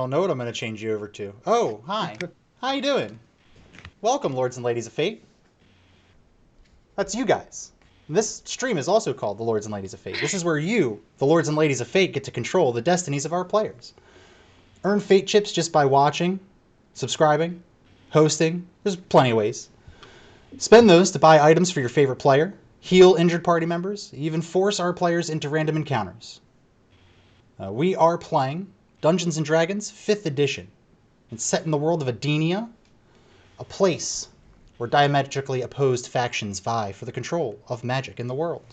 don't know what I'm going to change you over to. Oh, hi. How you doing? Welcome, lords and ladies of fate. That's you guys. This stream is also called the Lords and Ladies of Fate. This is where you, the Lords and Ladies of Fate, get to control the destinies of our players. Earn fate chips just by watching, subscribing, hosting. There's plenty of ways. Spend those to buy items for your favorite player, heal injured party members, even force our players into random encounters. We are playing Dungeons & Dragons 5th edition. It's set in the world of Edinia, a place where diametrically opposed factions vie for the control of magic in the world.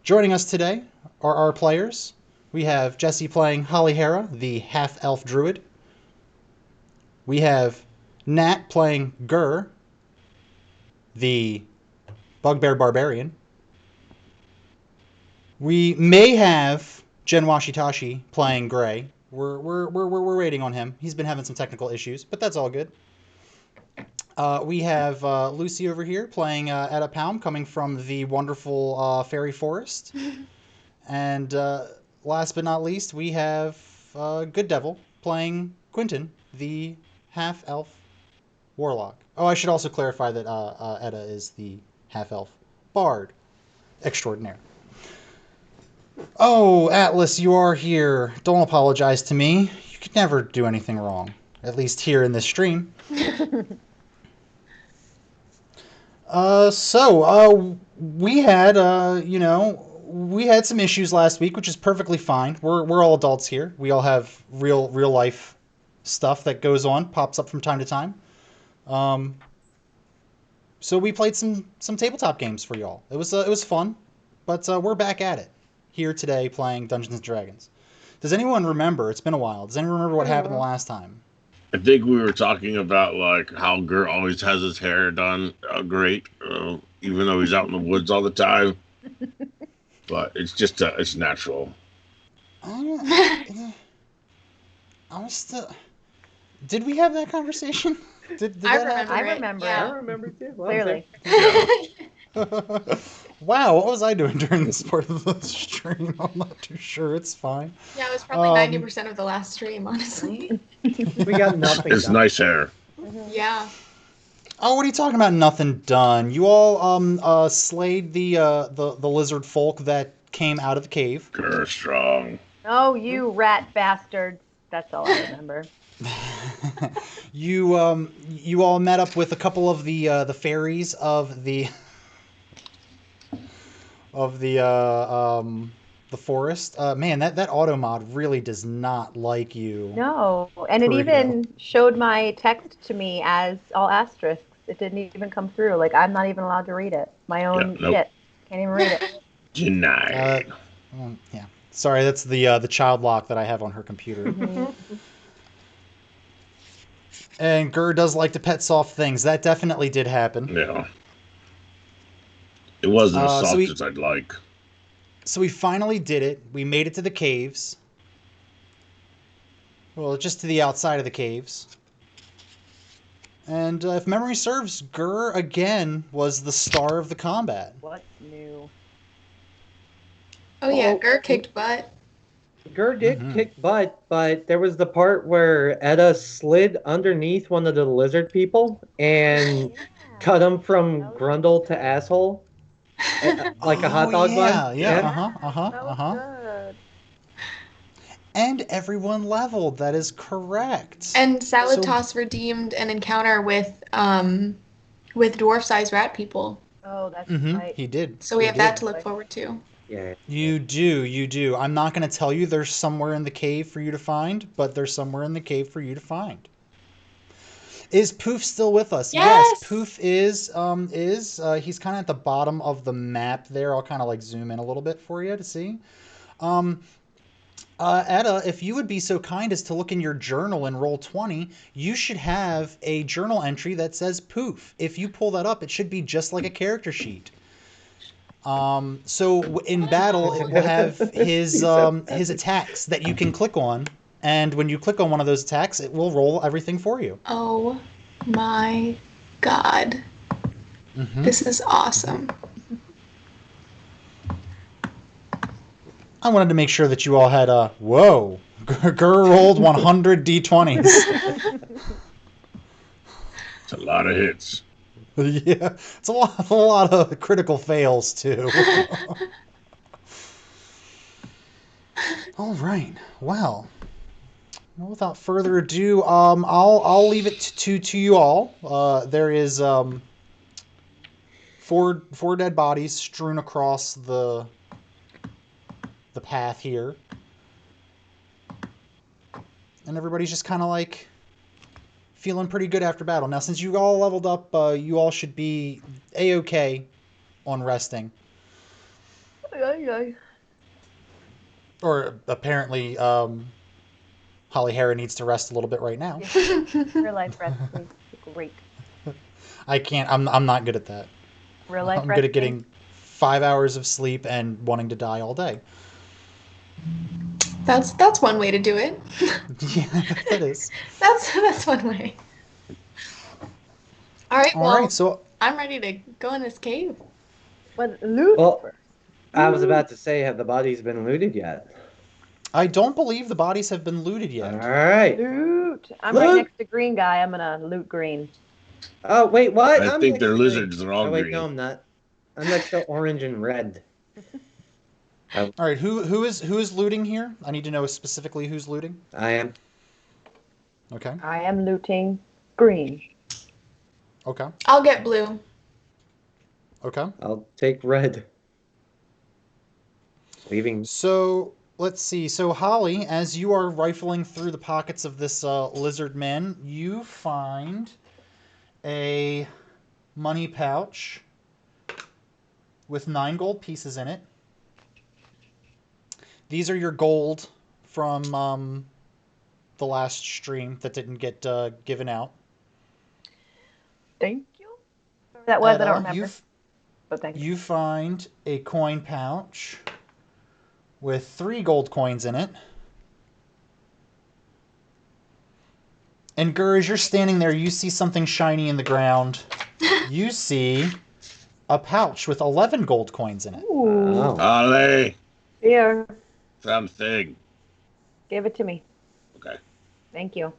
Joining us today are our players. We have Jesse playing Hollyhera, the half-elf druid. We have Nat playing Gur, the bugbear barbarian. We may have Jen Washitashi playing Gray. We're waiting on him. He's been having some technical issues, but that's all good. We have Lucy over here playing Ep11 coming from the wonderful fairy forest. And last but not least, we have Good Devil playing Quentin, the half-elf warlock. Oh, I should also clarify that Etta is the half-elf bard extraordinaire. Oh, Atlas, you are here. Don't apologize to me. You could never do anything wrong, at least here in this stream. We had, we had some issues last week, which is perfectly fine. We're all adults here. We all have real life stuff that goes on, pops up from time to time. So we played some tabletop games for y'all. It was fun, but we're back at it here today playing Dungeons and Dragons. Does anyone remember? It's been a while. Does anyone remember what happened the last time? I think we were talking about like how Gert always has his hair done great, even though he's out in the woods all the time. But it's just it's natural. I'm still. Did we have that conversation? Did I that remember. happen? I remember. Yeah. I remember too. Well, Clearly. Wow, what was I doing during this part of the stream? I'm not too sure. It's fine. Yeah, it was probably 90% of the last stream, honestly. we got nothing. It's done. nice hair. Yeah. Oh, what are you talking about? Nothing done. You all slayed the lizard folk that came out of the cave. Gert strong. Oh, you rat bastards. That's all I remember. You all met up with a couple of the fairies of the forest. Man, that auto mod really does not like you. No, and it even showed my text to me as all asterisks. It didn't even come through. Like, I'm not even allowed to read it. My own shit. Can't even read it. Denied. Yeah. Sorry, that's the child lock that I have on her computer. And Gur does like to pet soft things. That definitely did happen. Yeah. It wasn't as soft as I'd like. So we finally did it. We made it to the caves. Well, just to the outside of the caves. And if memory serves, Gur again was the star of the combat. What's new? Oh yeah, Gur kicked butt. Gur did kick butt, but there was the part where Etta slid underneath one of the lizard people and cut him from grundle to asshole. Like a hot dog bun? Yeah. Good. And everyone leveled. That is correct. And Salad Toss redeemed an encounter with dwarf-sized rat people. Oh, that's right. He did. So we have that to look forward to. Yeah. You do. I'm not going to tell you there's somewhere in the cave for you to find, but there's somewhere in the cave for you to find. Is Poof still with us? Yes, Poof is he's kind of at the bottom of the map there. I'll kind of like zoom in a little bit for you to see. Etta, if you would be so kind as to look in your journal in Roll20, you should have a journal entry that says Poof. If you pull that up, it should be just like a character sheet. So in battle, it will have his attacks that you can click on, and when you click on one of those attacks, it will roll everything for you. Oh my god. This is awesome. I wanted to make sure that you all had a whoa. Gur rolled 100 d20s. It's a lot of hits. Yeah, it's a lot of critical fails too. All right. Well, without further ado, I'll leave it to you all. There is four dead bodies strewn across the path here, and everybody's just kind of like feeling pretty good after battle. Now, since you all leveled up, you all should be a-okay on resting. Or apparently, Holly Hara needs to rest a little bit right now. Real life rest is great. I can't. I'm not good at that. Real life I'm rest. good at getting 5 hours of sleep and wanting to die all day. That's one way to do it. Yeah, that is. That's one way. All right. All Well, right. So I'm ready to go in this cave. But loot Well, first. I was about to say, have the bodies been looted yet? I don't believe the bodies have been looted yet. All right. Loot. I'm Loot. right next to green guy. I'm gonna loot green. Oh, wait, what? I I'm think next they're to lizards. green. They're all Oh, wait, green. no, I'm not. I'm next to orange and red. All right. Who is looting here? I need to know specifically who's looting. I am. Okay. I am looting green. Okay. I'll get blue. Okay. I'll take red. Leaving. So let's see. So Holly, as you are rifling through the pockets of this lizard man, you find a money pouch with 9 gold pieces in it. These are your gold from the last stream that didn't get given out. Thank you. Whatever that was, I don't Edda, remember. But thank you. You find a coin pouch with 3 gold coins in it. And Gur, as you're standing there, you see something shiny in the ground. You see a pouch with 11 gold coins in it. Ooh. Oh. Holly, Here, something. give it to me. Okay. Thank you.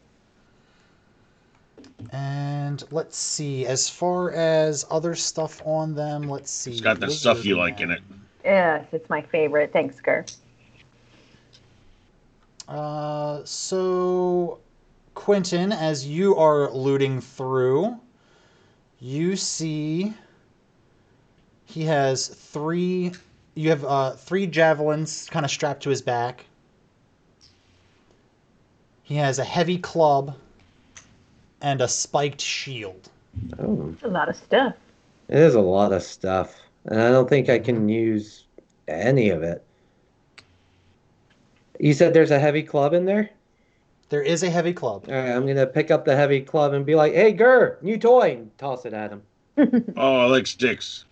And let's see, as far as other stuff on them, let's see. It's got the stuff you like in it. Yes, it's my favorite. Thanks, Gur. So Quentin, as you are looting through, you see he has 3. You have 3 javelins kind of strapped to his back. He has a heavy club and a spiked shield. Oh. That's a lot of stuff. It is a lot of stuff. And I don't think I can use any of it. You said there's a heavy club in there? There is a heavy club. All right, I'm going to pick up the heavy club and be like, hey, Gur, new toy, and toss it at him. Oh, I like sticks.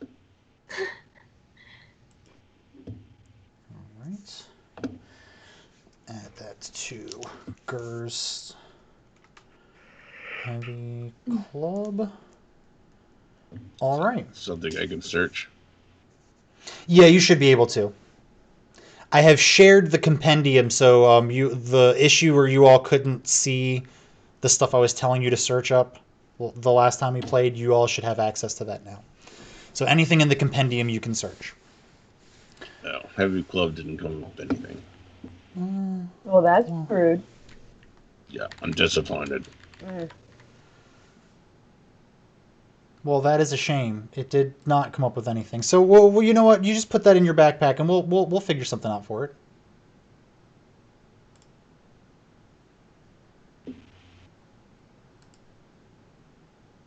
All right. Add that to Gur's heavy club. All right. Something I can search. Yeah, you should be able to. I have shared the compendium, so the issue where you all couldn't see the stuff I was telling you to search up the last time we played, you all should have access to that now. So anything in the compendium you can search. No, heavy club didn't come up with anything. Well, that's rude. Yeah, I'm disappointed. Well, that is a shame. It did not come up with anything. So, well, you know what? You just put that in your backpack, and we'll figure something out for it.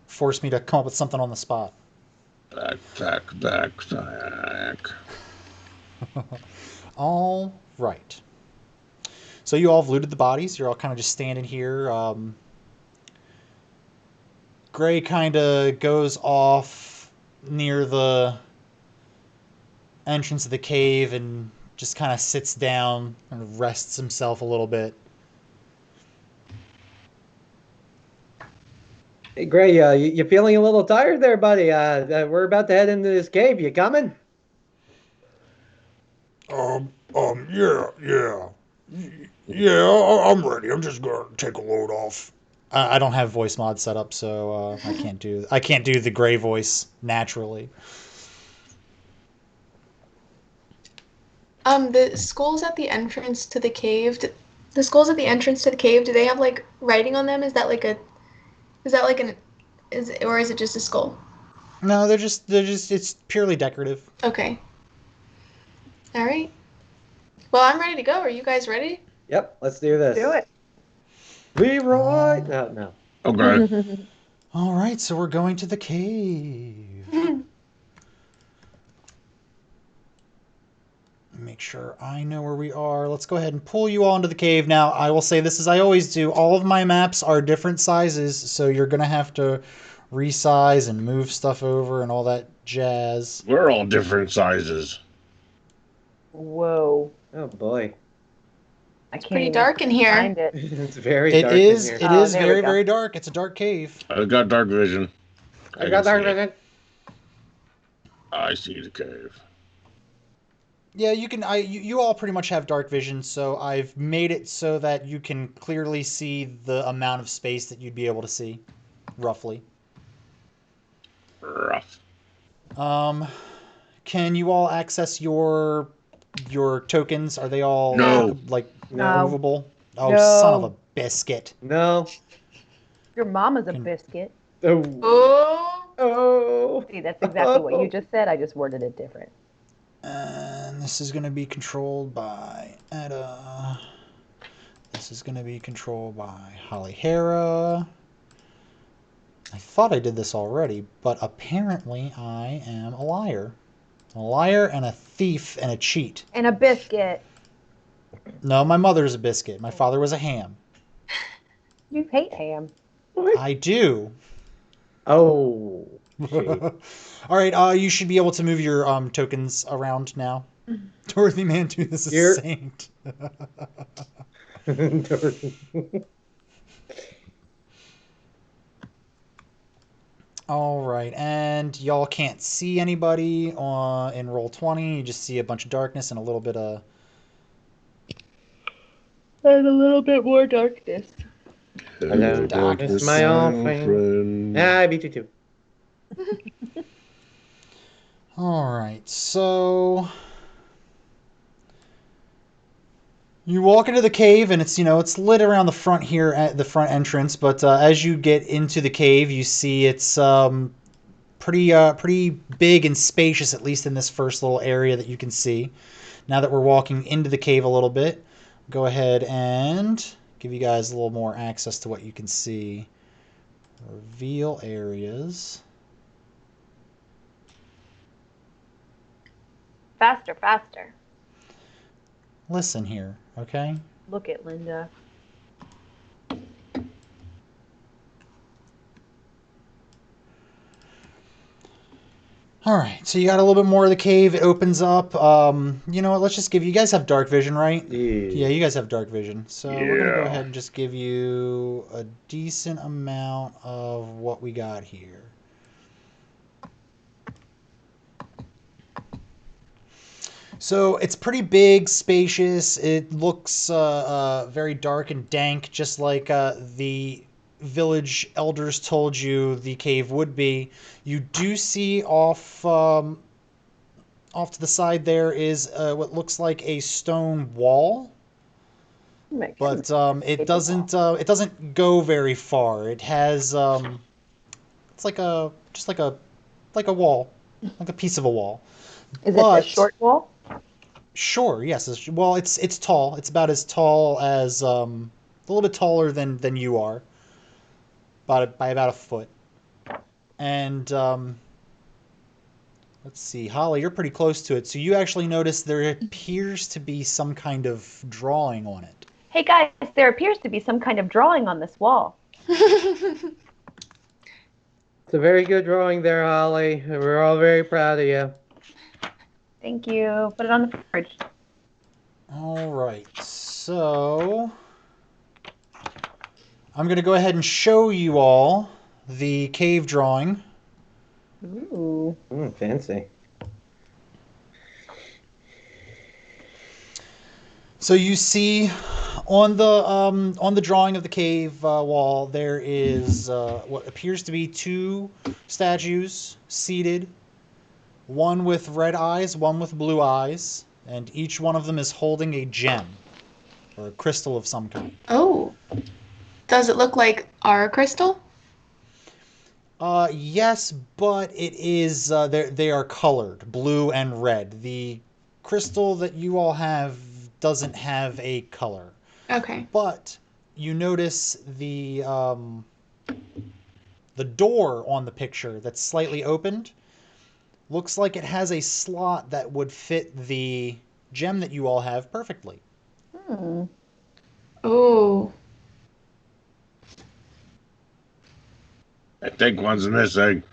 Force me to come up with something on the spot. Backpack. All right. So you all have looted the bodies. You're all kind of just standing here. Gray kind of goes off near the entrance of the cave and just kind of sits down and rests himself a little bit. Hey, Gray, you feeling a little tired there, buddy? We're about to head into this cave. You coming? Yeah. Yeah, I'm ready. I'm just gonna take a load off. I don't have voice mod set up, so I can't do the gray voice naturally. The skulls at the entrance to the cave. The skulls at the entrance to the cave. Do they have like writing on them? Is that like an or is it just a skull? No, they're just it's purely decorative. Okay. All right. Well, I'm ready to go. Are you guys ready? Yep, let's do this. Do it. Leroy! No. Okay. All right, so we're going to the cave. Make sure I know where we are. Let's go ahead and pull you all into the cave. Now, I will say this as I always do. All of my maps are different sizes, so you're going to have to resize and move stuff over and all that jazz. We're all different sizes. Whoa. Oh boy. I can't pretty even dark in here. find it. It's very It dark is. in It here. Oh, is there we very, go. very dark. It's a dark cave. I've got dark vision. I got can dark see it. vision. I see the cave. Yeah, you can. You all pretty much have dark vision, so I've made it so that you can clearly see the amount of space that you'd be able to see, roughly. Rough. Can you all access your tokens? Are they all No. like No. movable? Oh, No. son of a biscuit! No. Your mama's a Can- biscuit. Oh. Oh. Oh. See, that's exactly what you just said. I just worded it different. And this is going to be controlled by Etta. This is going to be controlled by Holly Hera. I thought I did this already, but apparently I am a liar. A liar and a thief and a cheat. And a biscuit. No, my mother's a biscuit. My father was a ham. You hate ham. I do. Oh. Shit. All right, you should be able to move your tokens around now. Dorothy Mantu, this is Here. a saint. All right, and y'all can't see anybody in roll 20. You just see a bunch of darkness and a little bit of... And a little bit more darkness. Hello, darkness, my old friend. I beat you too. All right, so... You walk into the cave, and it's it's lit around the front here at the front entrance. But as you get into the cave, you see it's pretty big and spacious, at least in this first little area that you can see. Now that we're walking into the cave a little bit, go ahead and give you guys a little more access to what you can see. Reveal areas. Faster, faster. Listen here, okay? Look at Linda. All right, so you got a little bit more of the cave. It opens up. You know what? Let's just give you guys have dark vision, right? Yeah, you guys have dark vision. So we're gonna go Yeah. ahead and just give you a decent amount of what we got here. So it's pretty big, spacious. It looks very dark and dank, just like the village elders told you the cave would be. You do see off to the side there is what looks like a stone wall, but it doesn't go very far. It has it's like a wall, like a piece of a wall. Is it a But- short wall? Sure, yes. Well, it's tall. It's about as tall as a little bit taller than you are, by about a foot. And let's see, Holly, you're pretty close to it, so you actually notice there appears to be some kind of drawing on it. Hey guys, there appears to be some kind of drawing on this wall. It's a very good drawing there, Holly. We're all very proud of you. Thank you. Put it on the fridge. All right, so I'm going to go ahead and show you all the cave drawing. Ooh. Fancy. So you see on the drawing of the cave wall, there is what appears to be two statues seated, one with red eyes, one with blue eyes, and each one of them is holding a gem or a crystal of some kind. Oh, does it look like our crystal? Yes, but it is they are colored blue and red. The crystal that you all have doesn't have a color. Okay. But you notice the door on the picture that's slightly opened looks like it has a slot that would fit the gem that you all have perfectly. Hmm. Oh. I think one's missing.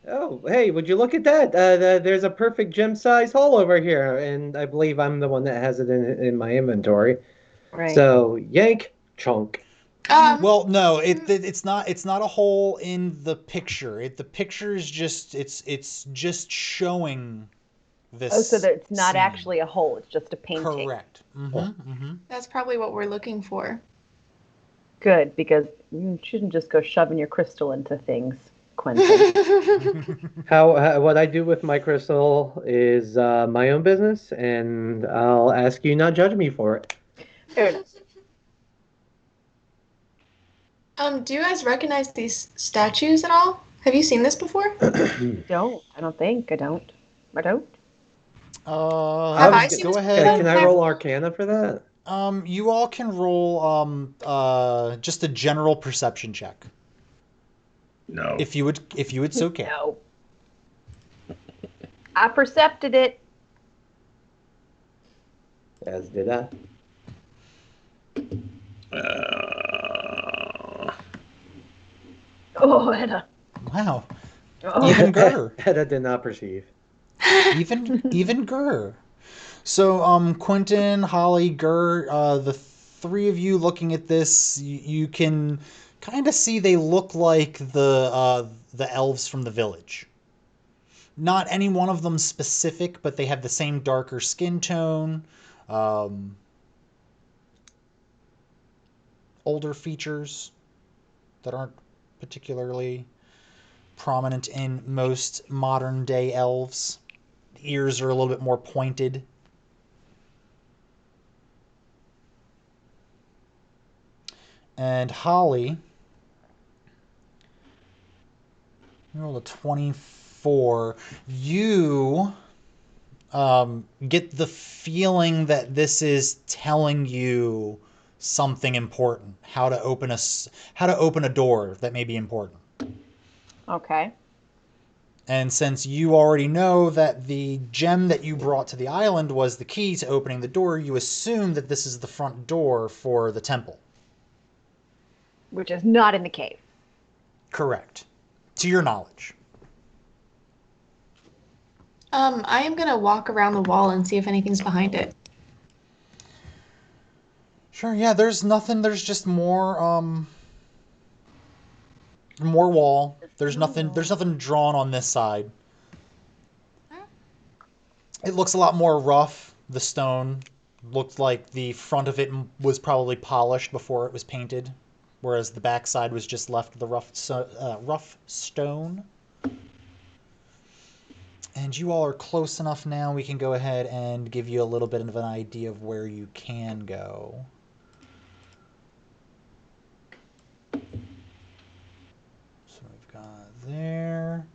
Oh, hey, would you look at that? There's a perfect gem size hole over here, and I believe I'm the one that has it in my inventory. Right. So yank chunk. Well, no, it's not a hole in the picture. The picture is just it's just showing this. Oh, so that it's not scene. actually a hole; it's just a painting. Correct. That's probably what we're looking for. Good, because you shouldn't just go shoving your crystal into things, Quentin. How what I do with my crystal is my own business, and I'll ask you not judge me for it. Fair enough. Do you guys recognize these statues at all? Have you seen this before? Don't. I don't think. I don't. I don't. Have I seen go this ahead. Can I roll Arcana for that? You all can roll just a general perception check. No. If you would so care. No. I percepted it. As did I. Oh, Edda. Wow. Oh. Even Gurr. Hedda did not perceive. Even Gurr. So Quentin, Holly, Gurr, the three of you looking at this, you can kind of see they look like the elves from the village. Not any one of them specific, but they have the same darker skin tone, older features that aren't particularly prominent in most modern day elves. The ears are a little bit more pointed. And Holly, you rolled a 24. You get the feeling that this is telling you something important. How to open a door that may be important. Okay. And since you already know that the gem that you brought to the island was the key to opening the door, you assume that this is the front door for the temple. Which is not in the cave. Correct. To your knowledge. I am gonna walk around the wall and see if anything's behind it. Sure, yeah, there's nothing. There's just more wall. There's nothing drawn on this side. It looks a lot more rough. The stone looked like the front of it was probably polished before it was painted, whereas the back side was just left the rough stone. And you all are close enough now, we can go ahead and give you a little bit of an idea of where you can go. So we've got there,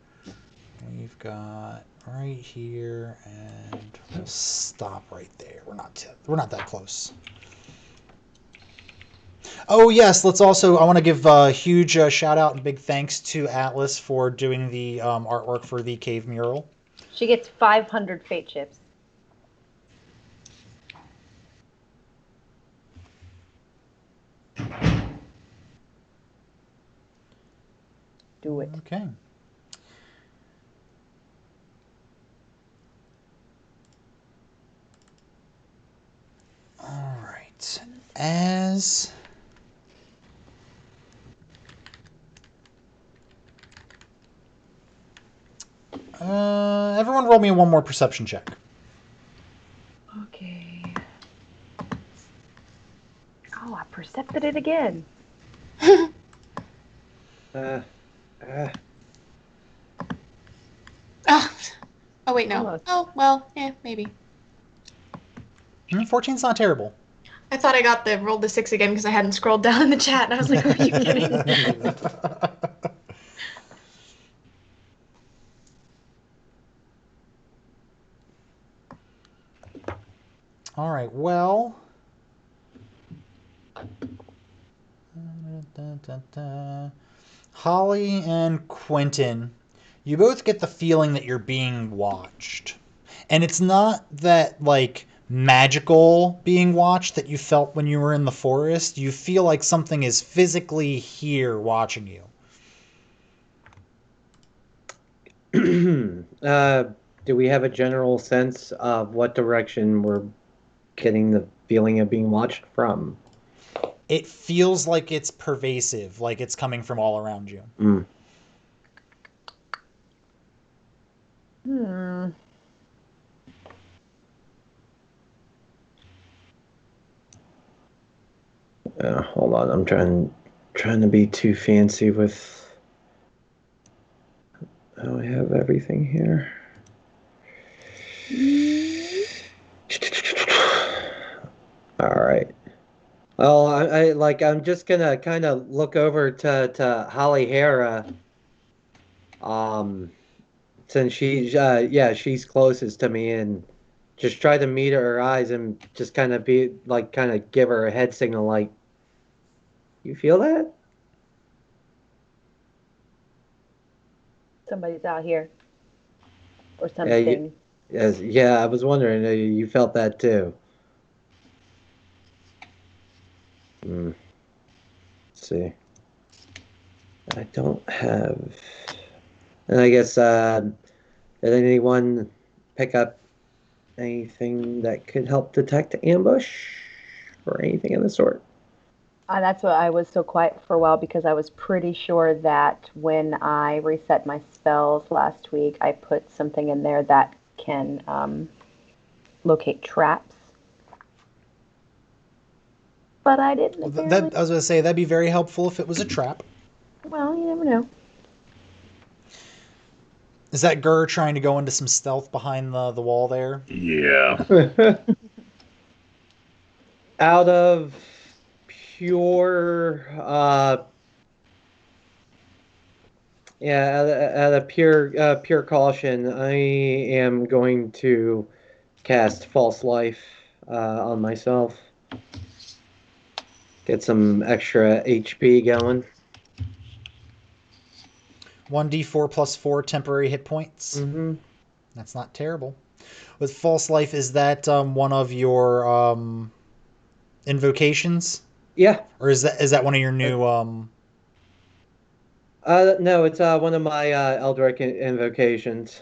we've got right here, and we'll stop right there. We're not that close. Oh yes, let's also, I want to give a huge shout out and big thanks to Atlas for doing the artwork for the cave mural. She gets 500 fate chips. Do it. Okay. All right. As everyone roll me one more perception check. Okay. Oh, I percepted it again. Oh wait, no. Almost. Oh, well, yeah, maybe. 14's not terrible. I thought I got rolled the 6 again because I hadn't scrolled down in the chat, and I was like, are you kidding? All right, well... Holly and Quentin, you both get the feeling that you're being watched. And it's not that, like, magical being watched that you felt when you were in the forest. You feel like something is physically here watching you. Do we have a general sense of what direction we're getting the feeling of being watched from? It feels like it's pervasive, like it's coming from all around you. Hold on, I'm trying to be too fancy with... Oh, I have everything here. All right. Well, I'm just gonna kind of look over to Holly Hera, since she's closest to me, and just try to meet her eyes and just kind of give her a head signal, like, you feel that? Somebody's out here. Or something. Yeah, I was wondering, you felt that too. Let's see. I don't have... And I guess, did anyone pick up anything that could help detect ambush or anything of the sort? That's why I was so quiet for a while, because I was pretty sure that when I reset my spells last week, I put something in there that can locate traps. But I didn't. I was going to say, that'd be very helpful if it was a trap. Well, you never know. Is that Gur trying to go into some stealth behind the wall there? Yeah. Out of pure out of pure caution, I am going to cast False Life on myself. Get some extra HP going. 1d4 plus 4 temporary hit points. Mm-hmm. That's not terrible. With False Life, is that one of your invocations? Yeah. Or is that one of your new... No, it's one of my Eldritch invocations.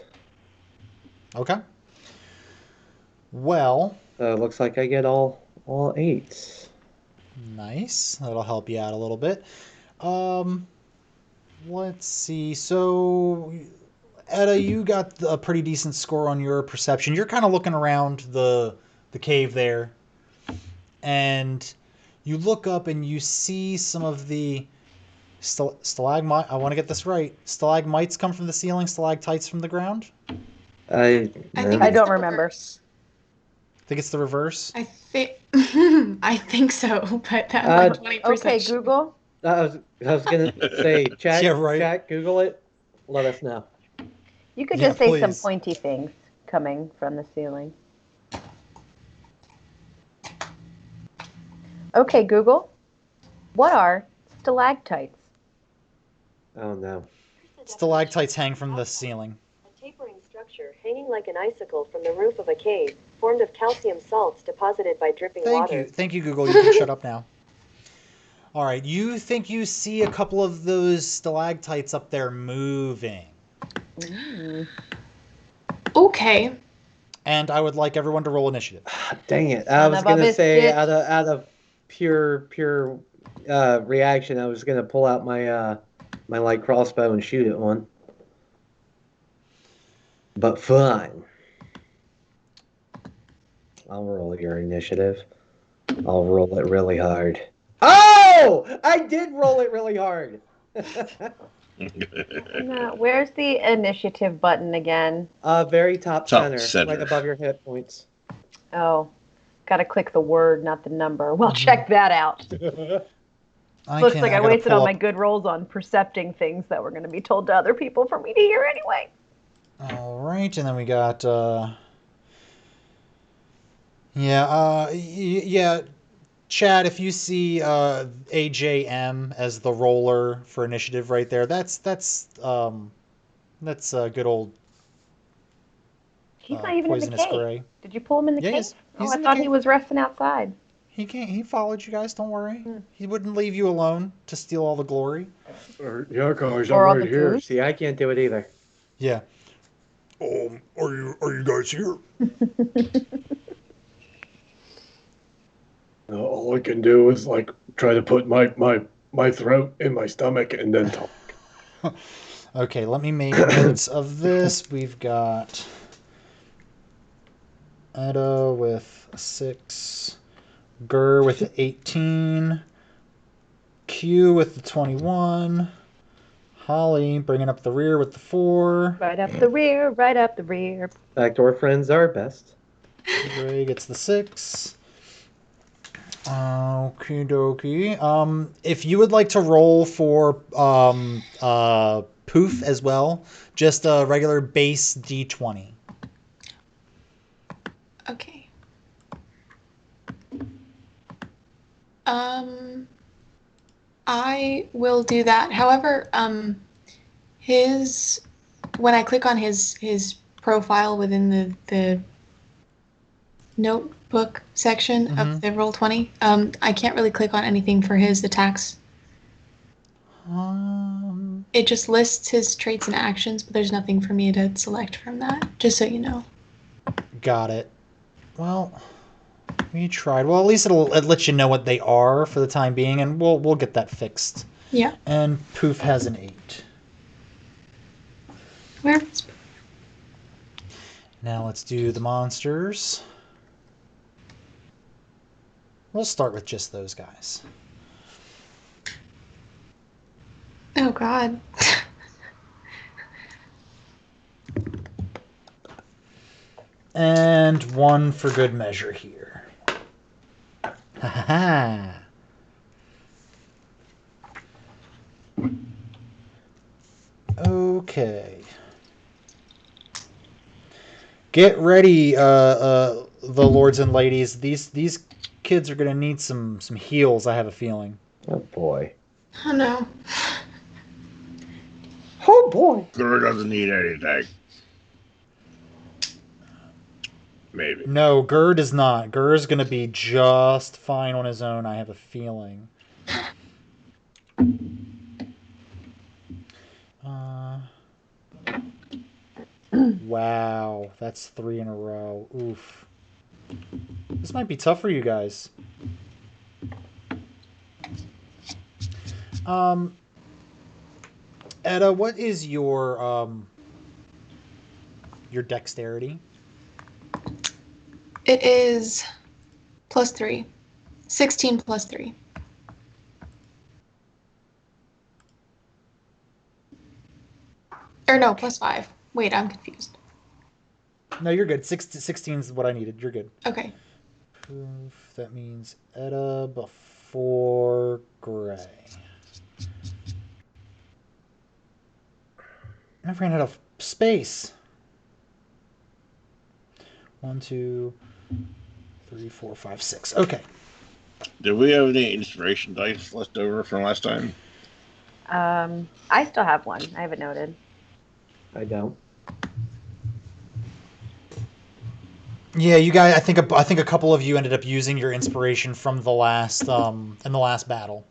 Okay. Well... It looks like I get all 8s. Nice. That'll help you out a little bit. Let's see. So, Etta, you got a pretty decent score on your perception. You're kind of looking around the cave there, and you look up and you see some of the stalagmite. I want to get this right. Stalagmites come from the ceiling. Stalactites from the ground. I don't remember. Think it's the reverse. I think so, but that's like 20%. Okay, Google. I was gonna say, chat, Yeah, right. Chat, Google it. Let us know. You could just say please. some pointy things coming from the ceiling. Okay, Google. What are stalactites? Oh no. Stalactites hang from the ceiling. A tapering structure hanging like an icicle from the roof of a cave, formed of calcium salts deposited by dripping water. Thank you, Google. You can shut up now. All right, you think you see a couple of those stalactites up there moving. Okay. And I would like everyone to roll initiative. Dang it. I was going to say, out of pure reaction, I was going to pull out my my light crossbow and shoot at one. but fun. I'll roll your initiative. I'll roll it really hard. Oh! I did roll it really hard. No, where's the initiative button again? Very top Top center, right center. above your hit points. Oh, gotta click the word, not the number. Well, check that out. Looks like I gotta wasted pull all my up. good rolls on percepting things that were going to be told to other people for me to hear anyway. All right, and then we got. Yeah. Chad, if you see AJM as the roller for initiative right there, that's good old He's not even in the Poisonous cave. Gray. Did you pull him in the Yeah, cave? he's I in the thought he cave. was resting outside. He can't. He followed you guys. Don't worry. He wouldn't leave you alone to steal all the glory. Yeah, guys, Or all the food. See, I can't do it either. Yeah. Are you guys here? All I can do is like try to put my throat in my stomach and then talk. Okay, let me make notes of this. We've got Edda with 6, Gur with the 18, Q with the 21, Holly bringing up the rear with the 4. Right up the rear, right up the rear. Backdoor friends are best. Gray gets the 6. Okie dokie. If you would like to roll for poof as well, just a regular base D20. Okay. I will do that. However, when I click on his profile within the notebook section of the Roll20, I can't really click on anything for his attacks. It just lists his traits and actions, but there's nothing for me to select from that, just so you know. Got it. Well, we tried. Well, at least it'll let you know what they are for the time being, and we'll get that fixed. Yeah. And Poof has an 8. Where is Now let's do the monsters. We'll start with just those guys. Oh, God. And 1 for good measure here. Ha ha ha. Okay. Get ready, the lords and ladies. These kids are gonna need some heals. I have a feeling. Oh boy. Oh, no. Oh boy. Gur doesn't need anything. Maybe. No, Gur does not. Gur is gonna be just fine on his own. I have a feeling. Wow, that's 3 in a row. Oof. This might be tough for you guys. Edda, what is your dexterity? It is +3. 16 plus 3. Or no, +5. Wait, I'm confused. No, you're good. 16 is what I needed. You're good. Okay. Proof. That means Edda before Gray. I ran out of space. 1, 2, 3, 4, 5, 6. Okay. Did we have any inspiration dice left over from last time? I still have one. I have it noted. I don't. Yeah, you guys. I think a couple of you ended up using your inspiration from the last in the last battle.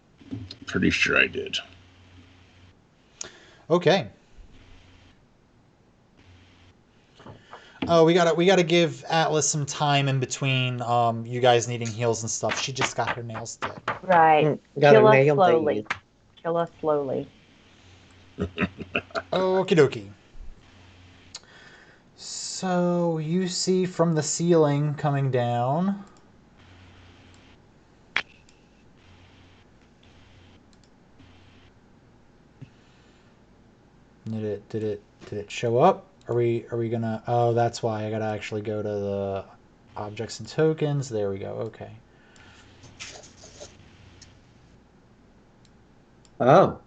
Pretty sure I did. Okay. Oh, we gotta give Atlas some time in between you guys needing heals and stuff. She just got her nails done. Right. Got Kill a us nail slowly. thingy. Kill us slowly. Okie dokie. So you see from the ceiling coming down. Did it show up? Are we gonna? Oh, that's why I gotta actually go to the objects and tokens. There we go. Okay. Oh.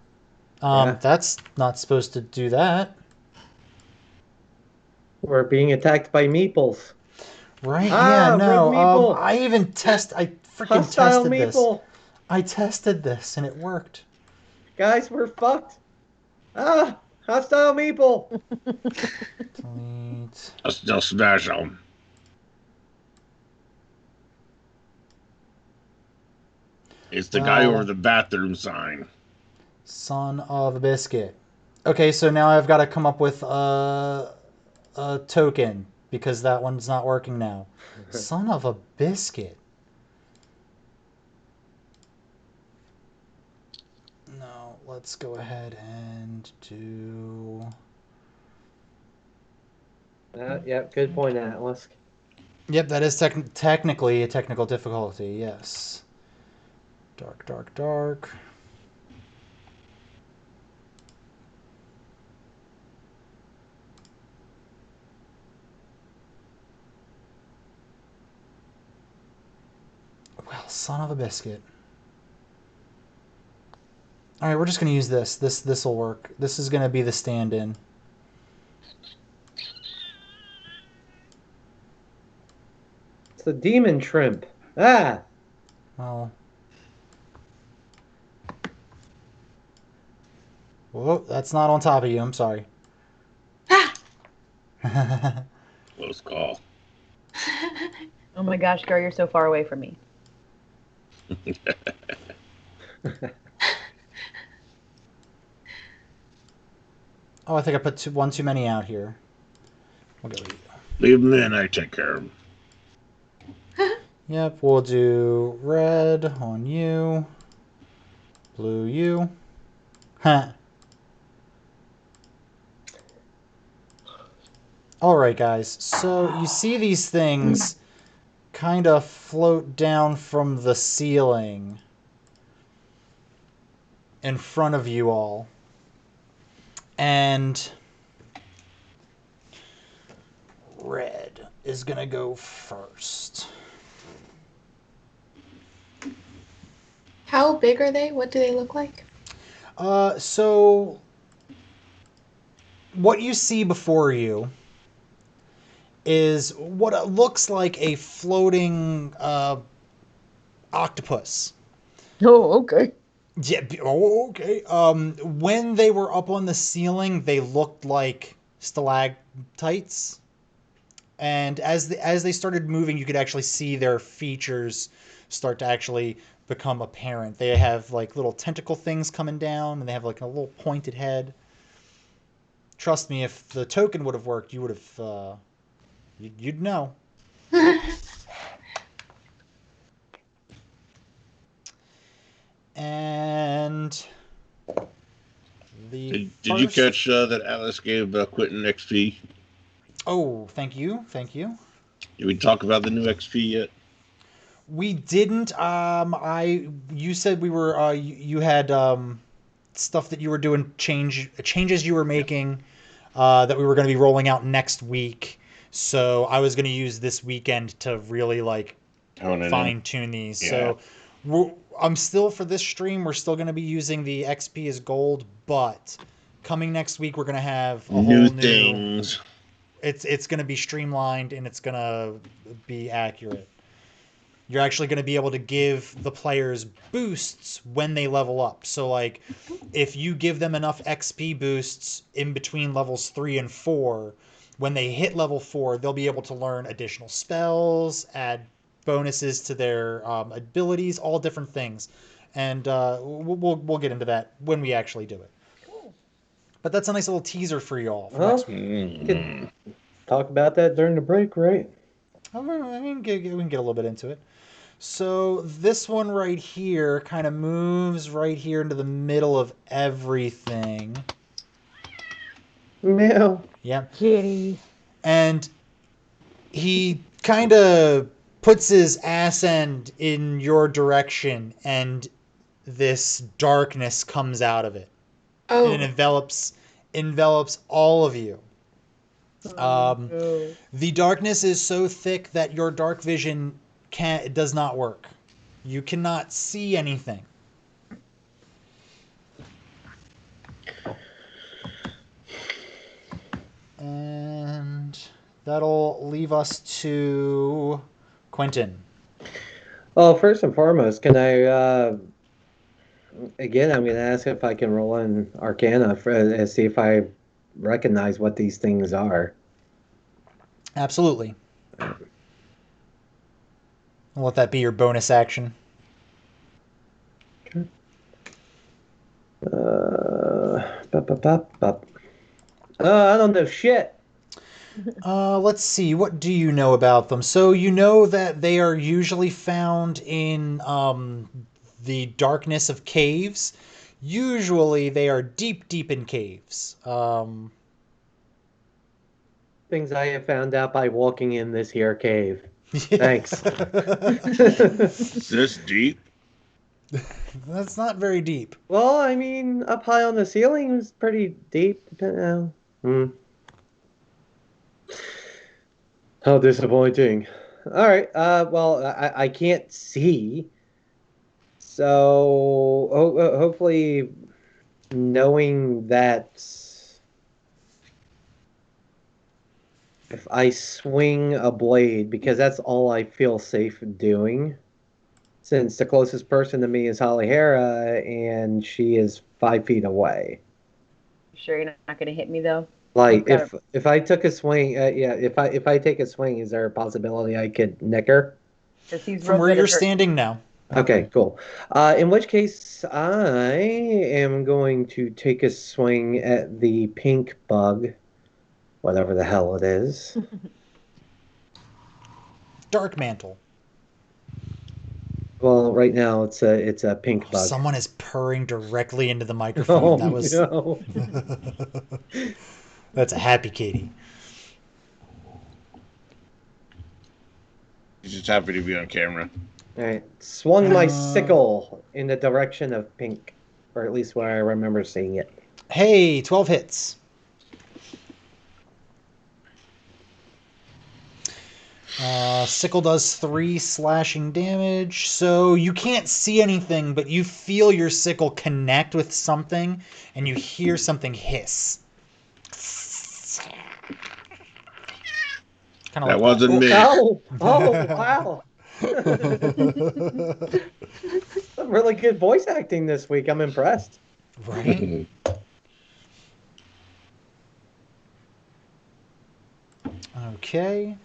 Yeah. That's not supposed to do that. We're being attacked by meeples. Right? Ah, Yeah, rogue no. meeple. I freaking Hostile tested this. meeple. I tested this and it worked. Guys, we're fucked. Ah, hostile meeple. Delete. I'll still smash them. It's the guy over the bathroom sign. Son of a biscuit. Okay, so now I've got to come up with a token because that one's not working now. Son of a biscuit. No, let's go ahead and do... Yep, good point, Atlas. Yep, that is technically a technical difficulty, yes. Dark, dark, dark. Well, son of a biscuit. All right, we're just going to use this. This will work. This is going to be the stand-in. It's the demon shrimp. Ah. Well. Whoa, that's not on top of you. I'm sorry. Close call. Oh my gosh, girl, you're so far away from me. Oh, I think I put one too many out here. We'll go with you. Leave them in. I take care of them. Yep, we'll do red on you. Blue you. Huh. Alright, guys. So you see these things kind of float down from the ceiling in front of you all. And red is going to go first. How big are they? What do they look like? So what you see before you is what looks like a floating octopus. Oh, okay. Yeah. Oh, okay. When they were up on the ceiling, they looked like stalactites, and as they started moving, you could actually see their features start to actually become apparent. They have like little tentacle things coming down, and they have like a little pointed head. Trust me, if the token would have worked, you would have. You'd know. And Did you catch that Atlas gave Quentin XP? Oh, thank you. Did we talk about the new XP yet? We didn't. You said we were. You had stuff that you were doing, changes you were making, that we were going to be rolling out next week. So I was going to use this weekend to really like fine tune these. Yeah. So I'm still, for this stream, we're still going to be using the XP as gold, but coming next week we're going to have a whole new things. It's going to be streamlined and it's going to be accurate. You're actually going to be able to give the players boosts when they level up. So like if you give them enough XP boosts in between levels 3 and 4, when they hit level 4, they'll be able to learn additional spells, add bonuses to their abilities, all different things. And we'll get into that when we actually do it. Cool. But that's a nice little teaser for y'all for next week. We can talk about that during the break, right? I mean, we can get a little bit into it. So this one right here kind of moves right here into the middle of everything. Mayo. Yeah. Kitty. And He kind of puts his ass end in your direction, and this darkness comes out of it, and it Oh. envelops all of you. No. The darkness is so thick that your dark vision does not work. You cannot see anything. And that'll leave us to Quentin. Well, first and foremost, can I again, I'm going to ask if I can roll in Arcana and see if I recognize what these things are. Absolutely. I'll let that be your bonus action. Okay. I don't know shit. Let's see. What do you know about them? So you know that they are usually found in the darkness of caves. Usually they are deep, deep in caves. Things I have found out by walking in this here cave. Thanks. Is this deep? That's not very deep. Well, I mean, up high on the ceiling was pretty deep. How disappointing. All right. Well, I can't see. So hopefully, knowing that if I swing a blade, because that's all I feel safe doing, since the closest person to me is Holly Hera, and she is 5 feet away. Sure, you're not going to hit me though. Like Okay. if I took a swing, yeah, if I take a swing, is there a possibility I could nick her? Because he's From real where good you're at hurting. standing now. Okay, cool. In which case, I am going to take a swing at the pink bug, whatever the hell it is. Dark Mantle. Well, right now it's a pink bug. Someone is purring directly into the microphone. Oh That was no! That's a happy kitty. He's just happy to be on camera. All right, swung my sickle in the direction of pink, or at least where I remember seeing it. Hey, 12 hits. Sickle does 3 slashing damage, so you can't see anything, but you feel your sickle connect with something, and you hear something hiss. Kind of That like wasn't me. Oh, wow! Some really good voice acting this week. I'm impressed. Right? Okay.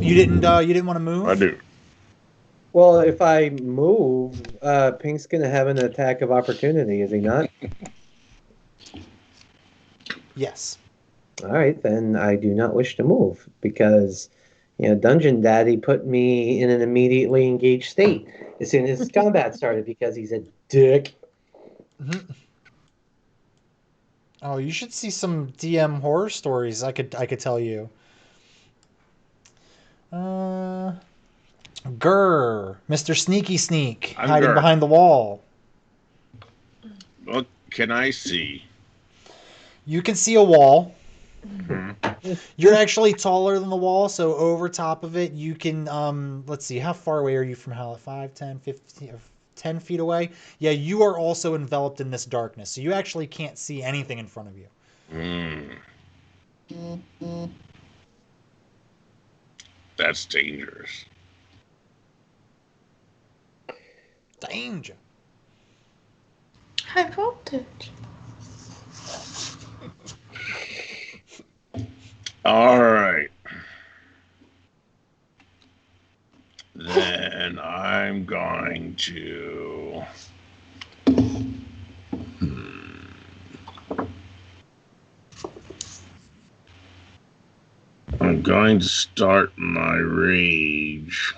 You didn't want to move? I do. Well, if I move, Pink's gonna have an attack of opportunity, is he not? Yes. All right, then I do not wish to move because, Dungeon Daddy put me in an immediately engaged state as soon as combat started because he's a dick. Mm-hmm. Oh, you should see some DM horror stories. I could tell you. Grr, Mr. Sneaky Sneak, I'm hiding Grr. behind the wall. What can I see? You can see a wall. Mm-hmm. You're actually taller than the wall, so over top of it, you can, let's see, how far away are you from hell? 5, 10, 15, 10 feet away? Yeah, you are also enveloped in this darkness, so you actually can't see anything in front of you. That's dangerous. Danger. High voltage. All right. Then I'm going to. I'm going to start my rage.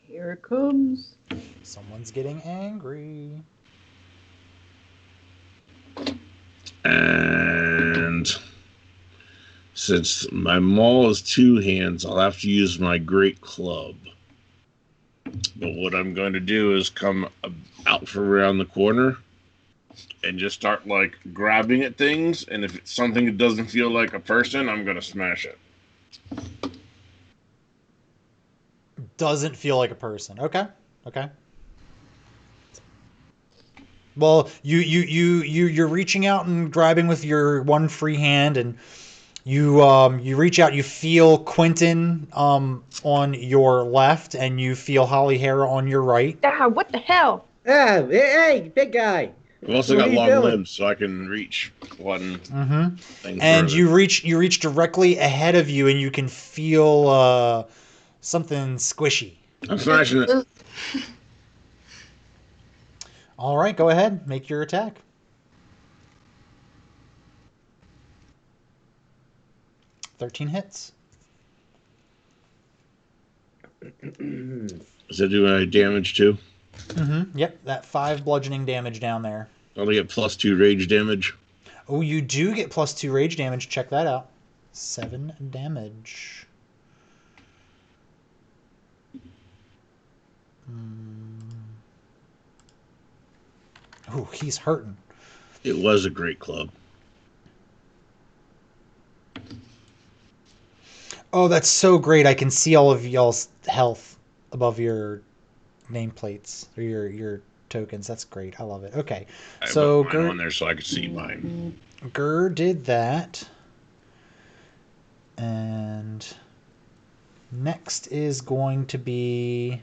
Here it comes. Someone's getting angry. And Since my maul is 2 hands, I'll have to use my great club. But what I'm going to do is come out from around the corner and just start like grabbing at things. And if it's something that doesn't feel like a person, I'm going to smash it. Doesn't feel like a person. Okay. Well, you're reaching out and grabbing with your one free hand, and you reach out. You feel Quentin on your left, and you feel Holly Hera on your right. Ah, what the hell? Ah, hey, big guy. I've also What got are you long doing? limbs, so I can reach one thing And further. you reach directly ahead of you, and you can feel something squishy. I'm smashing it. All right, go ahead, make your attack. $13 hits. Does that do any damage too? Yep, that 5 bludgeoning damage down there. I'll get +2 rage damage. Oh, you do get +2 rage damage. Check that out. 7 damage. Oh, he's hurting. It was a great club. Oh, that's so great. I can see all of y'all's health above your nameplates or your tokens. That's great. I love it. Okay. I So put mine on there so I could see mine. Gur did that. And next is going to be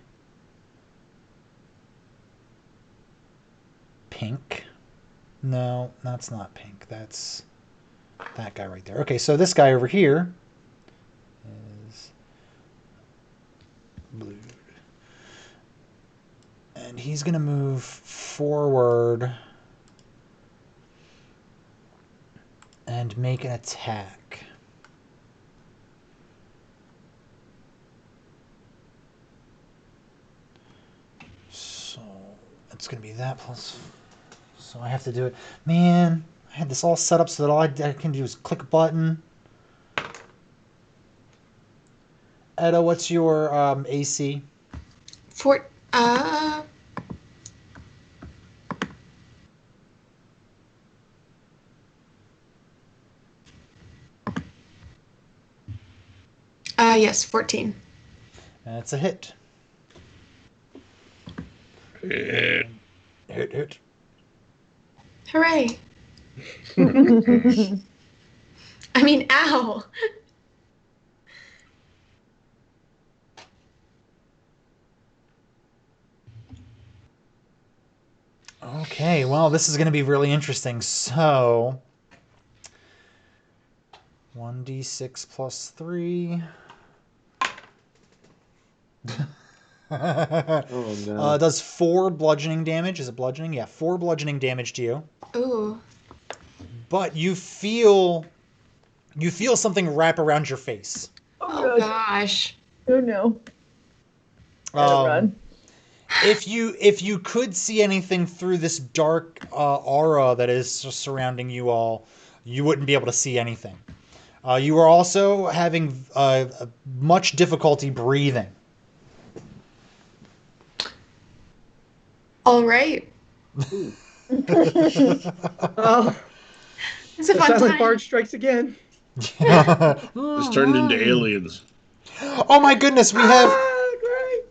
Pink. No, that's not Pink. That's that guy right there. Okay, so this guy over here is blue. And he's going to move forward and make an attack. So it's going to be that plus... So I have to do it. Man, I had this all set up so that all I can do is click a button. Edda, what's your AC? Yes, 14. That's a hit. Yeah. Hit. Hooray. I mean, ow. Okay, well, this is going to be really interesting. So, 1d6 plus 3. Oh, no. Does 4 bludgeoning damage. Is it bludgeoning? Yeah, 4 bludgeoning damage to you. Ooh. But you feel something wrap around your face. Oh, gosh. Oh no. Run. If you could see anything through this dark aura that is surrounding you all, you wouldn't be able to see anything. You are also having much difficulty breathing. All right. Oh, It's a the fun silent time. bard strikes again. Just turned into aliens. Oh my goodness, we have... Ah, great.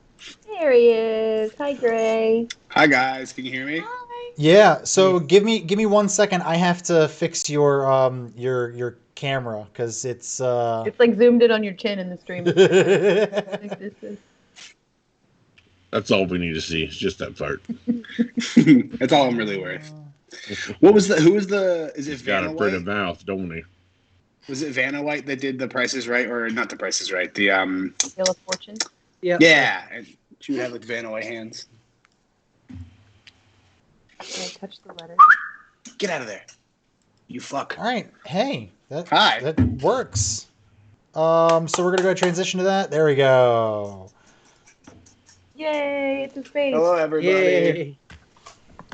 There he is. Hi, Gray. Hi guys, can you hear me? Hi. Yeah, so give me 1 second. I have to fix your camera because it's It's like zoomed in on your chin in the stream. Like this. That's all we need to see. It's just that part. That's all I'm really worth. What was the? Who was the? Is it He's got a Vanna pretty White? mouth, don't he? Was it Vanna White that did The Price is Right, or not The Price is Right? The Wheel of Fortune. Yep. yeah, and she would have like Vanna White hands. Can I touch the letter? Get out of there, you fuck. all right. Hey, that Hi. that works. So we're gonna go transition to that. There we go. Yay! It's his face. Hello, everybody. Yay.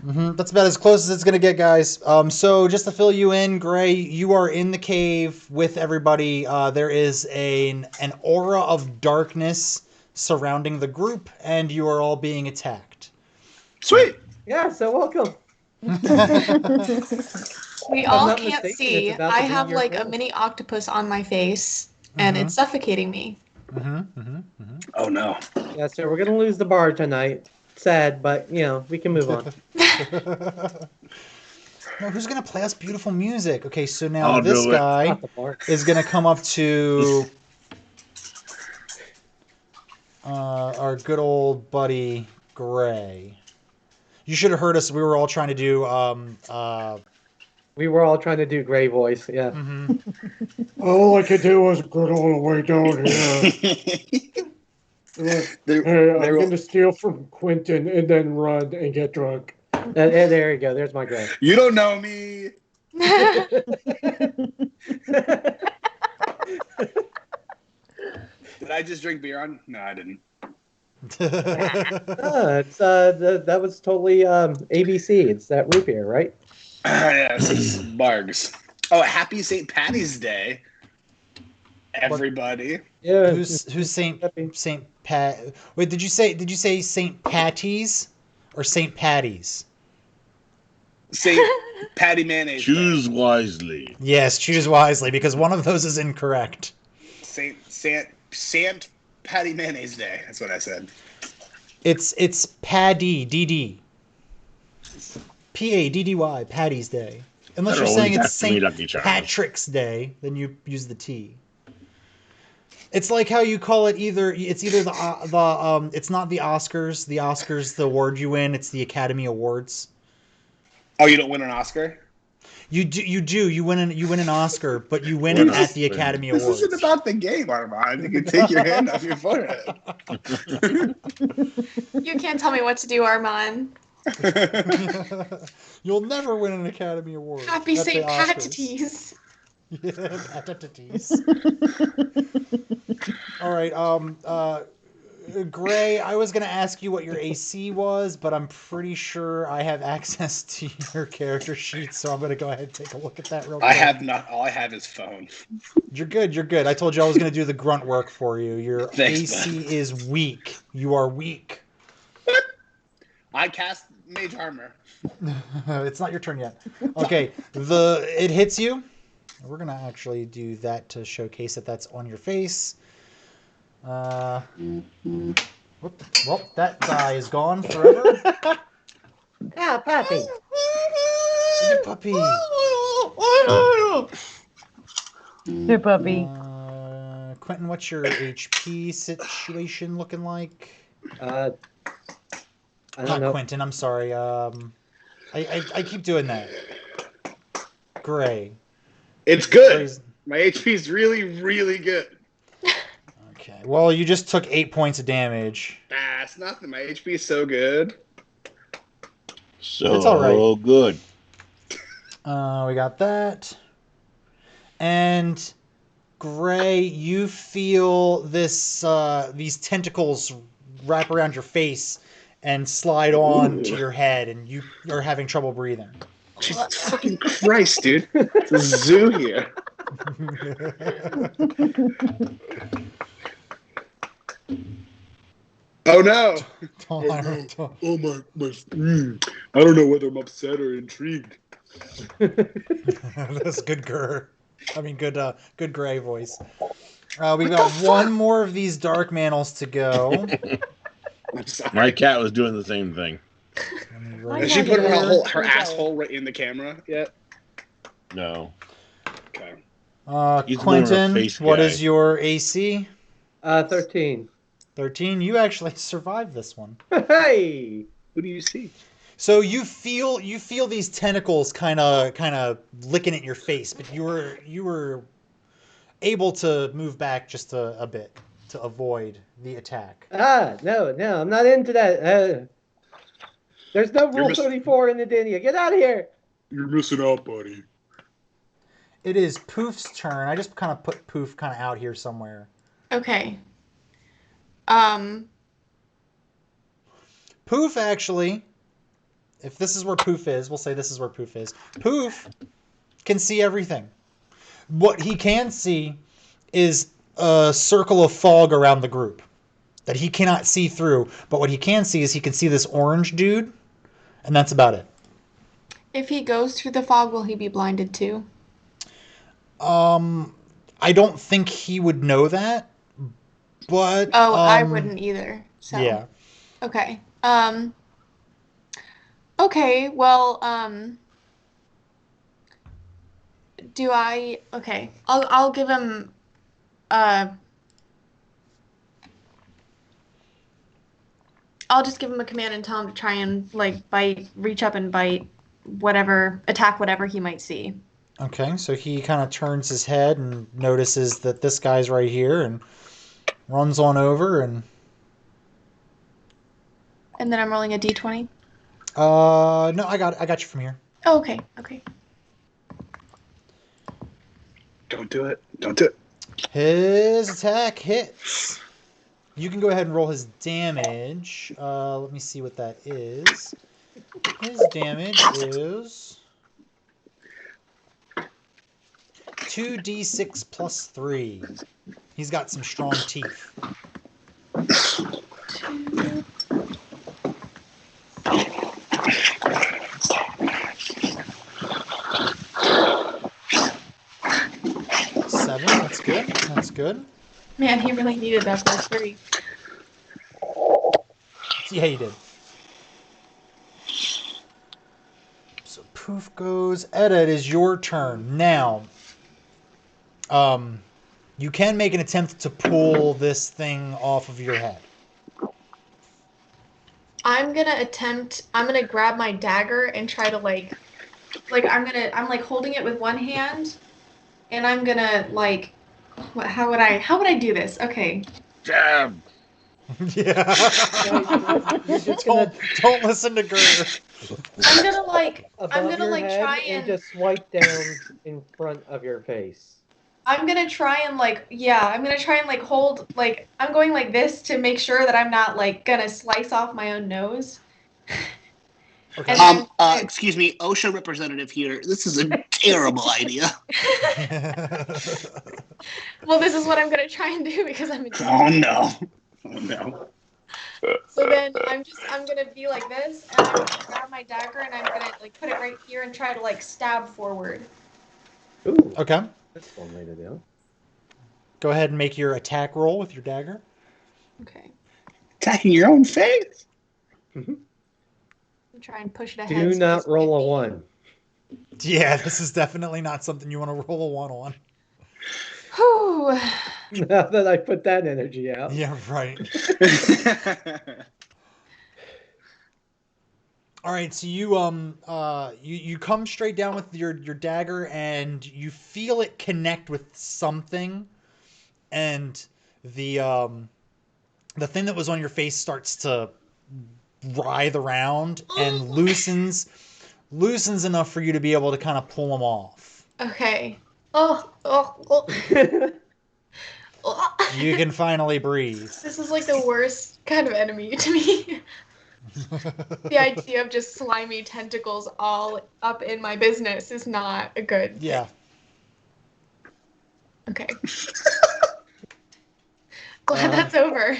That's about as close as it's gonna get, guys. So just to fill you in, Gray, you are in the cave with everybody. There is an aura of darkness surrounding the group, and you are all being attacked. Sweet. Yeah, so welcome. We If I'm all not can't mistaken, see. it's about I to be have your like a turn. mini octopus on my face, and it's suffocating me. Oh no. Yeah, so we're gonna lose the bar tonight. Sad, but we can move on. No, who's gonna play us beautiful music? Okay, so now I'll this do it. guy Not the bar. is gonna come up to our good old buddy Gray. You should have heard us. We were all trying to do. We were all trying to do Gray voice. Yeah. All I could do was good all the way down here. Hey, I'm going to steal from Quentin and then run and get drunk. There you go. There's my Gray. You don't know me. Did I just drink beer on? No, I didn't. That was totally ABC. It's that root beer, right? Yes, it's Bargs. Oh, happy St. Patty's Day, everybody. Yeah. Who's Saint Pat? Wait, did you say Saint Patty's or Saint Patty's? St. Patty Mayonnaise. Choose wisely. Yes, choose wisely because one of those is incorrect. Sant Patty Mayonnaise Day. That's what I said. It's Paddy DD. PADDY Paddy's Day. Unless you're That'll saying always it's have to be Saint Lucky Charms. Patrick's Day, then you use the T. It's like how you call it it's either the it's not the Oscars. The Oscars, the award you win, it's the Academy Awards. Oh, you don't win an Oscar? You do. You win an Oscar, but you win it at the Academy This Awards. isn't about the game, Armand. You can take your hand off your forehead. You can't tell me what to do, Armand. You'll never win an Academy Award. Happy at the St. Oscars. Patities. Yeah, Patatities. All right. Gray, I was gonna ask you what your AC was, but I'm pretty sure I have access to your character sheet, so I'm gonna go ahead and take a look at that real quick. I have not. All I have is phone. You're good. You're good. I told you I was gonna do the grunt work for you. Your Thanks, AC bud. is weak. You are weak. I cast Mage Armor. It's not your turn yet. Okay, it hits you. We're gonna actually do that to showcase that that's on your face. Well, that die is gone forever. Ah, puppy. Hey, puppy. Hey, puppy. Quentin, what's your HP situation looking like? I don't Not know. Quentin. I'm sorry. I keep doing that. Gray. It's good. Gray's- My HP is really, really good. Okay. Well, you just took 8 points of damage. That's nothing. My HP is so good. So It's all right. good. We got that. And Gray, you feel these tentacles wrap around your face and slide on to your head, and you are having trouble breathing. Jesus fucking Christ, dude. It's a zoo here. Oh no! Oh my. I don't know whether I'm upset or intrigued. That's good, good Gray voice. We've got one more of these dark mantles to go. I'm sorry. My cat was doing the same thing. Has she put her asshole right in the camera yet? No. Okay. He's more of a Quentin, face what guy. is your AC? 13. 13. You actually survived this one. Hey! Who do you see? So you feel these tentacles kind of licking at your face, but you were able to move back just a bit to avoid the attack. No, I'm not into that. There's no You're Rule 34 in Edinia. Get out of here! You're missing out, buddy. It is Poof's turn. I just kind of put Poof kind of out here somewhere. Okay. Poof actually if this is where Poof is, we'll say this is where Poof is. Poof can see everything. What he can see is a circle of fog around the group that he cannot see through. But what he can see is he can see this orange dude, and that's about it. If he goes through the fog, will he be blinded too? I don't think he would know that, but I wouldn't either. So yeah. Okay. Okay. Well. Do I? Okay. I'll give him. I'll just give him a command and tell him to try and like bite, reach up and bite, attack whatever he might see. Okay, so he kind of turns his head and notices that this guy's right here and runs on over and. And then I'm rolling a d20. No, I got you from here. Oh, okay. Okay. Don't do it. Don't do it. His attack hits. You can go ahead and roll his damage. Let me see what that is. His damage is 2d6 plus 3. He's got some strong teeth. 7. That's good. That's good. Man, he really needed that plus 3. Yeah, he did. So Poof goes. Edda, it is your turn. Now, you can make an attempt to pull this thing off of your head. I'm gonna grab my dagger and try to I'm holding it with one hand, and I'm gonna how would I do this? Okay. Jab. Yeah. Don't listen to Gur. I'm gonna try and just swipe down in front of your face. I'm gonna try and hold I'm going like this to make sure that I'm not gonna slice off my own nose. Okay. Excuse me, OSHA representative here. This is a terrible idea. Well, this is what I'm gonna try and do because I'm. Oh no! Oh no! So then I'm gonna be like this, and I'm gonna grab my dagger, and I'm gonna put it right here and try to stab forward. Ooh. Okay. That's one way to do. Go ahead and make your attack roll with your dagger. Okay. Attacking your own face. Mm-hmm. Try and push it ahead. Do not roll a 1. Yeah, this is definitely not something you want to roll a 1 on. Whew. Now that I put that energy out. Yeah, right. All right, so you come straight down with your dagger and you feel it connect with something, and the thing that was on your face starts to writhe around and loosens enough for you to be able to kind of pull them off. Okay. You can finally breathe. This is the worst kind of enemy to me. The idea of just slimy tentacles all up in my business is not a good thing. Yeah. Okay. Glad that's over.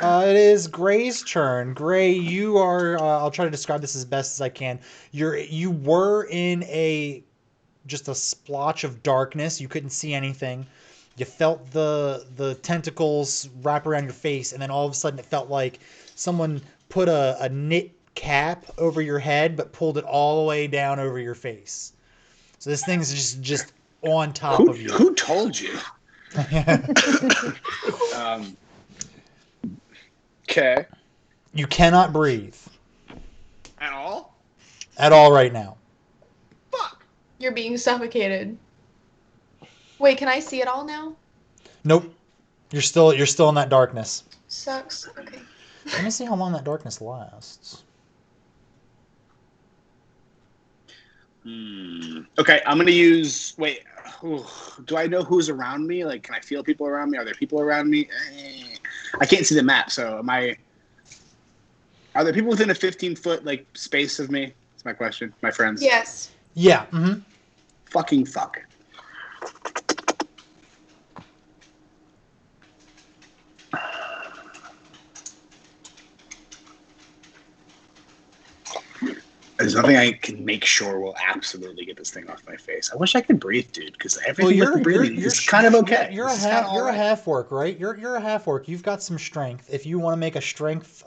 It is Gray's turn. Gray, you are. I'll try to describe this as best as I can. You were in just a splotch of darkness. You couldn't see anything. You felt the tentacles wrap around your face, and then all of a sudden it felt like someone put a knit cap over your head, but pulled it all the way down over your face. So this thing's just on top of you. Who told you? Okay. You cannot breathe. At all? At all right now. Fuck. You're being suffocated. Wait, can I see it all now? Nope. You're still in that darkness. Sucks. Okay. Let me see how long that darkness lasts. Okay, I'm gonna use. Wait, do I know who's around me? Can I feel people around me? Are there people around me? I can't see the map, so am I Are there people within a 15-foot like space of me? That's my question. My friends. Yes. Yeah. Mm-hmm. Fucking fuck. There's nothing I can make sure will absolutely get this thing off my face. I wish I could breathe, dude, because everything with the breathing is kind of okay. You're a half orc, right? You're a half orc. You've got some strength. If you want to make a strength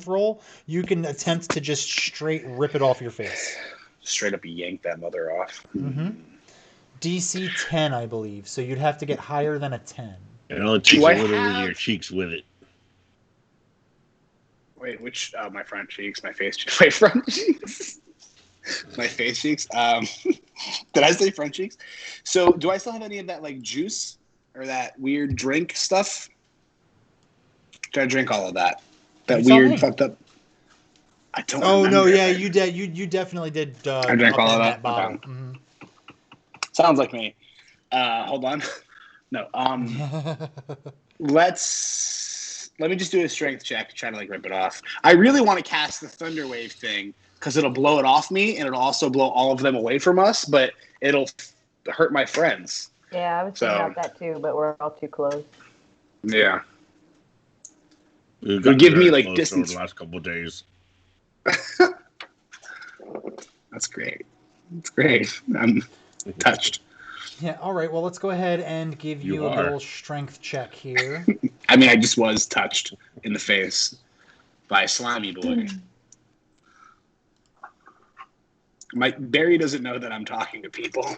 roll, you can attempt to just straight rip it off your face. Straight up yank that mother off. Mm-hmm. DC 10, I believe. So you'd have to get higher than a 10. It only takes a little over your cheeks with it. Wait, which my front cheeks, my face cheeks, my front cheeks, my face cheeks. Did I say front cheeks? So, do I still have any of that like juice or that weird drink stuff? Did I drink all of that? That weird fucked up. I don't. Oh no, yeah, you did. You definitely did. I drank all of that. Bottle. Okay. Mm-hmm. Sounds like me. Hold on. No. Let me just do a strength check, try to like rip it off. I really want to cast the Thunder Wave thing because it'll blow it off me and it'll also blow all of them away from us, but it'll hurt my friends. Yeah, I was thinking about that too, but we're all too close. Yeah. It'll give me like distance. The last couple of days. That's great. That's great. I'm touched. Yeah, all right. Well, let's go ahead and give you a little strength check here. I mean, I just was touched in the face by Slimy Boy. Barry doesn't know that I'm talking to people.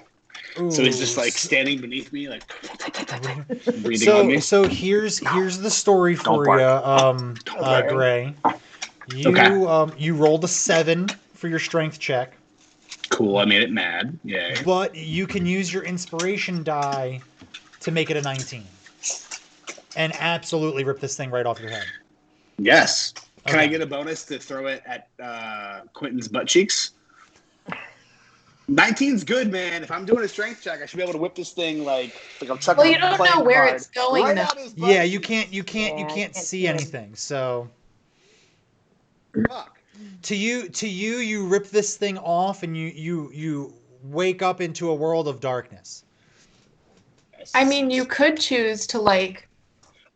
Ooh, so he's just like standing beneath me, like breathing on me. So here's the story for you, Gray. You rolled a 7 for your strength check. Cool, I made it mad. Yay. But you can use your inspiration die to make it a 19. And absolutely rip this thing right off your head. Yes. Can I get a bonus to throw it at Quentin's butt cheeks? 19's good, man. If I'm doing a strength check, I should be able to whip this thing like I'm chucking. Well, you don't know where it's going. Right though. Yeah, you can't see anything. So. Fuck. To you, you rip this thing off, and you wake up into a world of darkness. I mean, you could choose to like.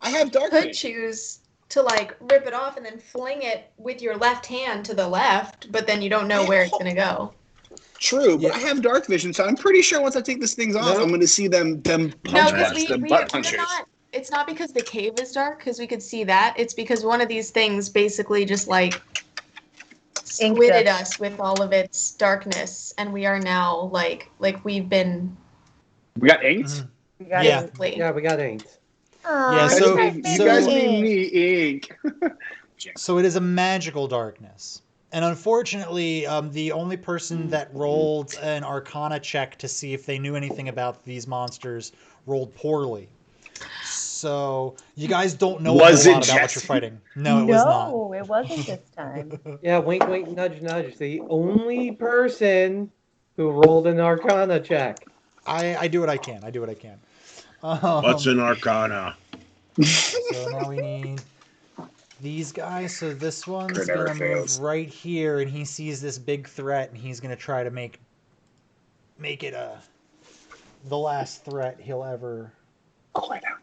I have dark. Could choose to like rip it off and then fling it with your left hand to the left, but then you don't know where it's gonna go. True, but I have dark vision, so I'm pretty sure once I take this thing off, I'm going to see them punch butt punchers. It's not because the cave is dark, because we could see that. It's because one of these things basically just like squidded us with all of its darkness, and we are now like we've been. We got inked. We got inked. Yeah, so you guys made me ink. So it is a magical darkness. And unfortunately, the only person that rolled an Arcana check to see if they knew anything about these monsters rolled poorly. So you guys don't know a lot about what you're fighting. No, it was not. No, it wasn't this time. Yeah, wink, wink, nudge, nudge. The only person who rolled an Arcana check. I do what I can. What's an Arcana? So now we need these guys. So this one's going to move right here, and he sees this big threat, and he's going to try to make it the last threat he'll ever. Oh, right now.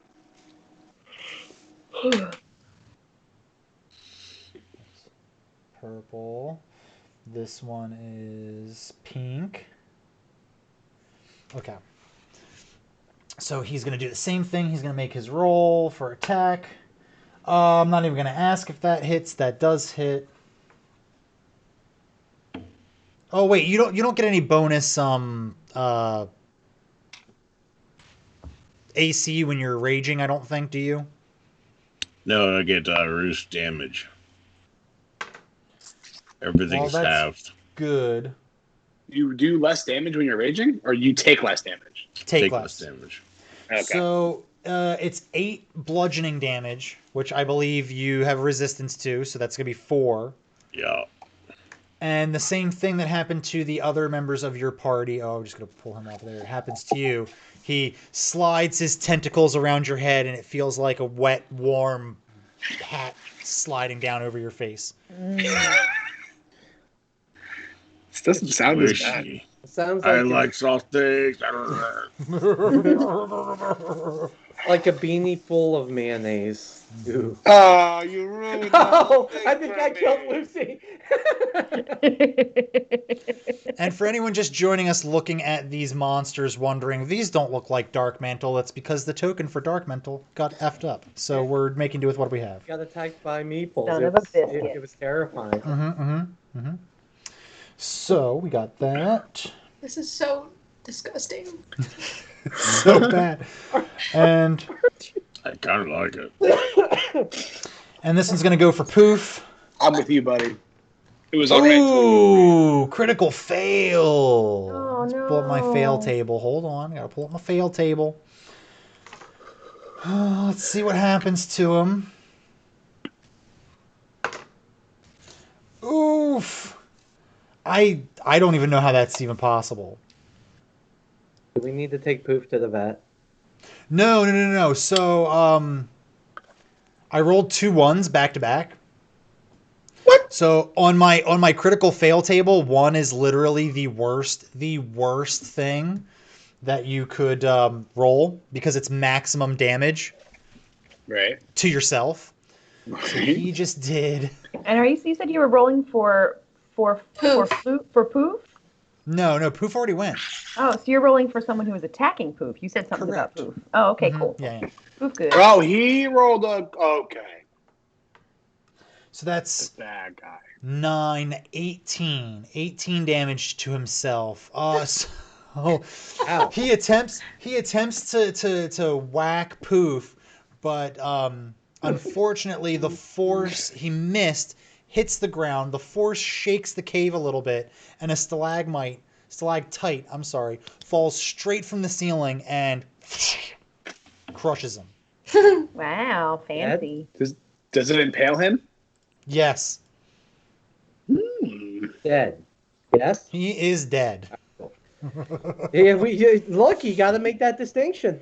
Purple. This one is pink. Okay. So he's going to do the same thing. He's going to make his roll for attack. I'm not even going to ask if that hits. That does hit. Oh wait, you don't get any bonus AC when you're raging, I don't think, do you? No, I get roost damage. Everything's halved. Good. You do less damage when you're raging, or you take less damage? Take less damage. Okay. So it's 8 bludgeoning damage, which I believe you have resistance to, so that's going to be 4. Yeah. And the same thing that happened to the other members of your party. Oh, I'm just going to pull him off there. It happens to you. He slides his tentacles around your head, and it feels like a wet, warm hat sliding down over your face. This doesn't sound as bad. Squishy. It sounds I like like soft things. like a beanie full of mayonnaise. Ooh. Oh, you ruined the whole thing I think for I killed me. Lucy. And for anyone just joining us looking at these monsters wondering, these don't look like Dark Mantle, that's because the token for Dark Mantle got effed up. So we're making do with what we have. Got attacked by meeples. Son of a biscuit. It was terrifying. So we got that. This is so disgusting. So bad. And I kind of like it. and this one's going to go for Poof. I'm with you, buddy. It was alright. Ooh, critical fail. Oh, Let's pull up my no. fail table. Hold on. Got to pull up my fail table. Let's see what happens to him. Oof. I don't even know how that's even possible. Do we need to take Poof to the vet? No. So, I rolled 2 1s back to back. What? So on my critical fail table, 1 is literally the worst thing that you could roll because it's maximum damage Right. to yourself. So he just did. And you said you were rolling for Poof. Poof? No, Poof already went. Oh, so you're rolling for someone who is attacking Poof. You said something Correct. about Poof. Oh, okay, cool. Yeah. Poof good. Oh, he rolled a... Okay. So that's Bad guy. 9, 18. 18 damage to himself. So Ow. he attempts to whack Poof, but unfortunately the force he missed hits the ground. The force shakes the cave a little bit, and a stalagmite, I'm sorry, falls straight from the ceiling and crushes him. Wow, fancy. Does it impale him? Yes, Dead. Yes? he is dead. Yeah, look, you got to make that distinction.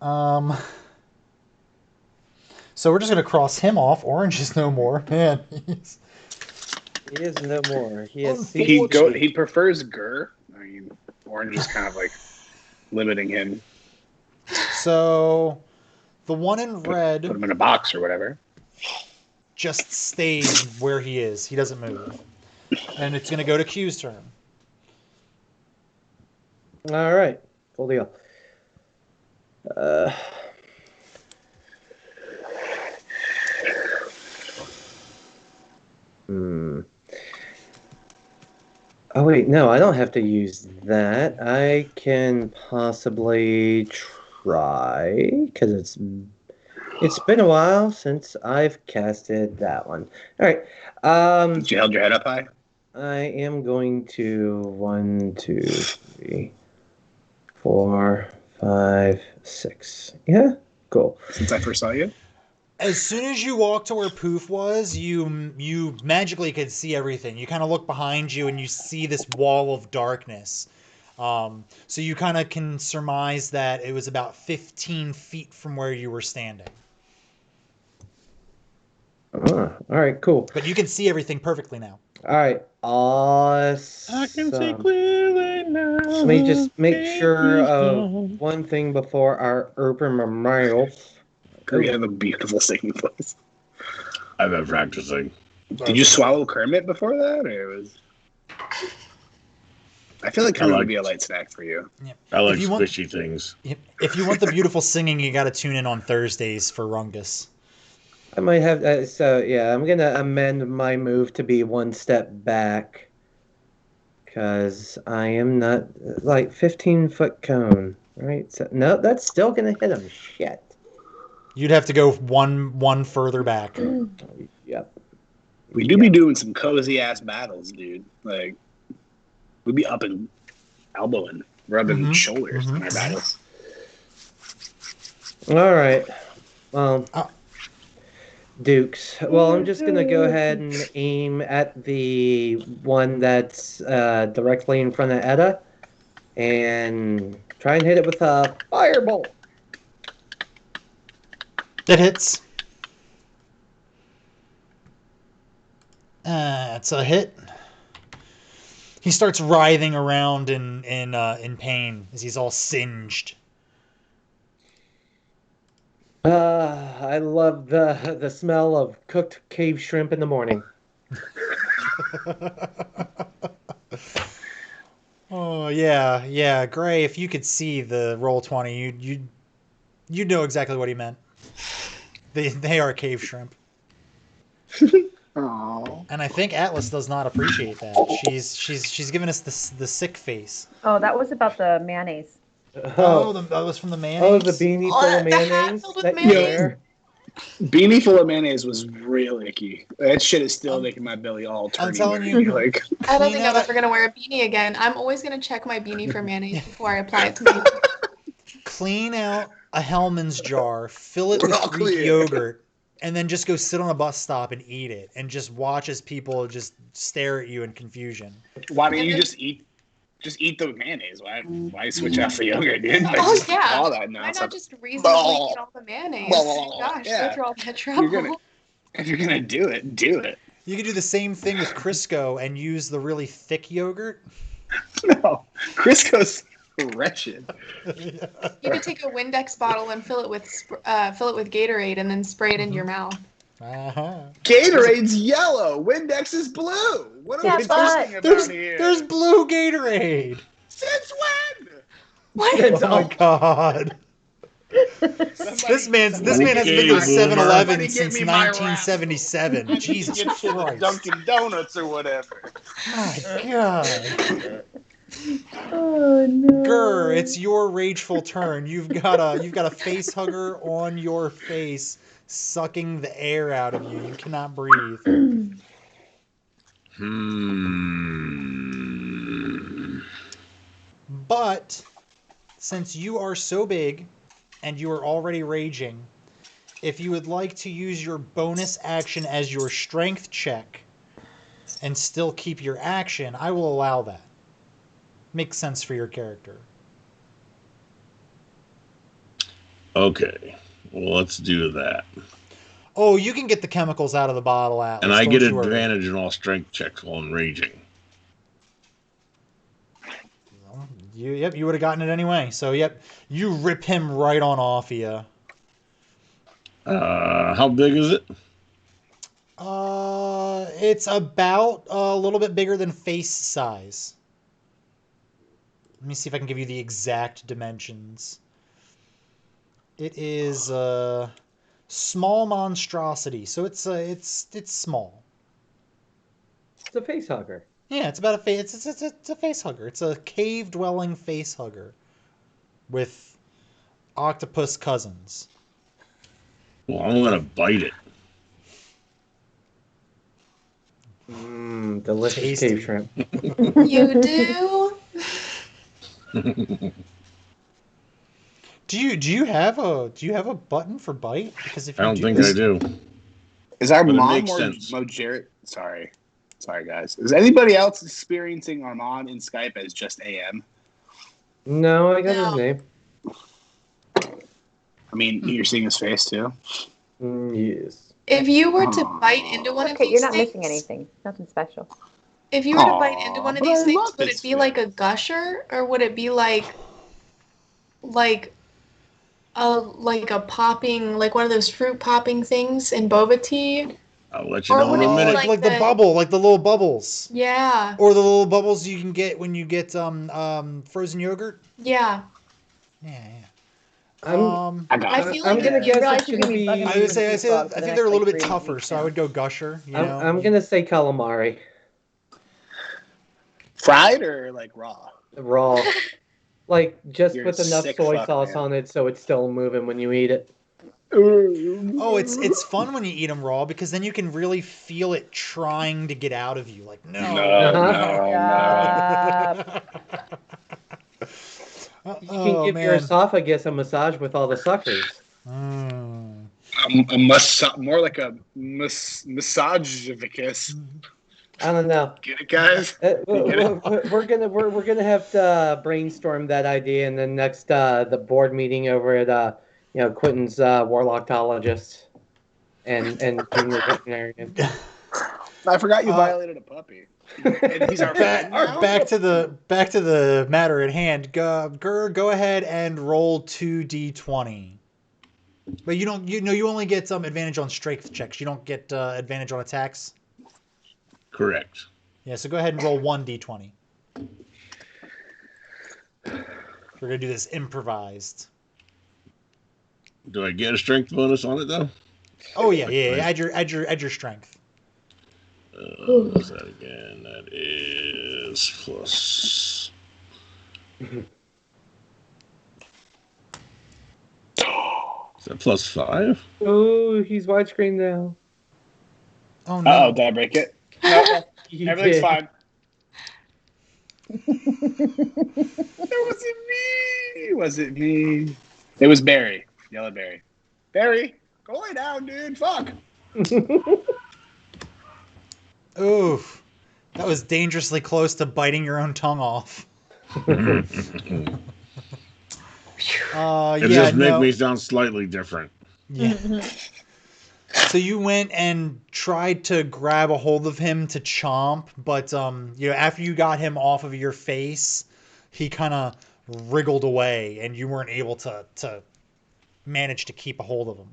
So we're just gonna cross him off. Orange is no more. Man, He is no more. He has He prefers Gur. I mean, Orange is kind of like limiting him. So the one in red Put him in a box or whatever. just stays where he is. He doesn't move. And it's gonna go to Q's turn. All right. Full deal. Oh, wait. No, I don't have to use that. I can possibly try, because it's been a while since I've casted that one. All right. Did you hold your head up high? I am going to 1, 2, 3, 4, 5, 6. Yeah, cool. Since I first saw you? As soon as you walk to where Poof was, you magically could see everything. You kind of look behind you and you see this wall of darkness. So you kind of can surmise that it was about 15 feet from where you were standing. All right, cool. But you can see everything perfectly now. All right, awesome. I can see clearly now. Let me just make sure of one thing before our open memorial. You have a beautiful singing voice. I've been practicing. Did you swallow Kermit before that, or it was? I feel like Kermit would be a light snack for you. Yeah. I like If you want- squishy things. If you want the beautiful singing, you got to tune in on Thursdays for Rungus. I might have I'm gonna amend my move to be one step back, because I am not like 15-foot cone, right? So no, that's still gonna hit him. Shit. You'd have to go one further back. Yep. We do be doing some cozy ass battles, dude. Like we'd be up and elbowing, rubbing shoulders in our battles. All right. Well, Dukes. Well, I'm just gonna go ahead and aim at the one that's directly in front of Etta, and try and hit it with a firebolt. That hits. It's a hit. He starts writhing around in pain as he's all singed. I love the smell of cooked cave shrimp in the morning. Oh yeah, Gray. If you could see the Roll20, you'd know exactly what he meant. They are cave shrimp. Aww. And I think Atlas does not appreciate that. She's given us the sick face. Oh, that was about the mayonnaise. That was from the mayonnaise. Oh, the beanie full of the hat mayonnaise filled with that you mayonnaise? wear. Beanie full of mayonnaise was real icky. That shit is still making my belly all turny. I'm telling you, like I don't think Clean I'm out ever gonna wear a beanie again. I'm always gonna check my beanie for mayonnaise before I apply it to my. Clean out a Hellman's jar, fill it with All Greek clear. yogurt, and then just go sit on a bus stop and eat it, and just watch as people just stare at you in confusion. why don't you just eat the mayonnaise? Why switch out for yogurt, dude? Like, Oh just yeah. all that Why nonsense. not just reasonably eat all the mayonnaise? Gosh, Yeah. go through all that trouble. If you're gonna do it, do it. You could do the same thing with Crisco and use the really thick yogurt. No, Crisco's wretched. You could take a Windex bottle and fill it with Gatorade and then spray it into your mouth. Uh-huh. Gatorade's yellow. Windex is blue. What are we talking about here? There's blue Gatorade. Since when? What? Oh my god. This man hasn't been to a Somebody 7-Eleven get since me my 1977. Jesus Get shit at Christ. Dunkin' Donuts or whatever. My god. Oh no. Grr, it's your rageful turn. You've got a face hugger on your face, sucking the air out of you. You cannot breathe. But since you are so big and you are already raging, if you would like to use your bonus action as your strength check and still keep your action, I will allow that. Makes sense for your character. Okay. Well, let's do that. Oh, you can get the chemicals out of the bottle, Atlas. And I don't get you worry. advantage in all strength checks while I'm raging. You would have gotten it anyway. So, yep, you rip him right on off you. How big is it? It's about a little bit bigger than face size. Let me see if I can give you the exact dimensions. It is a small monstrosity, so it's small. It's a face hugger. Yeah, it's about a face. It's a face hugger. It's a cave dwelling face hugger with octopus cousins. Well, I'm gonna bite it. Delicious Tasty. cave shrimp. You do? Do you have a button for bite? Because if I you don't do think this, I do. Is our But it mom makes or sense. Mo Jarrett? Sorry, guys. Is anybody else experiencing our mom in Skype as just AM? No, I got No. his name. I mean, you're seeing his face too. Yes. If you were to bite into one of Okay, these you're not things, missing anything. Nothing special. if you were to bite into one of but these I things, love would his it be like a face. gusher or would it be like a popping, like one of those fruit popping things in boba tea? I'll let you Or know would in it a be minute. like the bubble, like the little bubbles, Yeah, or the little bubbles you can get when you get frozen yogurt. yeah. Yeah. I'm I got I it. feel I'm like gonna it'd guess realize it's you're gonna gonna be be. bugging I would say I for the think next, they're a little like, bit 3 tougher, weeks so I now. would go gusher. You know, I'm gonna say calamari. Fried or like raw? Raw. Like just You're with a enough sick soy fuck, sauce man. on it so it's still moving when you eat it. Oh, it's fun when you eat them raw because then you can really feel it trying to get out of you. Like no. You can give your esophagus a massage with all the suckers. More like a massagevicus. I don't know. Get it, guys? We're gonna have to brainstorm that idea in the next the board meeting over at Quentin's warlocktologist and junior veterinarian. I forgot you violated a puppy. And he's our friend now? Back to the matter at hand. Go ahead and roll 2d20. But you only get some advantage on strength checks. You don't get advantage on attacks. Correct. Yeah, so go ahead and roll 1d20. We're gonna do this improvised. Do I get a strength bonus on it though? Oh yeah. Add your strength. What's that again? That is plus. Is that +5? Oh, he's widescreen now. Oh no! Did I break it? No, everything's fine. It wasn't me. It was Barry. Yellow Barry. Barry, go lay down, dude. Fuck. Oof. That was dangerously close to biting your own tongue off. It just made me sound slightly different. Yeah. So you went and tried to grab a hold of him to chomp, but after you got him off of your face, he kind of wriggled away, and you weren't able to manage to keep a hold of him.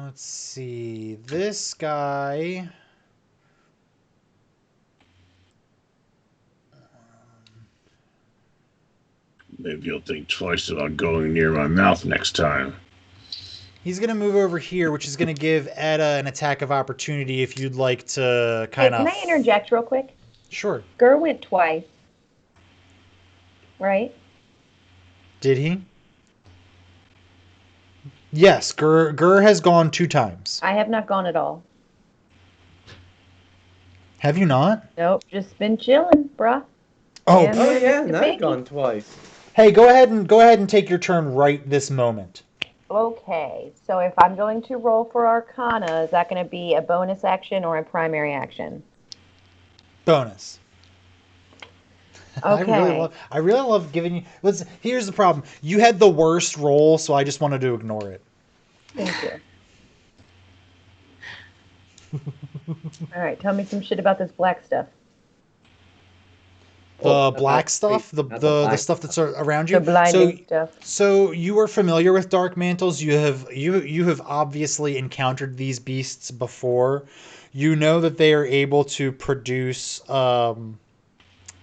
Let's see. This guy. Maybe you'll think twice about going near my mouth next time. He's going to move over here, which is going to give Etta an attack of opportunity if you'd like to kind of... Can I interject real quick? Sure. Gur went twice. Right? Did he? Yes, Gur has gone 2 times. I have not gone at all. Have you not? Nope, just been chilling, bruh. Oh yeah, and I've gone twice. Hey, go ahead and take your turn right this moment. Okay, so if I'm going to roll for Arcana, is that going to be a bonus action or a primary action? Bonus. Okay. I really love giving you... Here's the problem. You had the worst roll, so I just wanted to ignore it. Thank you. All right, tell me some shit about this black stuff. The black stuff? The stuff that's around you? The blinding stuff. So you are familiar with dark mantles. You have obviously encountered these beasts before. You know that they are able to produce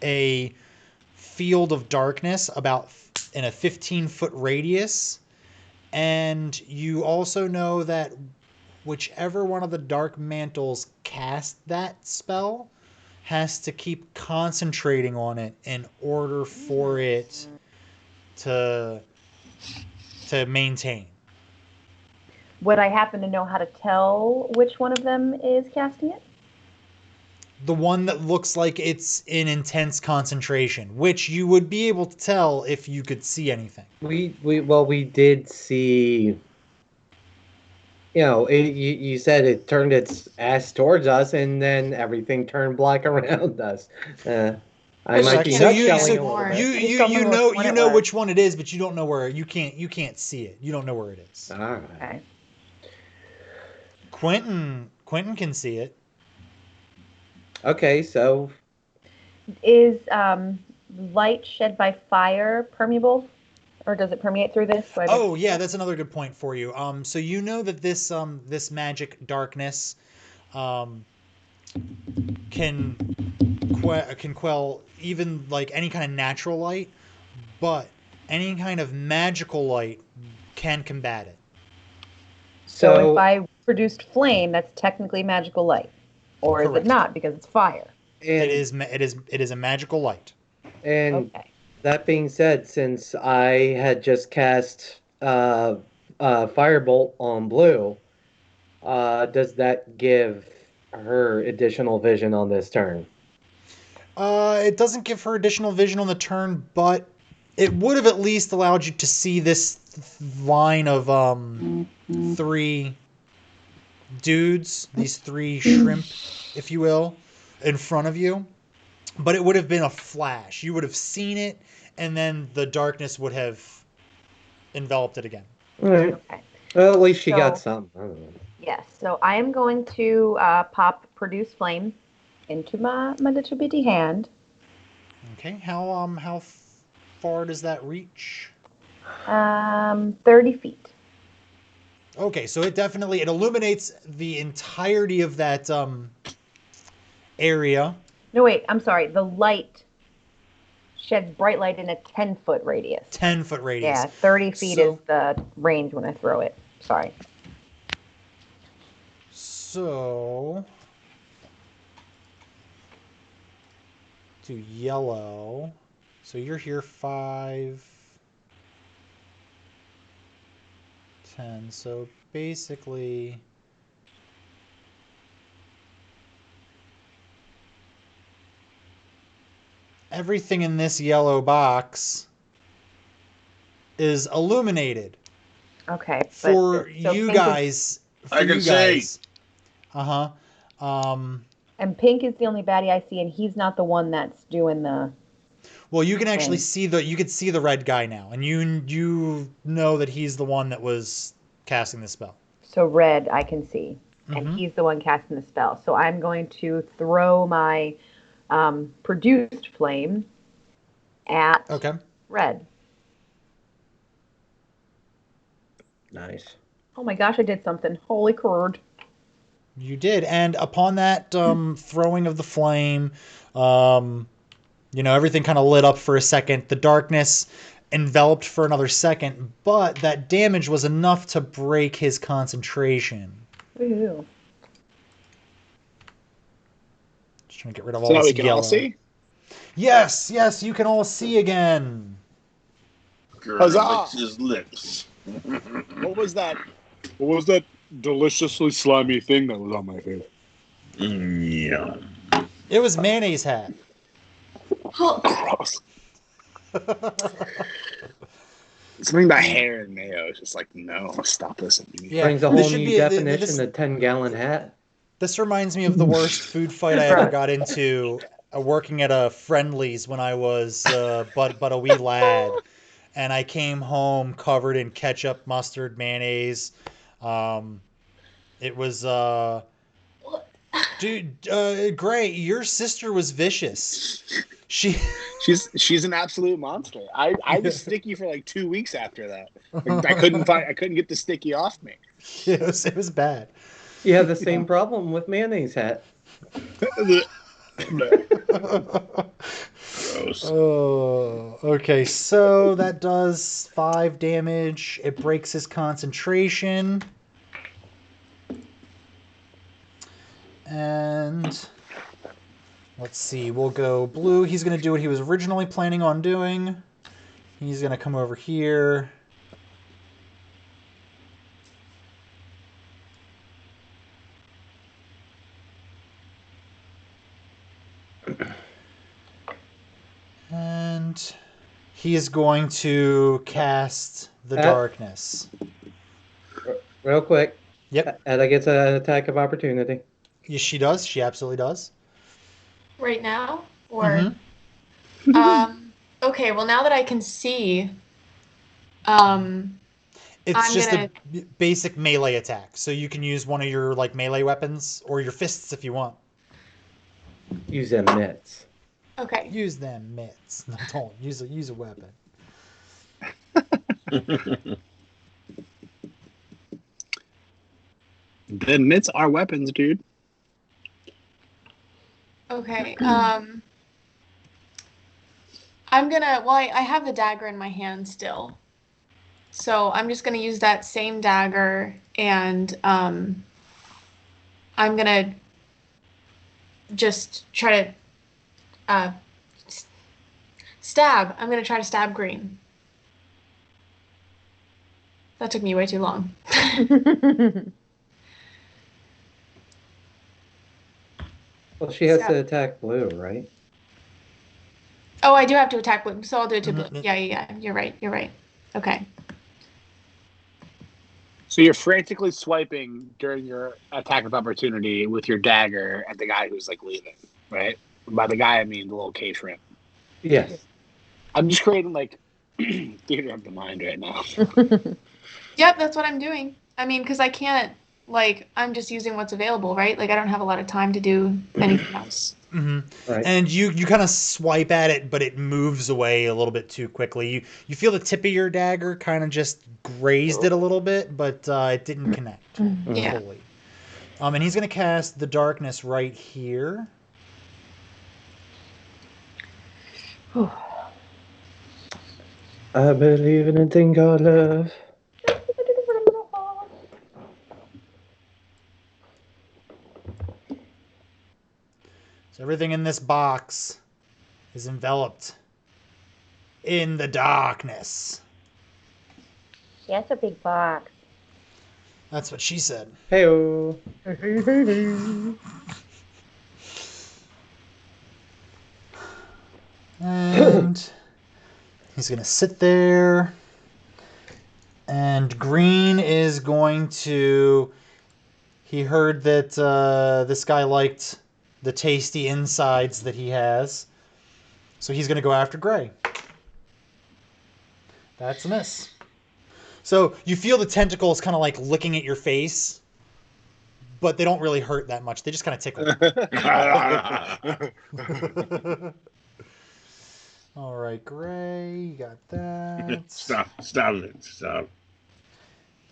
a field of darkness about in a 15-foot radius, and you also know that whichever one of the dark mantles cast that spell has to keep concentrating on it in order for it to maintain. Would I happen to know how to tell which one of them is casting it? The one that looks like it's in intense concentration, which you would be able to tell if you could see anything. We did see. You said it turned its ass towards us, and then everything turned black around us. I might be nutshelling a little bit. You know which one it is, but you don't know where. You can't see it. You don't know where it is. All right. Okay. Quentin can see it. Okay, so is light shed by fire permeable, or does it permeate through this? Oh yeah, that's another good point for you. So you know that this magic darkness can quell even like any kind of natural light, but any kind of magical light can combat it. So if I produced flame, that's technically magical light. Or is it not because it's fire? It is a magical light. And that being said, since I had just cast Firebolt on Blue, does that give her additional vision on this turn? It doesn't give her additional vision on the turn, but it would have at least allowed you to see this line of 3 dudes, these 3 shrimp, if you will, in front of you. But it would have been a flash. You would have seen it, and then the darkness would have enveloped it again. All right. Okay. Well, at least she got some. I don't know. Yes. So I am going to pop produce flame into my little bitty hand. Okay. How far does that reach? 30 feet. Okay, so it illuminates the entirety of that area. No, wait. I'm sorry. The light sheds bright light in a 10-foot radius. 10-foot radius. Yeah, 30 feet is the range when I throw it. Sorry. So, to yellow. So you're here 5, 10. So basically, everything in this yellow box is illuminated. Okay. For you guys. I can see. Uh-huh. And Pink is the only baddie I see, and he's not the one that's doing the... Well, you can actually see the red guy now, and you know that he's the one that was casting the spell. So red I can see, and he's the one casting the spell. So I'm going to throw my produced flame at red. Nice. Oh my gosh, I did something. Holy crud. You did, and upon that throwing of the flame, everything kind of lit up for a second. The darkness enveloped for another second, but that damage was enough to break his concentration. Ooh. Just trying to get rid of all this we can yellow. all see? Yes, you can all see again. Licks his lips. What was that? What was that deliciously slimy thing that was on my face? Yeah. It was mayonnaise hat. Gross. Something about hair and mayo is just like, no, stop this. Yeah, brings a whole new definition to 10-gallon hat. This reminds me of the worst food fight I ever got into working at a Friendly's when I was but a wee lad. And I came home covered in ketchup, mustard, mayonnaise. It was... Dude, Gray, your sister was vicious. She's an absolute monster. I was sticky for like 2 weeks after that. I couldn't get the sticky off me. It was bad. You have the same problem with mayonnaise hat. Gross. Oh, okay. So that does 5 damage. It breaks his concentration. And let's see. We'll go blue. He's going to do what he was originally planning on doing. He's going to come over here. And he is going to cast the darkness. Real quick. Yep. Eda gets an attack of opportunity. Yes, she does. She absolutely does. Right now? Or okay, well now that I can see it's just a basic melee attack. So you can use one of your melee weapons or your fists if you want. Use them mitts. Okay. Use them mitts. No, don't use a weapon. The mitts are weapons, dude. Okay. I'm gonna. Well, I have the dagger in my hand still, so I'm just gonna use that same dagger, and I'm gonna just try to stab. I'm gonna try to stab Green. That took me way too long. Well, she has to attack blue, right? Oh, I do have to attack blue, so I'll do it to blue. Yeah. You're right. Okay. So you're frantically swiping during your attack of opportunity with your dagger at the guy who's like leaving, right? By the guy, I mean the little cave shrimp. Yes. I'm just creating like theater of the mind right now. Yep, that's what I'm doing. I mean, because I can't, like, I'm just using what's available, right? Like, I don't have a lot of time to do anything else. Mm-hmm. Right. And you kind of swipe at it, but it moves away a little bit too quickly. You feel the tip of your dagger kind of just grazed it a little bit, but it didn't connect Yeah. fully. And he's going to cast the darkness right here. I believe in a thing called love. So everything in this box is enveloped in the darkness. Yeah, it's a big box. That's what she said. Hey-o. And he's going to sit there. And Green is going to... He heard that this guy liked the tasty insides that he has. So he's going to go after Gray. That's a miss. So you feel the tentacles kind of like licking at your face, but they don't really hurt that much. They just kind of tickle. All right, Gray, you got that. Stop it. Stop.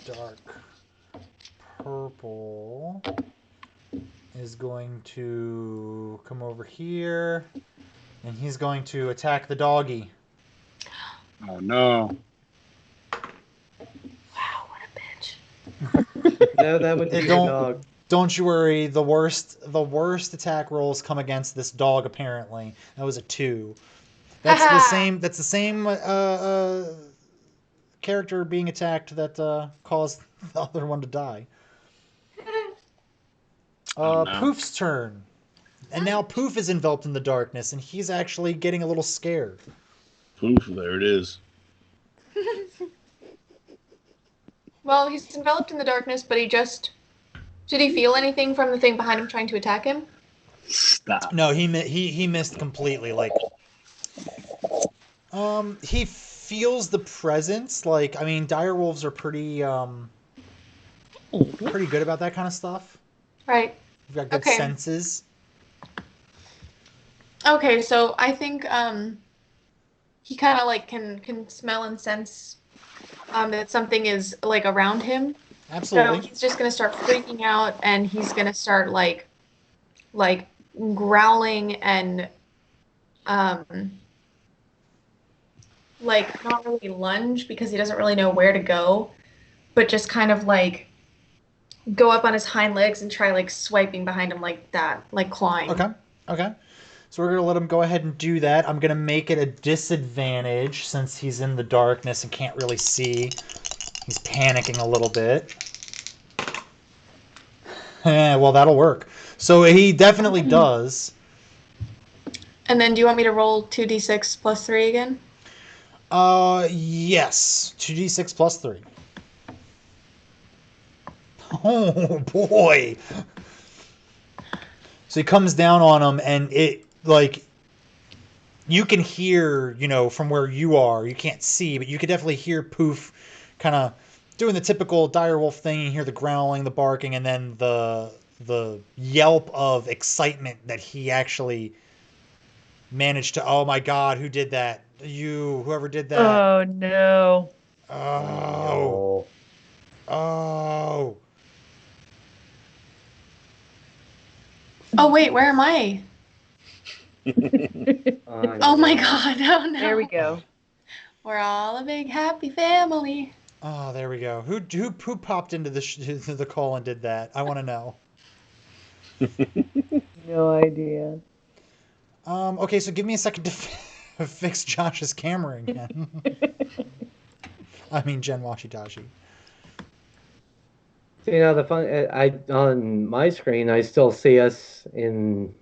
Dark purple is going to come over here, and he's going to attack the doggy. Oh no. Wow, what a bitch. No, that would be a dog. Don't you worry. The worst attack rolls come against this dog. Apparently, that was a 2. That's the same. That's the same character being attacked that caused the other one to die. Oh, no. Poof's turn, and now Poof is enveloped in the darkness, and he's actually getting a little scared. Poof, there it is. Well, he's enveloped in the darkness, but he just... Did he feel anything from the thing behind him trying to attack him? Stop. No, he missed completely. Like, he feels the presence. Like, I mean, direwolves are pretty good about that kind of stuff. Right. You've got good senses. Okay, so I think he kind of like can smell and sense that something is like around him. Absolutely. So he's just gonna start freaking out, and he's gonna start like growling and like not really lunge because he doesn't really know where to go, but just kind of like go up on his hind legs and try like swiping behind him like that, like clawing. Okay. So we're going to let him go ahead and do that. I'm going to make it a disadvantage since he's in the darkness and can't really see. He's panicking a little bit. Well, that'll work. So he definitely does. And then do you want me to roll 2d6 plus 3 again? Yes. 2d6 plus 3. Oh, boy. So he comes down on him, and it, like, you can hear, from where you are. You can't see, but you can definitely hear Poof kind of doing the typical direwolf thing. You hear the growling, the barking, and then the yelp of excitement that he actually managed to, oh my God, who did that? Whoever did that. Oh, no. Oh. Oh. Oh, wait, where am I? Oh my God, oh no. There we go. We're all a big happy family. Oh, there we go. Who popped into the call and did that? I want to know. No idea. Okay, so give me a second to fix Josh's camera again. I mean, Jen Washitashi. See, now the fun, on my screen, I still see us in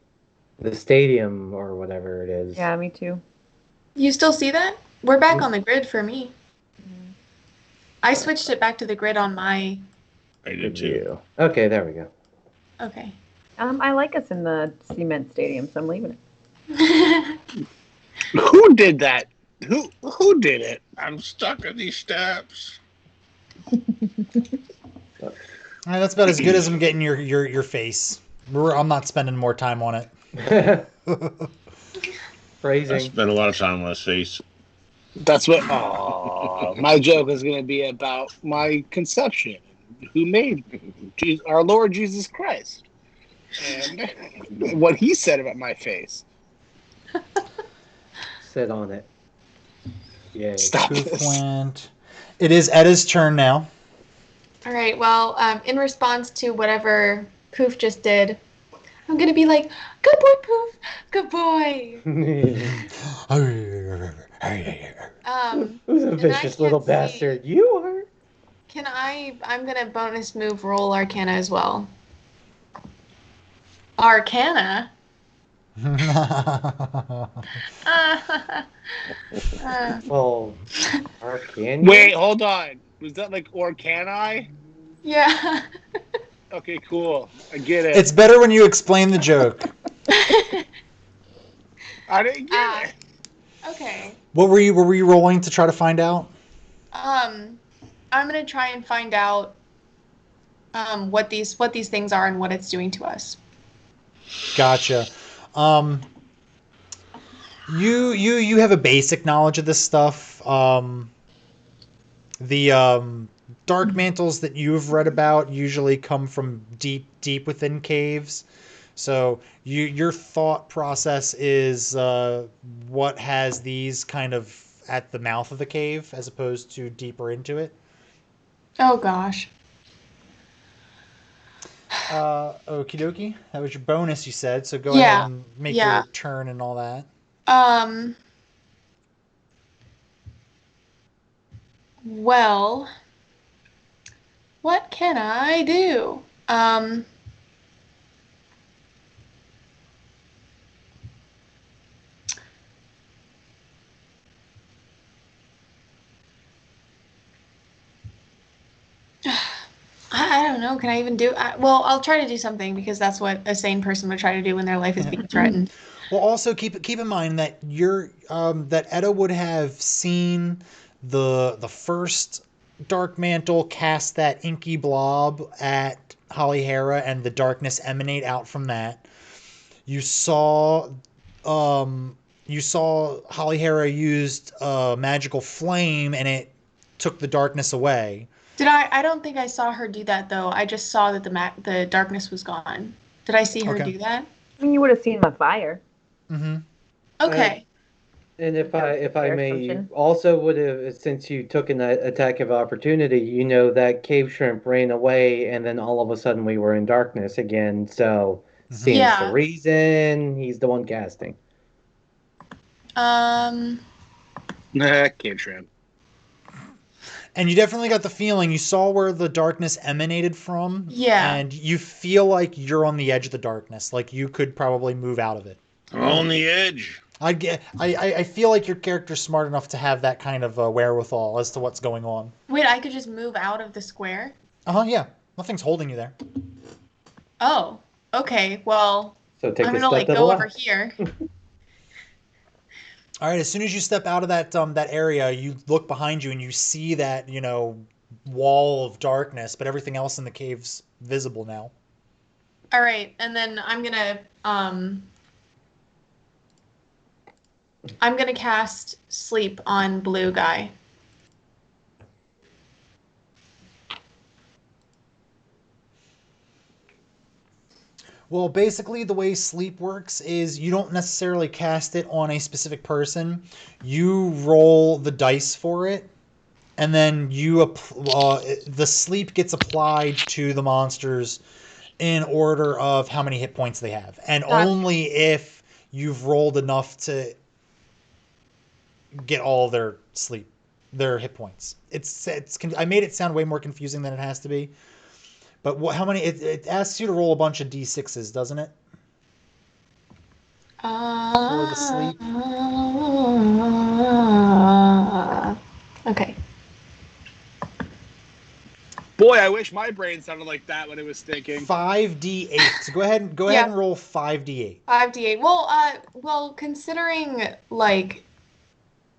the stadium or whatever it is. Yeah, me too. You still see that? We're back on the grid for me. I switched it back to the grid on my I did too. Okay, there we go. Okay. I like us in the cement stadium, so I'm leaving it. Who did that? Who did it? I'm stuck in these steps. That's about as good as I'm getting your face. I'm not spending more time on it. Phrasing. I spent a lot of time on his face. That's what. My joke is going to be about my conception. Who made our Lord Jesus Christ? And what he said about my face. Sit on it. Yeah. Stop Poof this. went. It is Edda's turn now. All right. Well, in response to whatever Poof just did, I'm gonna be like, "Good boy, Poof. Good boy." Who's a vicious little bastard? You are. Can I? I'm gonna bonus move roll Arcana as well. Arcana. Well, Arcana. Wait, hold on. Was that like or can I? Yeah. Okay, cool. I get it. It's better when you explain the joke. I didn't get it. Okay. What were you rolling to try to find out? I'm gonna try and find out what these things are and what it's doing to us. Gotcha. You have a basic knowledge of this stuff. The dark mantles that you've read about usually come from deep within caves. So your thought process is what has these kind of at the mouth of the cave as opposed to deeper into it. Oh gosh. Okie dokie. That was your bonus, you said. So go ahead and make your turn and all that. Well, what can I do? I don't know. Can I even do? Well, I'll try to do something because that's what a sane person would try to do when their life is being threatened. Well, also keep in mind that that Edda would have seen the first dark mantle cast that inky blob at Holly Hera and the darkness emanate out from that. You saw Holly Hera used a magical flame and it took the darkness away. Did I don't think I saw her do that though. I just saw that the darkness was gone. Did I see her do that? I mean, you would have seen the fire. Mm-hmm. Okay. And if I may, also would have, since you took an attack of opportunity, you know that cave shrimp ran away, and then all of a sudden we were in darkness again. So seems the reason he's the one casting. Cave shrimp. And you definitely got the feeling you saw where the darkness emanated from. Yeah. And you feel like you're on the edge of the darkness, like you could probably move out of it. On the edge. I feel like your character's smart enough to have that kind of wherewithal as to what's going on. Wait, I could just move out of the square? Yeah. Nothing's holding you there. Oh, okay. Well, so take I'm gonna go over here. All right. As soon as you step out of that area, you look behind you and you see that wall of darkness, but everything else in the cave's visible now. All right, and then I'm gonna cast sleep on blue guy. Well, basically the way sleep works is you don't necessarily cast it on a specific person. You roll the dice for it, and then the sleep gets applied to the monsters in order of how many hit points they have. And only if you've rolled enough to get all their hit points. I made it sound way more confusing than it has to be. But how many? It asks you to roll a bunch of d6s, doesn't it? For the sleep. Okay. Boy, I wish my brain sounded like that when it was thinking. 5d8. So go ahead and roll 5d8. 5d8. Well, considering like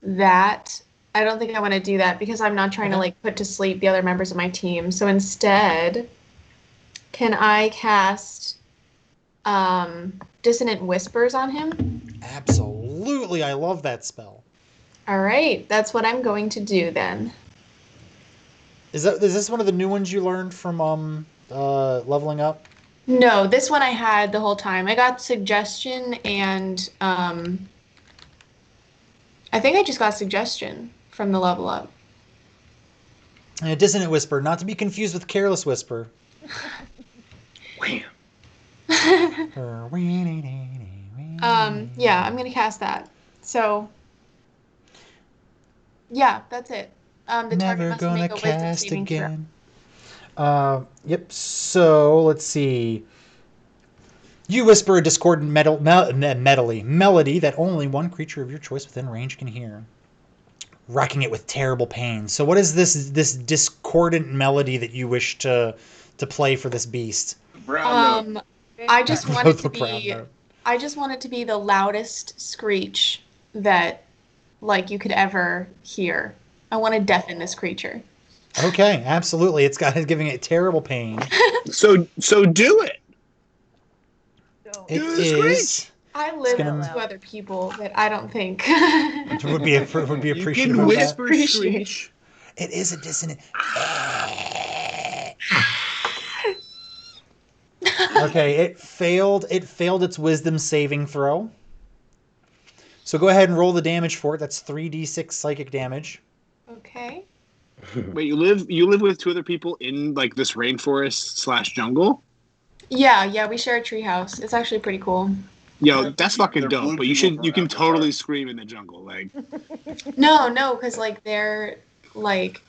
that, I don't think I want to do that because I'm not trying to like put to sleep the other members of my team. So instead, can I cast Dissonant Whispers on him? Absolutely. I love that spell. All right, that's what I'm going to do then. Is this one of the new ones you learned from leveling up? No, this one I had the whole time. I got Suggestion and I think I just got Suggestion from the level up. And Dissonant Whisper, not to be confused with Careless Whisper. Wham. Yeah, I'm gonna cast that. So yeah, that's it. The Never target must gonna make a wisdom cast saving throw. again. Yep. So let's see. You whisper a discordant melody that only one creature of your choice within range can hear, racking it with terrible pain. So what is this discordant melody that you wish to play for this beast? I just want it to be. I just want it to be the loudest screech that, like, you could ever hear. I want to deafen this creature. Okay, absolutely. It's giving it terrible pain. So do it. It is. I live with two other people that I don't think would be appreciative. You can whisper screech. It is a dissonant. Okay, it failed its wisdom saving throw. So go ahead and roll the damage for it. That's 3d6 psychic damage. Okay. Wait, you live with two other people in like this rainforest / jungle? Yeah, we share a treehouse. It's actually pretty cool. Yo, that's fucking dope. But you can totally scream in the jungle, like. No, because like they're like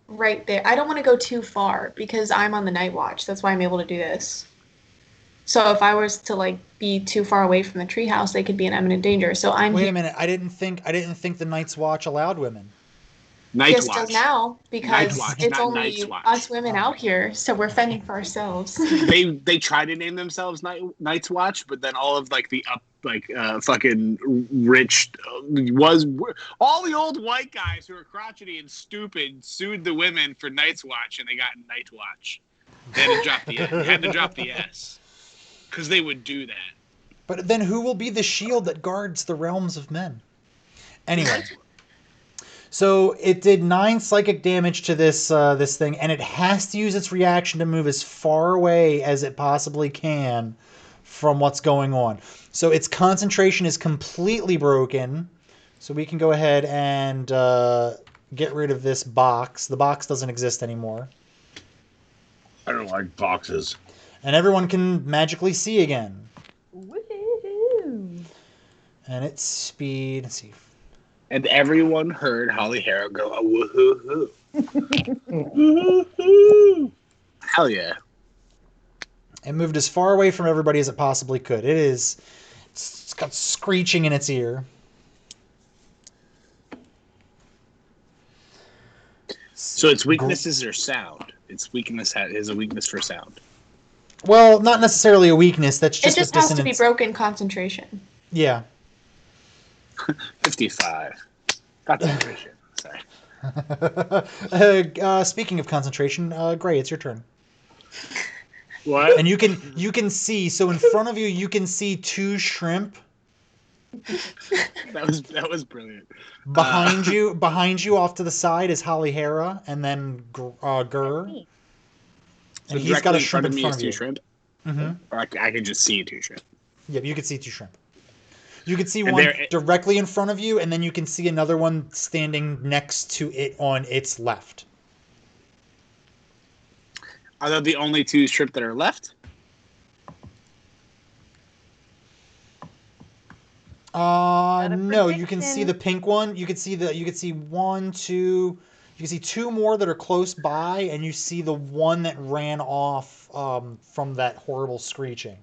right there. I don't want to go too far because I'm on the night watch. That's why I'm able to do this. So if I was to like be too far away from the treehouse, they could be in imminent danger. So I'm. Wait a minute. I didn't think the Night's Watch allowed women. Yes, does now because it's only us women out here, so we're fending for ourselves. They try to name themselves Night's Watch, but then all of like the fucking rich all the old white guys who are crotchety and stupid sued the women for Night's Watch, and they got Night Watch. They had to drop the S because they would do that. But then who will be the shield that guards the realms of men? Anyway. So it did 9 psychic damage to this thing, and it has to use its reaction to move as far away as it possibly can from what's going on. So its concentration is completely broken. So we can go ahead and get rid of this box. The box doesn't exist anymore. I don't like boxes. And everyone can magically see again. Woohoo! And its speed, let's see. And everyone heard Holly Harrow go, "Oh, woohoo hoo!" Hell yeah! It moved as far away from everybody as it possibly could. It's got screeching in its ear. So its weaknesses are sound. Its weakness is a weakness for sound. Well, not necessarily a weakness. That's just it just has to be broken concentration. Yeah. 55. Concentration. Sorry. Speaking of concentration, Gray, it's your turn. What? And you can see. So in front of you, you can see 2 shrimp. That was brilliant. Behind you, off to the side, is Holly Hera, and then Gur. So and he's got a shrimp in front of you. 2 shrimp. Mm-hmm. Or I can just see 2 shrimp. Yeah, you can see 2 shrimp. You can see one directly in front of you, and then you can see another one standing next to it on its left. Are they the only 2 shrimp that are left? No, you can see the pink one. You can see 1, 2. You can see 2 more that are close by, and you see the one that ran off from that horrible screeching.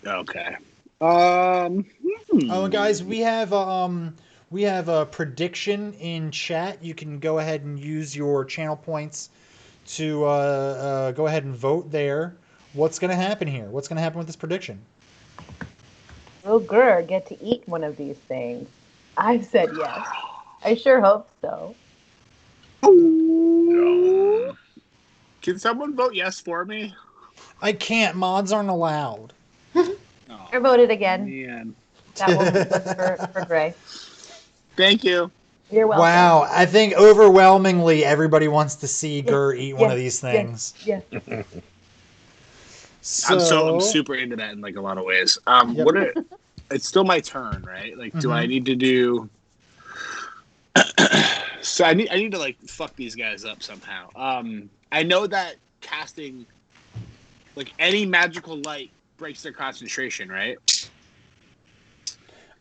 Okay. Oh, guys, we have a prediction in chat. You can go ahead and use your channel points to go ahead and vote there. What's going to happen here? What's going to happen with this prediction? Will Gurr get to eat one of these things? I've said yes. I sure hope so. Can someone vote yes for me? I can't. Mods aren't allowed. I voted again. Man. That one was for Gray. Thank you. You're welcome. Wow, I think overwhelmingly everybody wants to see Gurr eat one of these things. Yes. So, I'm super into that in like a lot of ways. Yep. It's still my turn, right? Like, do I need to do? So I need to like fuck these guys up somehow. I know that casting like any magical light breaks their concentration, right?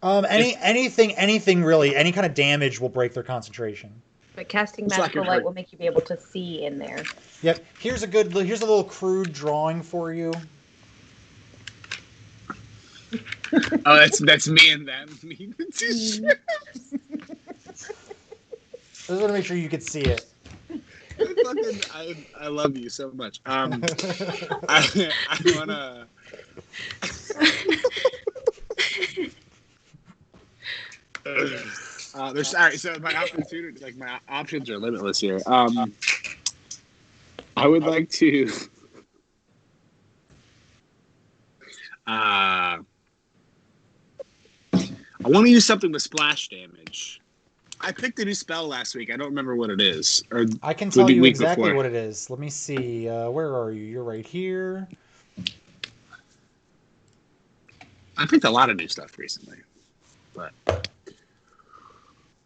Anything really, any kind of damage will break their concentration. But casting magical light will make you be able to see in there. Yep. Here's a little crude drawing for you. Oh, that's me and them. I just want to make sure you could see it. I love you so much. I wanna. There's all right. So my opportunity, like my options are limitless here. I would like to. I want to use something with splash damage. I picked a new spell last week. I don't remember what it is. Or I can tell you exactly what it is. Let me see. Where are you? You're right here. I picked a lot of new stuff recently, but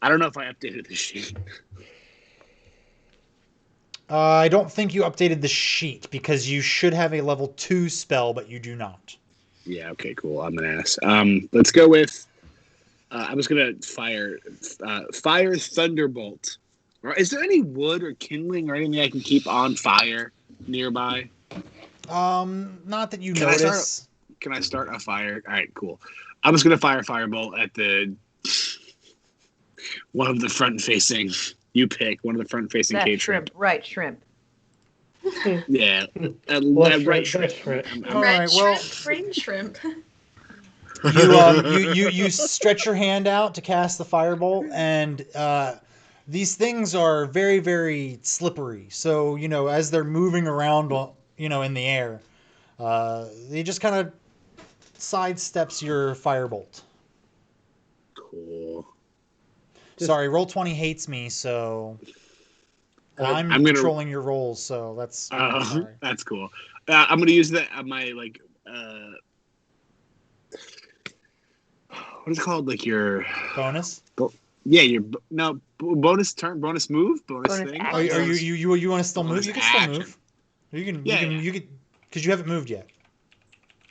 I don't know if I updated the sheet. I don't think you updated the sheet because you should have a level 2 spell, but you do not. Yeah. Okay. Cool. I'm an ass. Let's go with. I was gonna fire Thunderbolt. Is there any wood or kindling or anything I can keep on fire nearby? Not that you notice. Can I start a fire? All right, cool. I'm just gonna fire Firebolt at one of the front-facing. You pick one of the front-facing cave shrimp. Right, shrimp. Yeah, right shrimp. All right, well, green shrimp. You stretch your hand out to cast the firebolt, and these things are very, very slippery. So as they're moving around, in the air, they just kind of sidesteps your firebolt. Cool. Sorry, Roll20 hates me, so I'm controlling your rolls. So that's that's cool. I'm gonna use that my like. What is it called? Like your bonus? Yeah, your bonus turn, bonus move, bonus thing. Are you want to still move? You can still move. You can because you haven't moved yet.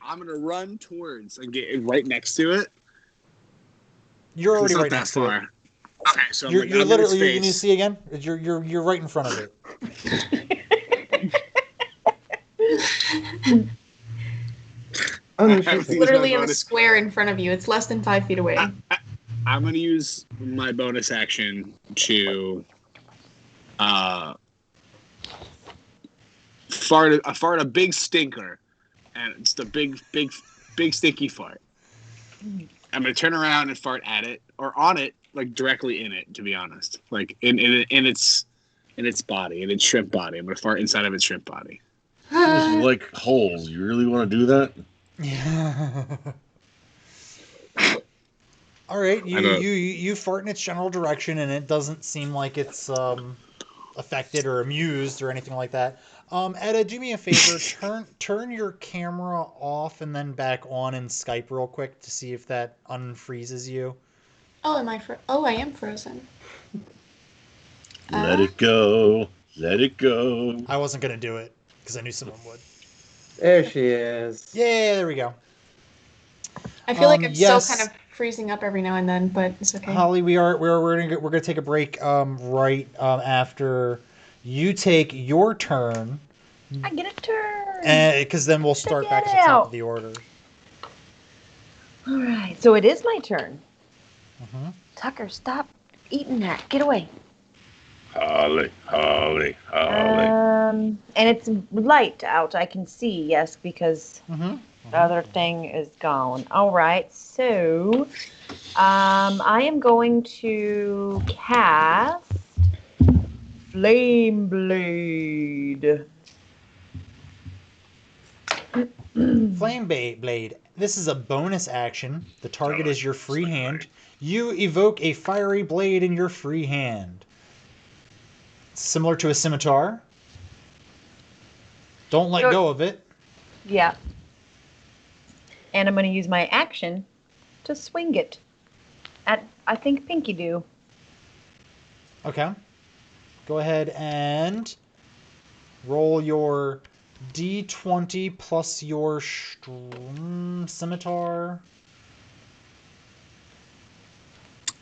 I'm gonna run towards and get right next to it. You're already right next to it. Okay, so you're literally. You need to see again. You're right in front of it. It's literally in a square in front of you. It's less than 5 feet away. I'm going to use my bonus action to fart a big stinker, and it's the big stinky fart. I'm going to turn around and fart at it or on it, like directly in it. To be honest, like in its body, in its shrimp body. I'm going to fart inside of its shrimp body. Those like holes. You really want to do that? Yeah. All right, you fart in its general direction, and it doesn't seem like it's affected or amused or anything like that. Etta, do me a favor. Turn your camera off and then back on in Skype real quick to see if that unfreezes you. Oh, I am frozen. Let it go. Let it go. I wasn't gonna do it because I knew someone would. There she is. Yeah, there we go. I feel like I'm still kind of freezing up every now and then, but it's okay. Holly, we're gonna take a break right after you take your turn. I get a turn. Because then we'll start back at the top of the order. All right, so it is my turn. Mm-hmm. Tucker, stop eating that. Get away. Holly. And it's light out. I can see, yes, because Mm-hmm. the other thing is gone. All right, so I am going to cast Flame Blade. Flame Blade. This is a bonus action. The target is your free hand. You evoke a fiery blade in your free hand. Similar to a scimitar. Don't let go of it. Yeah. And I'm going to use my action to swing it at, I think, Pinky Doo. Okay. Go ahead and roll your D20 plus your scimitar.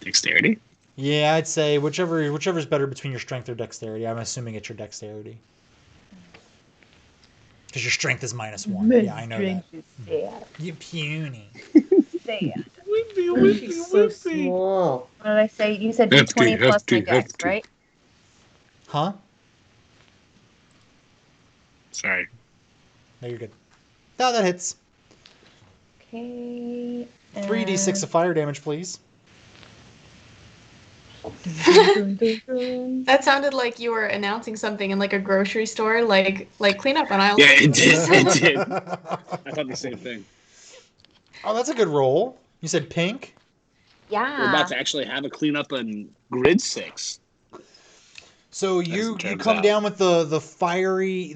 Dexterity? Yeah, I'd say whichever's better between your strength or dexterity. I'm assuming it's your dexterity. Because your strength is -1. Yeah, I know that. Sad. You puny. Sad. She's so small. What did I say? You said D20 plus my dex, right? Huh? Sorry. No, you're good. No, that hits. Okay. 3d6 of fire damage, please. That sounded like you were announcing something in like a grocery store, like clean up on aisle. Yeah, it did. It did. I thought the same thing. Oh, that's a good roll. You said pink? Yeah. We're about to actually have a cleanup on grid 6. So you come down with the fiery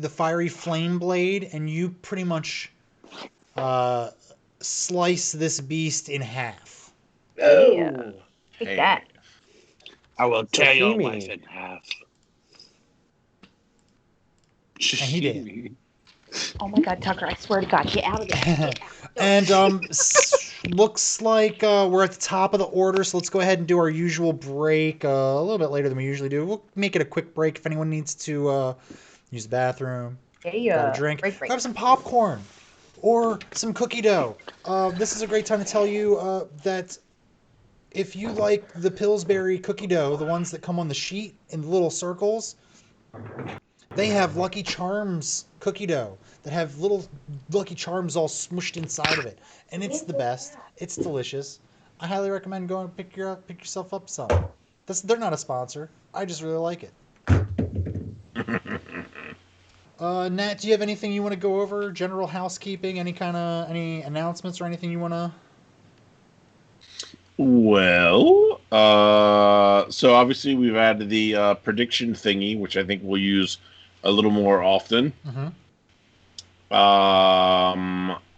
flame blade, and you pretty much slice this beast in half. Yeah. Take that. I will tear your Sashimi. life in half. And he did. Oh my God, Tucker! I swear to God, get out of there. And looks like we're at the top of the order, so let's go ahead and do our usual break a little bit later than we usually do. We'll make it a quick break if anyone needs to use the bathroom, grab a drink, grab some popcorn, or some cookie dough. This is a great time to tell you that if you like the Pillsbury cookie dough, the ones that come on the sheet in the little circles, they have Lucky Charms cookie dough that have little Lucky Charms all smushed inside of it, and it's the best. It's delicious. I highly recommend going and pick yourself up some. They're not a sponsor. I just really like it. Nat, do you have anything you want to go over? General housekeeping? Any announcements or anything you want to? Well, so obviously we've added the prediction thingy, which I think we'll use a little more often. Mm-hmm.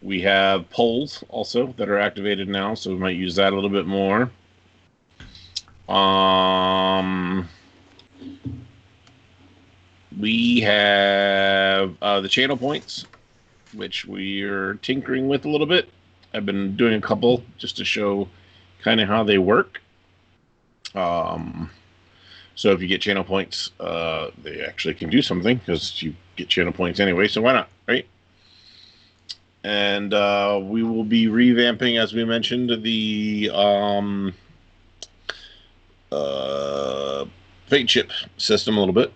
We have polls also that are activated now, so we might use that a little bit more. We have the channel points, which we are tinkering with a little bit. I've been doing a couple just to show kind of how they work. So if you get channel points, they actually can do something because you get channel points anyway, so why not, right? And we will be revamping, as we mentioned, the fate chip system a little bit.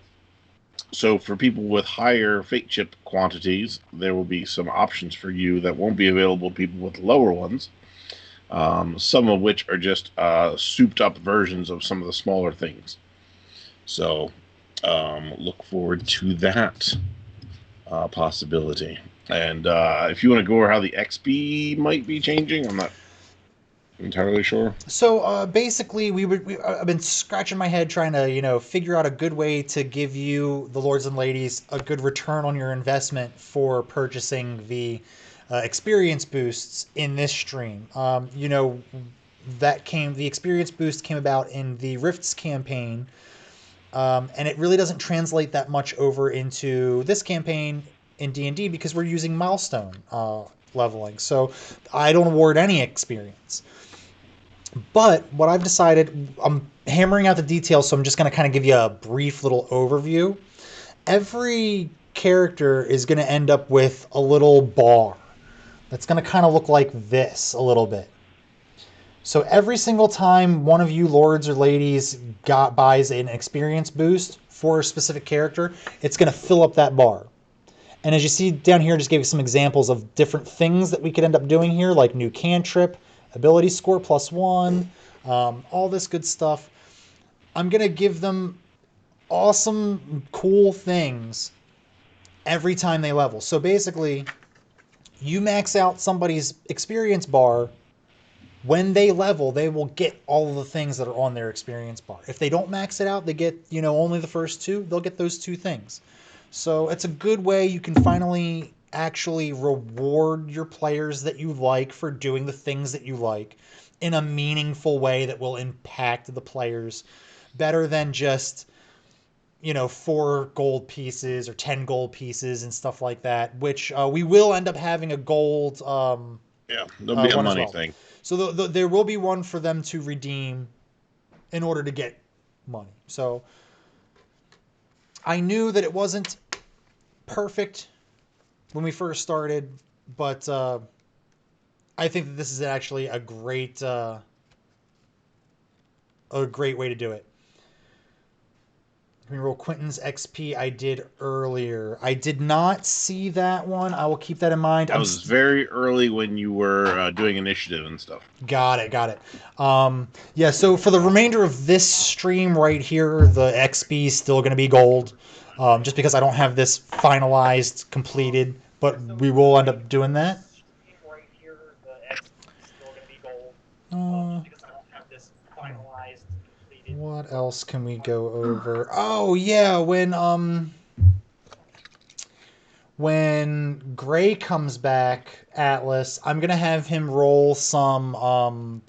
So for people with higher fate chip quantities, there will be some options for you that won't be available to people with lower ones. Some of which are just souped up versions of some of the smaller things. So look forward to that possibility. And if you want to go over how the XP might be changing, I'm not entirely sure. So basically, I've been scratching my head trying to figure out a good way to give you, the lords and ladies, a good return on your investment for purchasing the experience boosts in this stream. The experience boost came about in the Rifts campaign, and it really doesn't translate that much over into this campaign in D&D because we're using milestone leveling. So I don't award any experience. But what I've decided, I'm hammering out the details, so I'm just going to kind of give you a brief little overview. Every character is going to end up with a little bar that's going to kind of look like this a little bit. So every single time one of you lords or ladies buys an experience boost for a specific character, it's going to fill up that bar. And as you see down here, I just gave you some examples of different things that we could end up doing here, like new cantrip, ability score +1, all this good stuff. I'm going to give them awesome, cool things every time they level. So basically, you max out somebody's experience bar. When they level, they will get all of the things that are on their experience bar. If they don't max it out, they get, only the first two. They'll get those two things. So it's a good way you can finally actually reward your players that you like for doing the things that you like in a meaningful way that will impact the players better than just 4 gold pieces or 10 gold pieces and stuff like that, which we will end up having a gold yeah, there'll be a money thing. So there will be one for them to redeem in order to get money. So I knew that it wasn't perfect when we first started, but I think that this is actually a great way to do it. Let me roll Quentin's XP I did earlier. I did not see that one. I will keep that in mind. I was very early when you were doing initiative and stuff. Got it. Yeah, so for the remainder of this stream right here, the XP is still going to be gold. Just because I don't have this finalized, completed, but we will end up doing that. What else can we go over? Oh yeah, when Gray comes back, Atlas, I'm gonna have him roll some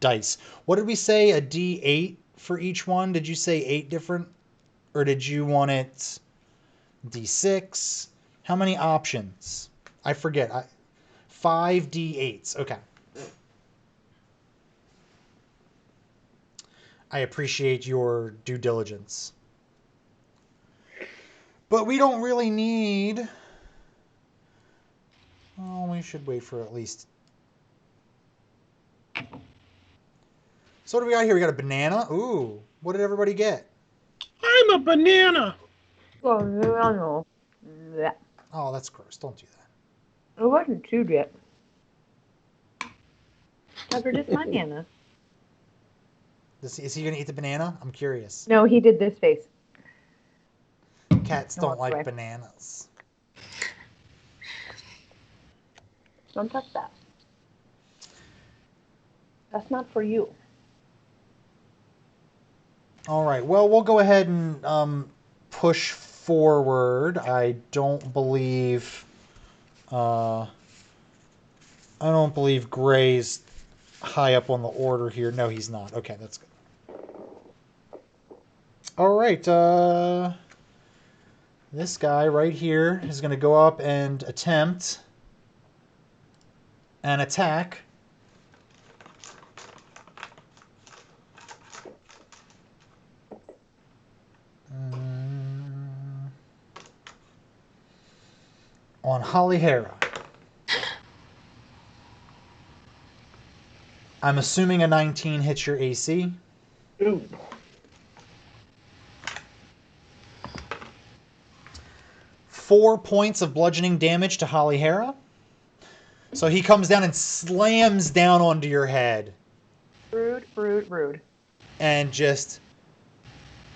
dice. What did we say? A D8 for each one? Did you say 8 different, or did you want it D6? How many options? I forget. 5 D8s. Okay. I appreciate your due diligence. But we don't really need... Oh, we should wait for at least... So what do we got here? We got a banana. Ooh, what did everybody get? I'm a banana. Oh, that's gross. Don't do that. It wasn't chewed yet. Covered his banana. Is he going to eat the banana? I'm curious. No, he did this face. Cats don't like bananas. Don't touch that. That's not for you. All right. Well, we'll go ahead and push forward. I don't believe Gray's high up on the order here. No, he's not. Okay, that's good. All right. This guy right here is going to go up and attempt an attack. On Holly Hera. I'm assuming a 19 hits your AC. Ooh. Four points of bludgeoning damage to Holly Hera. So he comes down and slams down onto your head. Rude. And just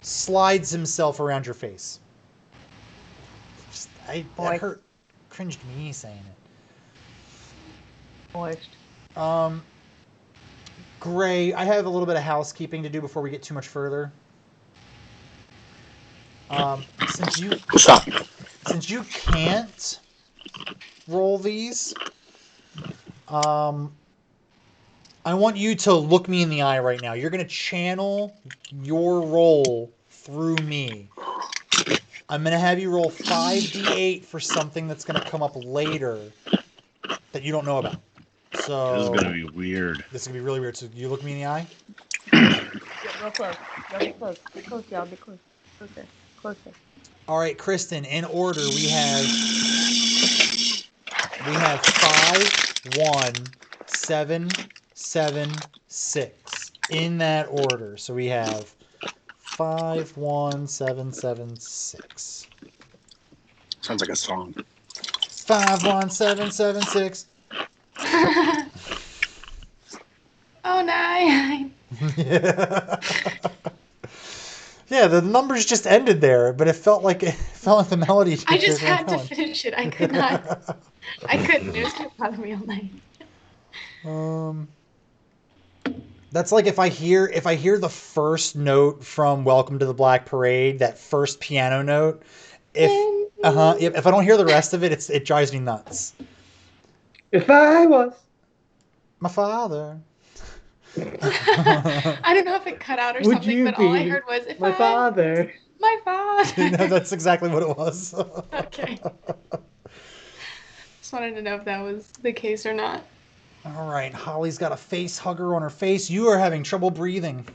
slides himself around your face. That hurt. Cringed me saying it. Moist. Gray, I have a little bit of housekeeping to do before we get too much further. Since you can't roll these, I want you to look me in the eye right now. You're going to channel your roll through me. I'm going to have you roll 5d8 for something that's going to come up later that you don't know about. So this is going to be weird. This is going to be really weird. So you look me in the eye? Get real close. Be close. Be close, y'all. Be close. Closer. All right, Kristen, in order, we have 5, 1, 7, 7, 6 in that order. So we have 5, 1, 7, 7, 6. Sounds like a song. 5, 1, 7, 7, 6. Oh, 9. Yeah, the numbers just ended there, but it felt like the melody. I just had to finish it. I could not. I couldn't. It was going to bother me all night. That's like if I hear the first note from Welcome to the Black Parade, that first piano note. If I don't hear the rest of it, it drives me nuts. If I was my father. I don't know if it cut out or something, but all I heard was if my father. My father. No, that's exactly what it was. Okay. Just wanted to know if that was the case or not. All right, Holly's got a face hugger on her face. You are having trouble breathing.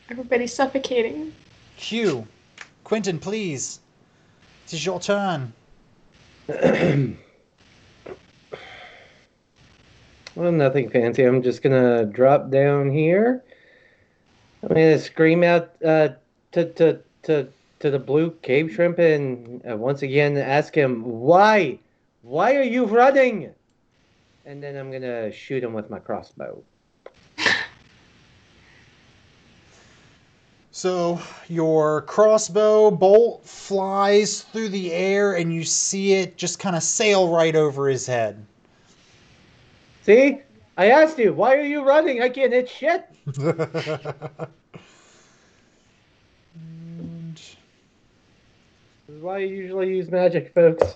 Everybody's suffocating. Q. Quentin, please. It is your turn. Well, nothing fancy. I'm just gonna drop down here. I'm gonna scream out to the blue cave shrimp and once again ask him why are you running? And then I'm gonna shoot him with my crossbow. So your crossbow bolt flies through the air and you see it just kind of sail right over his head. See? I asked you, why are you running? I can't hit shit. This is why you usually use magic, folks.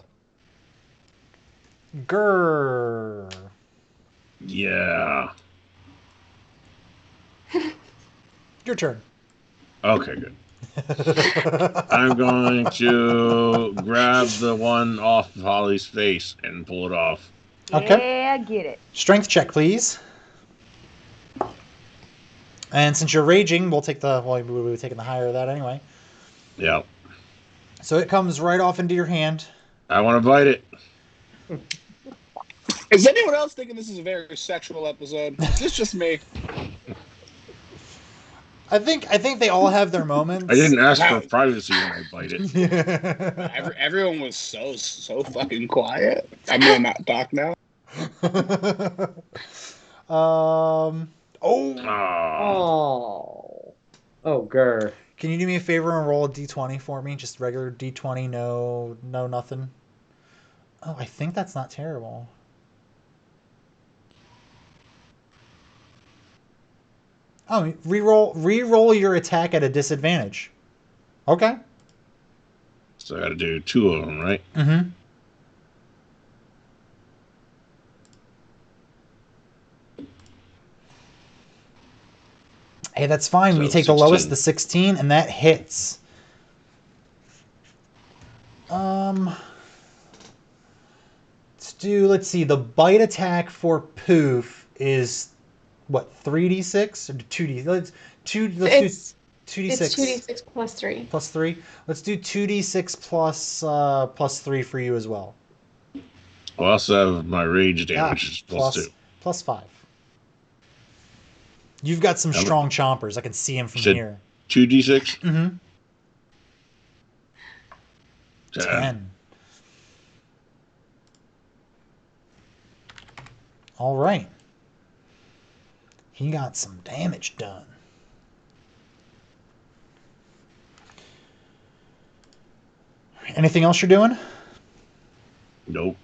Grrr. Yeah. Your turn. Okay, good. I'm going to grab the one off of Holly's face and pull it off. Okay. Yeah, get it. Strength check, please. And since you're raging, we'll be taking the higher of that anyway. Yeah. So it comes right off into your hand. I want to bite it. Is anyone else thinking this is a very sexual episode? Is this just me? I think they all have their moments. I didn't ask for privacy when I bite it. Everyone was so fucking quiet. I'm gonna not talk now. Oh, grr. Can you do me a favor and roll a d20 for me? Just regular d20, no nothing. Oh, I think that's not terrible. Oh, re-roll your attack at a disadvantage. Okay. So I got to do 2 of them, right? Mm-hmm. Hey, that's fine. So we take 16. the lowest, the 16, and that hits. Let's see. The bite attack for Poof is what, 3d6 or 2d? Let's do 2d6. It's 2d6 plus 3. Plus 3. Let's do 2d6 plus 3 for you as well. I also have my rage damage, which is plus 2. Plus 5. You've got some strong chompers. I can see him from here. 2d6? Mm-hmm. 10. 10. All right. He got some damage done. Anything else you're doing? Nope.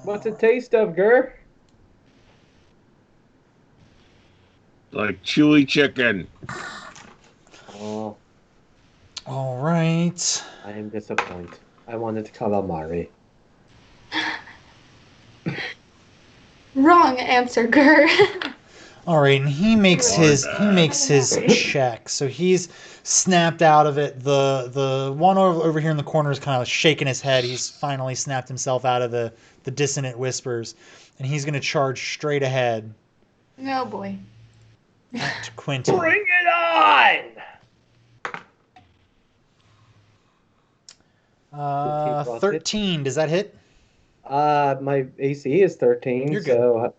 What's it taste of, Gur? Like chewy chicken. Oh. All right. I am disappointed. I wanted calamari. Wrong answer, Gur. All right, and he makes his check. So he's snapped out of it. The one over here in the corner is kind of shaking his head. He's finally snapped himself out of the dissonant whispers, and he's going to charge straight ahead. No, boy. At Quentin. Bring it on! 13. Does that hit? My AC is 13, You're good. so.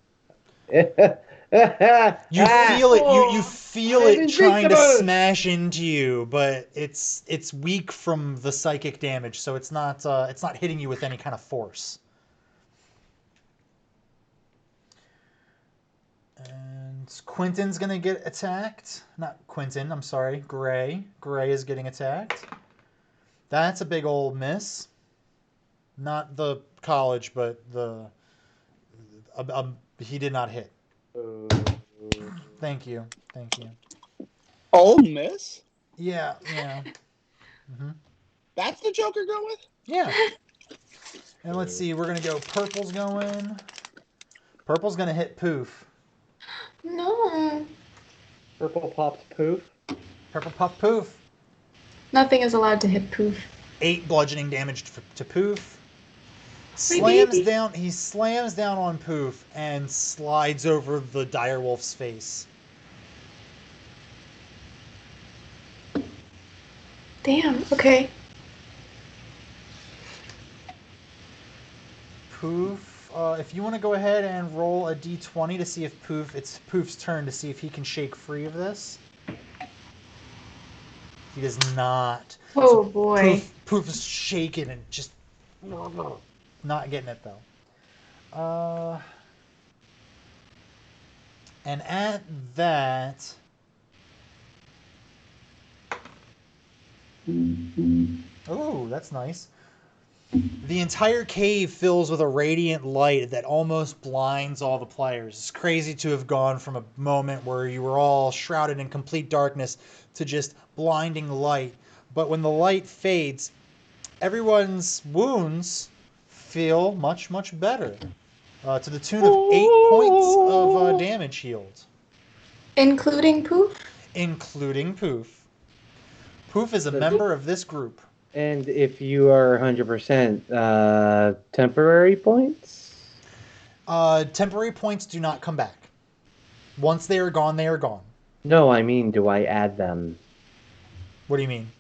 You feel it. You feel I'm it trying to invincible! smash into you, but it's weak from the psychic damage, so it's not hitting you with any kind of force. And Quentin's gonna get attacked. Not Quentin. I'm sorry. Gray. Gray is getting attacked. That's a big old miss. Not the college, but he did not hit. Thank you. Thank you. Oh, miss? Yeah. Mm-hmm. That's the Joker going with? Yeah. And let's see, we're going to go purple's going. Purple's going to hit Poof. No. Purple pops Poof. Purple puff Poof. Nothing is allowed to hit Poof. 8 bludgeoning damage to Poof. Slams down. He slams down on Poof and slides over the direwolf's face. Damn. Okay. Poof. If you want to go ahead and roll a d20 to see if it's Poof's turn to see if he can shake free of this. He does not. Oh boy. Poof is shaking and just not getting it though. And at that, oh, that's nice. The entire cave fills with a radiant light that almost blinds all the players. It's crazy to have gone from a moment where you were all shrouded in complete darkness to just blinding light. But when the light fades, everyone's wounds feel much, much better. To the tune of 8 points of damage healed. Including Poof? Including Poof. Poof is a member of this group. And if you are 100%, temporary points? Temporary points do not come back. Once they are gone, they are gone. No, I mean, do I add them? What do you mean?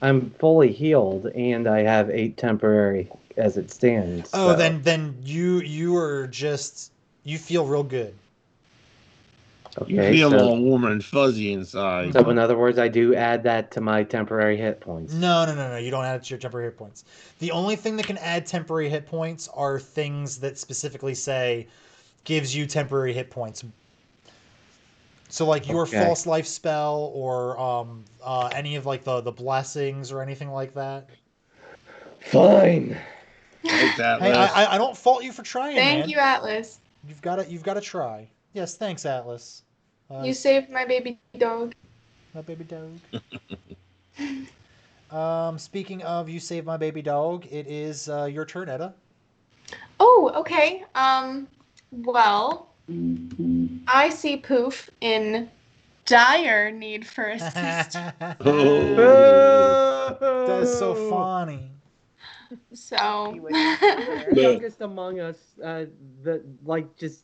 I'm fully healed, and I have 8 temporary as it stands. Oh, so. then you are just, you feel real good. Okay, you feel all warm and fuzzy inside. So in other words, I do add that to my temporary hit points. No. You don't add it to your temporary hit points. The only thing that can add temporary hit points are things that specifically say gives you temporary hit points. So like your false life spell or any of like the blessings or anything like that. Fine. Thanks, Atlas. Hey, I don't fault you for trying. Thank man. you, Atlas. You've got to try. Yes, thanks, Atlas. You saved my baby dog. My baby dog. Speaking of you saved my baby dog, it is your turn, Etta. Oh, okay. Well, I see Poof in dire need for assistance. That's so funny. So, youngest among us, that like just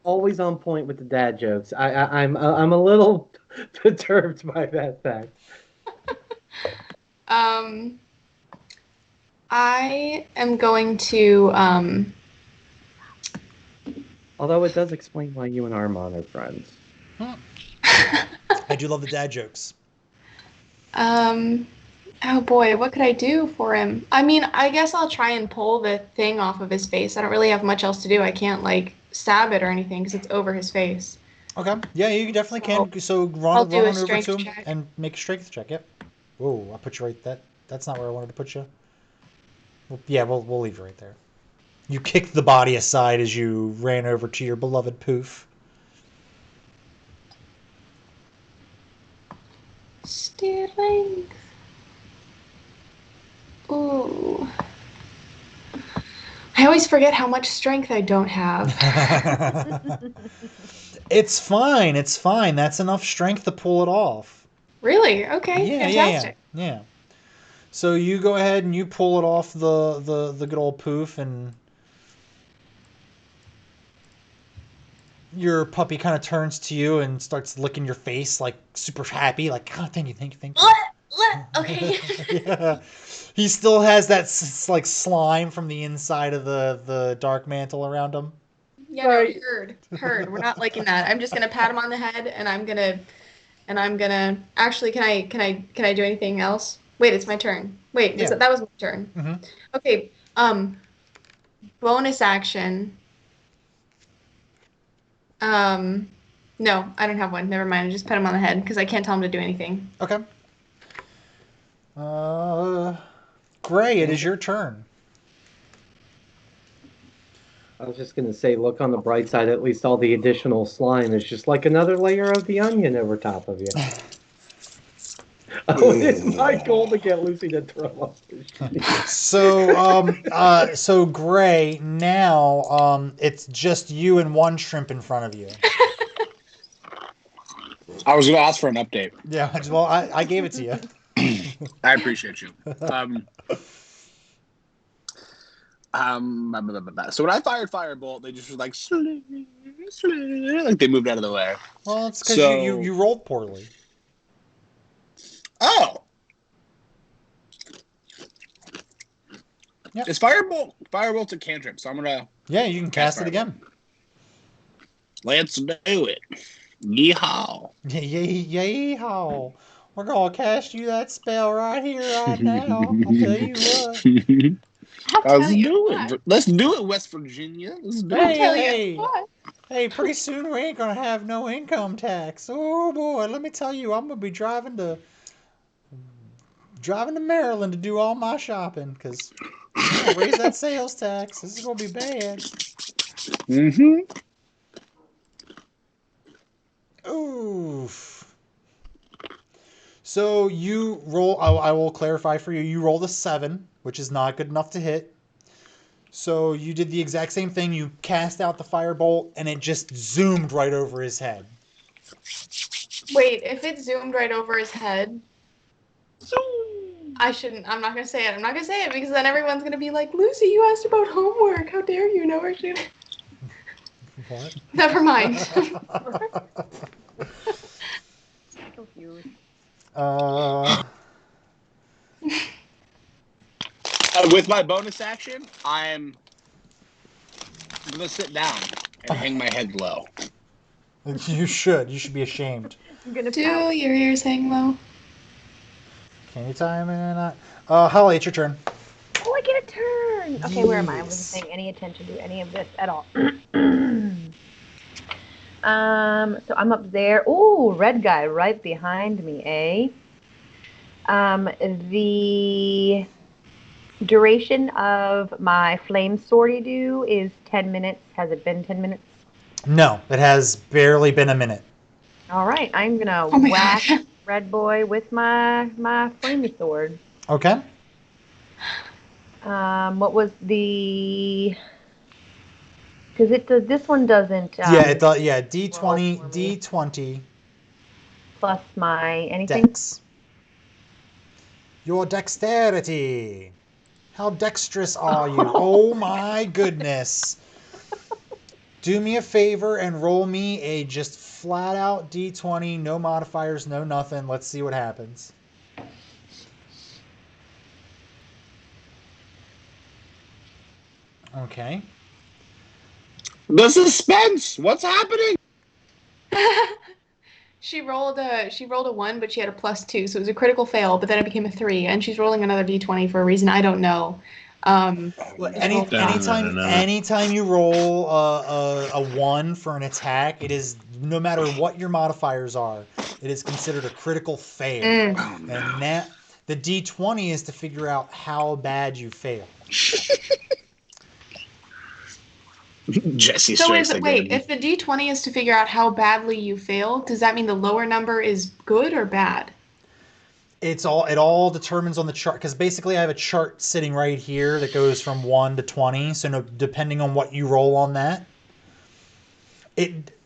always on point with the dad jokes. I'm a little perturbed by that fact. I am going to Although it does explain why you and Armand are friends. I do love the dad jokes. Oh boy, what could I do for him? I mean, I guess I'll try and pull the thing off of his face. I don't really have much else to do. I can't like stab it or anything because it's over his face. Okay. Yeah, you definitely can. So run over to him and make a strength check. Yep. Whoa, I put you right. That's not where I wanted to put you. Well, yeah, we'll leave you right there. You kicked the body aside as you ran over to your beloved Poof. Strength. Ooh. I always forget how much strength I don't have. It's fine. It's fine. That's enough strength to pull it off. Really? Okay. Fantastic. Yeah. So you go ahead and you pull it off the good old Poof, and your puppy kind of turns to you and starts licking your face like super happy, like, oh, thank you. Okay. Yeah. He still has that like slime from the inside of the dark mantle around him. Yeah, no, heard. We're not liking that. I'm just gonna pat him on the head, and I'm gonna. Actually, can I do anything else? Wait, it's my turn. Wait, Yeah. that was my turn. Mm-hmm. Okay. Bonus action. No, I don't have one. Never mind. I just pat him on the head because I can't tell him to do anything. Okay. Gray, it is your turn. I was just going to say, look on the bright side, at least all the additional slime is just like another layer of the onion over top of you. It's my goal to get Lucy to throw up. So Gray, now it's just you and one shrimp in front of you. I was going to ask for an update. Yeah, well, I gave it to you. I appreciate you. So when I fired Firebolt, they just were like, like they moved out of the way. Well, it's because you rolled poorly. Oh. Yep. Is Firebolt's a cantrip, so I'm going to... Yeah, you can cast it again. Let's do it. Yeehaw. Yeehaw. We're going to cast you that spell right here, right now. I'll tell you what. Let's do it, West Virginia. Let's do it. Hey, pretty soon we ain't going to have no income tax. Oh, boy, let me tell you, I'm going to be driving to Maryland to do all my shopping because I'm going to raise that sales tax. This is going to be bad. Mm-hmm. Oof. So you roll, I will clarify for you, you rolled a 7, which is not good enough to hit. So you did the exact same thing. You cast out the firebolt, and it just zoomed right over his head. Wait, if it zoomed right over his head, I'm not going to say it. I'm not going to say it because then everyone's going to be like, Lucy, you asked about homework. How dare you? No, actually. What? Never mind. Confused. With my bonus action, I'm going to sit down and hang my head low. You should. You should be ashamed. Do your ears hang low? Can you time in? Holly, it's your turn. Oh, I get a turn. Okay, where am I? I wasn't paying any attention to any of this at all. So I'm up there. Ooh, red guy right behind me, eh? The duration of my flame sortie-do is 10 minutes. Has it been 10 minutes? No, it has barely been a minute. All right, I'm gonna whack Red Boy with my flamey sword. Okay. What was the? Because this one doesn't. Yeah, it does. Yeah, D20 plus my anything. Dex. Your dexterity. How dexterous are you? Oh my goodness. Do me a favor and roll me a just flat out D20, no modifiers, no nothing. Let's see what happens. Okay. The suspense! What's happening? She rolled a 1, but she had a +2, so it was a critical fail. But then it became a 3, and she's rolling another D20 for a reason I don't know. Anytime you roll a 1 for an attack, it is, no matter what your modifiers are, it is considered a critical fail. And that the D20 is to figure out how bad you fail. Jesse. So if the D20 is to figure out how badly you fail, does that mean the lower number is good or bad? It all determines on the chart, because basically I have a chart sitting right here that goes from 1 to 20. So depending on what you roll on that,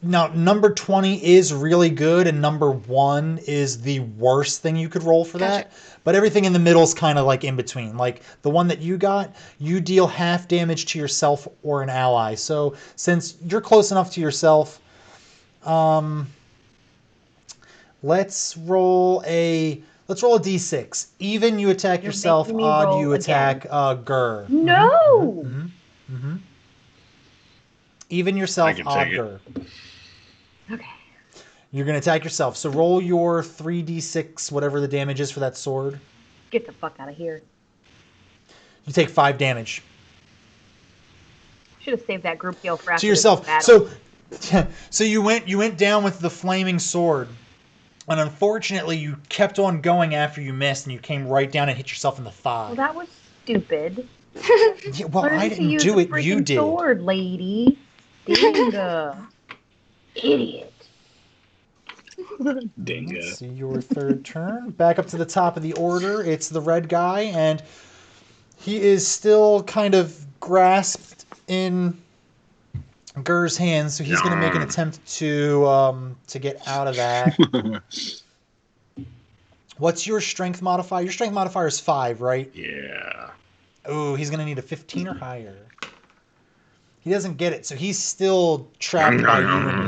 number 20 is really good, and number 1 is the worst thing you could roll for that. But everything in the middle is kind of like in between. Like the one that you got, you deal half damage to yourself or an ally. So since you're close enough to yourself, let's roll a Let's roll a d6. Even, you attack You're yourself. making me Odd, roll you attack again. Gur. No! Even I yourself, can Odd, take it. Gur. Okay. You're going to attack yourself. So roll your 3d6, whatever the damage is for that sword. Get the fuck out of here. You take 5 damage. Should have saved that group heal for after To yourself. this battle. So you went down with the flaming sword. And unfortunately, you kept on going after you missed, and you came right down and hit yourself in the thigh. Well, that was stupid. Yeah, well, Learn I to didn't use do the it. You freaking did. sword, lady. Dinga. Idiot. Dingo. Let's see your third turn. Back up to the top of the order. It's the red guy, and he is still kind of grasped in Gur's hands, so he's going to make an attempt to get out of that. What's your strength modifier? Your strength modifier is 5, right? Yeah. Oh, he's going to need a 15 or higher. He doesn't get it, so he's still trapped by you in your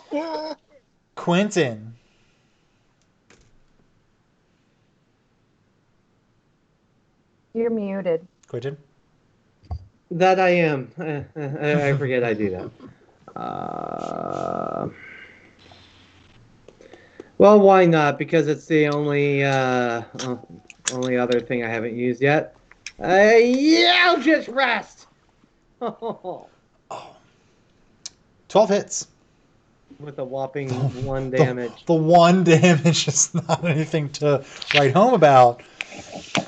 hand. Quentin. You're muted. Quentin? That I am. I forget I do that. Well, why not? Because it's the only other thing I haven't used yet. Yeah, I'll just rest. 12 hits. With a whopping 1 damage. The 1 damage is not anything to write home about.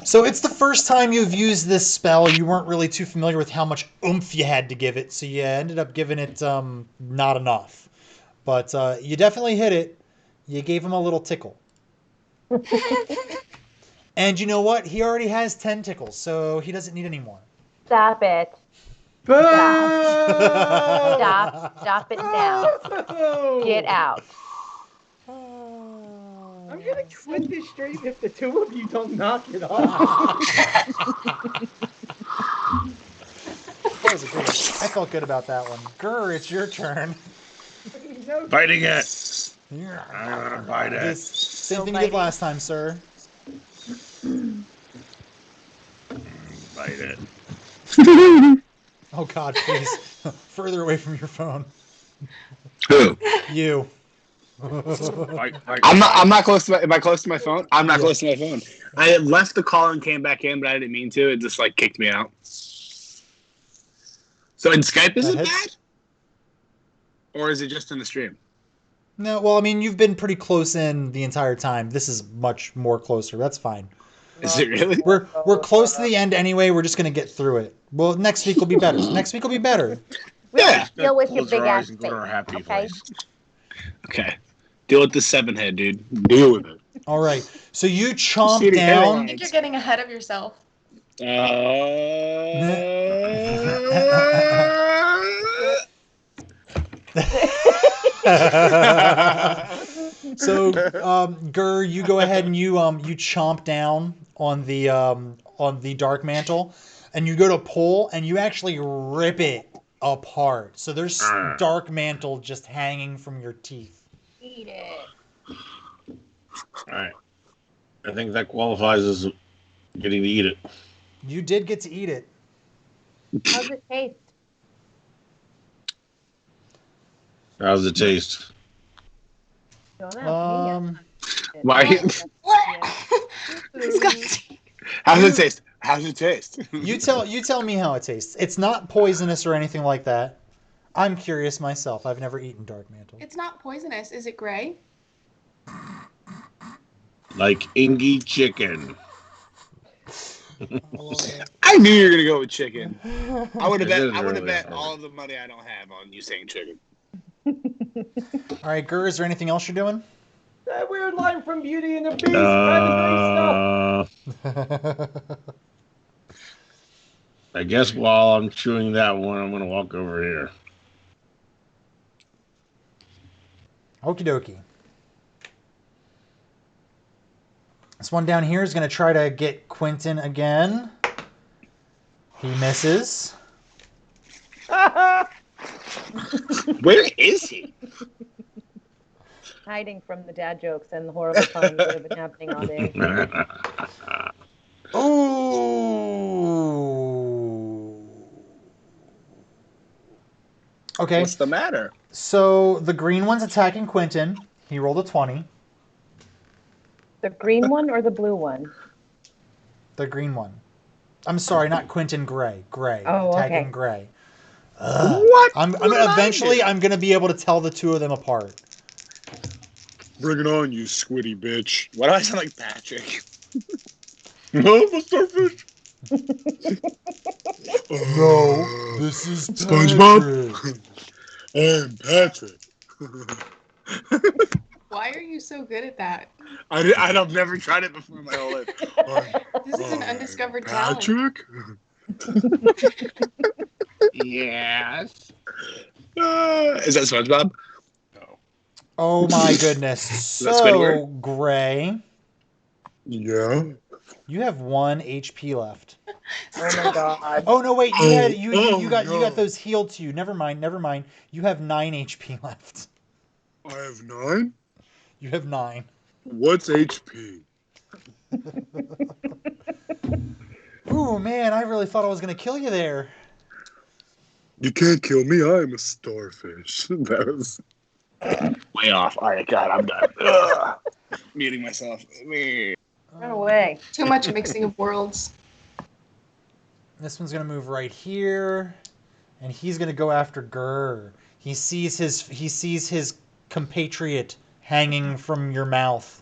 So it's the first time you've used this spell. You weren't really too familiar with how much oomph you had to give it, so you ended up giving it not enough. But you definitely hit it. You gave him a little tickle. And you know what? He already has 10 tickles, so he doesn't need any more. Stop it. Stop it now. Get out. I'm gonna quit this stream if the two of you don't knock it off. That was a good one. I felt good about that one. Grr, it's your turn. Fighting it. I'm gonna fight it. Same thing you did last time, sir. Fight it. Oh God, please. Further away from your phone. Who? You. I'm not close to my. Am I close to my phone? I'm not close to my phone. I had left the call and came back in, but I didn't mean to. It just like kicked me out. So in Skype, is it bad? Or is it just in the stream? No, well, I mean, you've been pretty close in the entire time. This is much more closer. That's fine. Is it really? We're close to the end anyway. We're just gonna get through it. Well, next week will be better. Next week will be better. Yeah. Deal with your big ass and go to our happy okay? place. Okay. Deal with the 7-head, dude. Deal with it. All right. So you chomp I down. think you're getting ahead of yourself. So, Gur, you go ahead and you chomp down on the dark mantle, and you go to pull, and you actually rip it apart. So there's dark mantle just hanging from your teeth. Eat it. All right. I think that qualifies as getting to eat it. You did get to eat it. How's it taste? How's it taste? Why? How's it taste? How's it taste? You tell me how it tastes. It's not poisonous or anything like that. I'm curious myself. I've never eaten dark mantle. It's not poisonous. Is it gray? Like Ingy chicken. I knew you were gonna go with chicken. I would have It bet. is I would have really bet hard. all of the money I don't have on you saying chicken. All right, Gur, is there anything else you're doing? That weird line from Beauty and the Beast. Driving great stuff. I guess while I'm chewing that one, I'm going to walk over here. Okie dokie. This one down here is going to try to get Quentin again. He misses. Where is he? hiding from the dad jokes and the horrible puns that have been happening all day. Oh. Okay. What's the matter? So the green one's attacking Quentin. He rolled a 20. The green one or the blue one? The green one. I'm sorry, not Quentin Gray. Gray. Oh, attacking okay. Gray. What? I'm eventually I'm gonna be able to tell the two of them apart. Bring it on, you squiddy bitch. Why do I sound like Patrick? Oh, my starfish. No, this is SpongeBob. I'm Patrick. Why are you so good at that? I've never tried it before in my whole life. This is an undiscovered talent. Patrick? Yes. Is that SpongeBob? No. Oh my goodness. that So, Squidward? Gray, Yeah. you have 1 HP left. Oh my god. Oh no, wait, you got no. those healed to you. Never mind. You have 9 HP left. I have 9? You have 9. What's HP? Ooh, man, I really thought I was gonna kill you there. You can't kill me. I am a starfish. That was way off. All right, God, I'm done. Ugh. Muting myself. Run away. Too much mixing of worlds. This one's gonna move right here, and he's gonna go after Gurr. He sees his compatriot hanging from your mouth,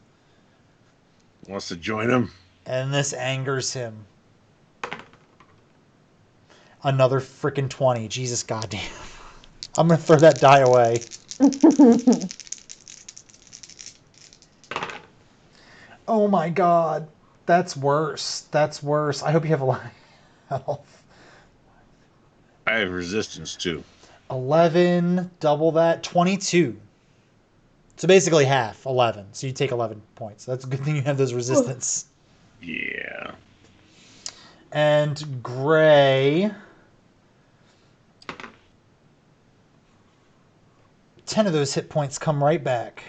Wants to join him? and this angers him. Another freaking 20. Jesus goddamn. I'm gonna throw that die away. Oh my god. That's worse. That's worse. I hope you have a lot of health. I have resistance too. 11, double that, 22. So basically half, 11. So you take 11 points. That's a good thing you have those resistance. Yeah. And Gray, 10 of those hit points come right back.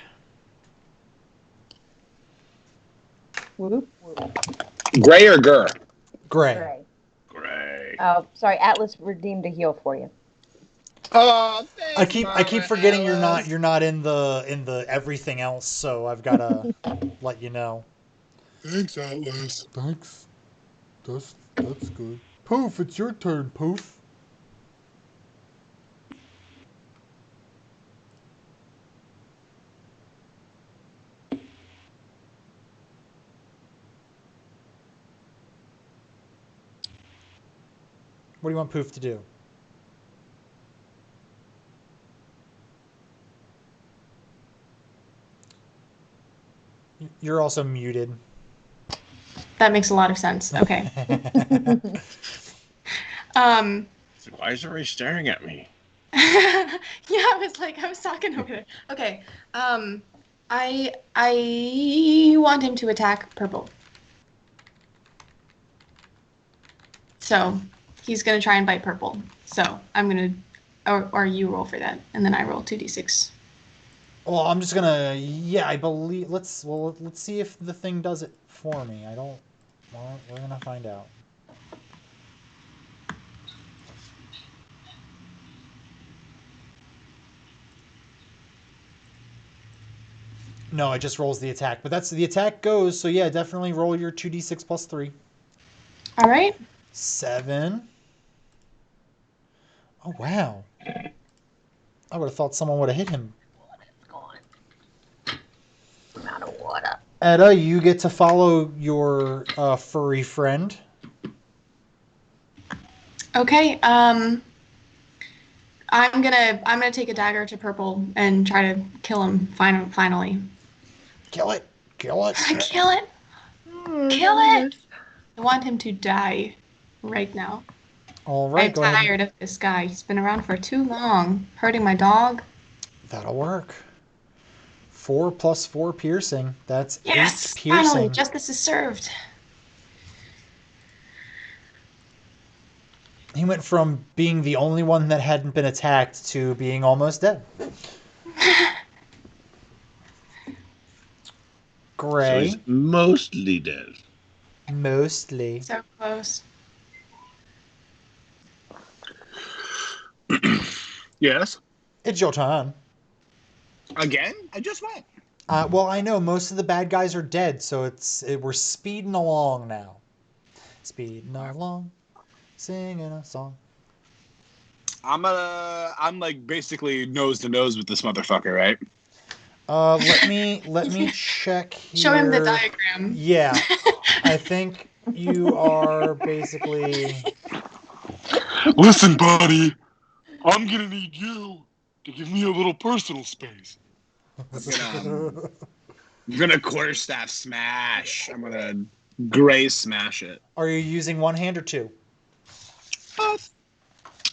Whoop, whoop. Gray or Gur? Gray. Gray. Great. Oh, sorry. Atlas redeemed a heal for you. Oh, I keep forgetting you're not in the everything else, so I've gotta let you know. Thanks, Atlas. Thanks. That's good. Poof, it's your turn, Poof. What do you want Poof to do? You're also muted. That makes a lot of sense. Okay. So why is everybody staring at me? Yeah, I was talking over there. Okay. I want him to attack purple. So he's gonna try and bite purple. So I'm gonna, or you roll for that, and then I roll 2d6. Well, I'm just gonna. Yeah, I believe. Let's see if the thing does it for me. I don't. Well, we're gonna find out. No, it just rolls the attack. But that's the attack goes. So yeah, definitely roll your 2d6 plus 3. All right. 7. Oh wow. I would have thought someone would have hit him. Amount of water. Etta, you get to follow your furry friend. Okay. I'm gonna take a dagger to purple and try to kill him. Finally. Kill it. Kill it. Kill it. Kill it. I want him to die right now. All right. I'm Go ahead. tired of this guy. He's been around for too long, hurting my dog. That'll work. 4 plus 4 piercing. That's Yes. 8 piercing. Finally, justice is served. He went from being the only one that hadn't been attacked to being almost dead. Gray. So he's mostly dead. Mostly. So close. Yes. It's your turn. Again? I just went. Well, I know most of the bad guys are dead, so we're speeding along now. Speeding along, singing a song. I'm like basically nose to nose with this motherfucker, right? Let me check here. Show him the diagram. Yeah, I think you are basically. Listen, buddy, I'm gonna need you to give me a little personal space. I'm gonna quarterstaff smash. I'm gonna gray smash it. Are you using one hand or two?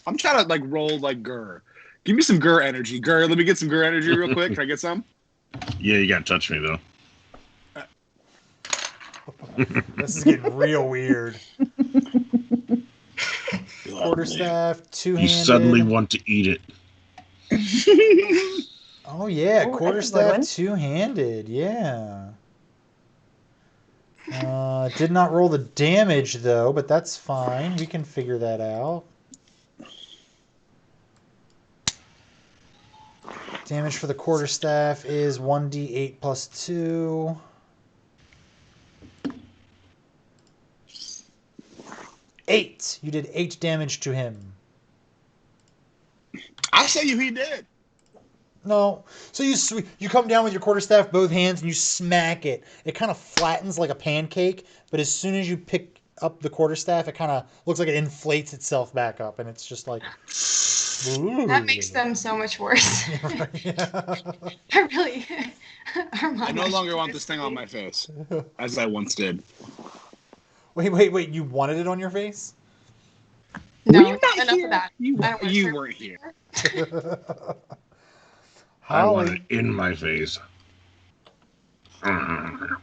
I'm trying to like roll like Gur. Give me some Gur energy. Gur, let me get some Gur energy real quick. Can I get some? Yeah, you gotta touch me though. This is getting real weird. Quarterstaff, two-handed. You suddenly want to eat it. Oh yeah, Oh, quarterstaff, two-handed. Yeah. Did not roll the damage though, but that's fine. We can figure that out. Damage for the quarterstaff is 1d8 plus 2. Eight. You did 8 damage to him. I say he did. No. So you come down with your quarterstaff, both hands, and you smack it. It kind of flattens like a pancake, but as soon as you pick up the quarterstaff, it kind of looks like it inflates itself back up, and it's just like... Ooh. That makes them so much worse. Yeah. I really... I no longer want this thing on my face, as I once did. Wait. You wanted it on your face? No, Were you not enough here? of that. You weren't here. I want it in my face. I'm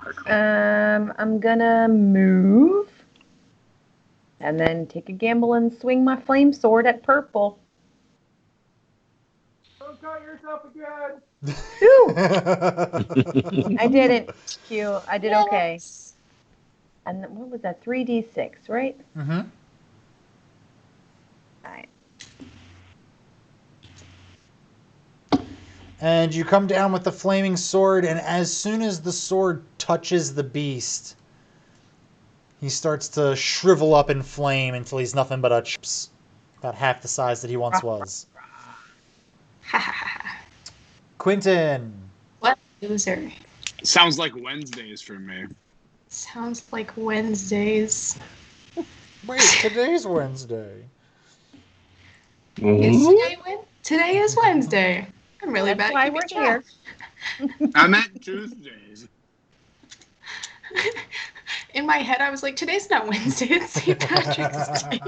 gonna move. And then take a gamble and swing my flame sword at purple. Don't cut yourself again. Ooh! I didn't. Q. I did okay. And what was that? 3d6, right? Mm-hmm. All right. And you come down with the flaming sword, and as soon as the sword touches the beast, he starts to shrivel up in flame until he's nothing but a chips. About half the size that he once was. Quentin. What loser? Sounds like Wednesdays for me. Sounds like Wednesdays. Wait, today's Wednesday. Today is Wednesday. I'm really That's bad. why at we're keeping here. track. I meant Tuesdays. In my head, I was like, today's not Wednesday. It's St. Patrick's Day.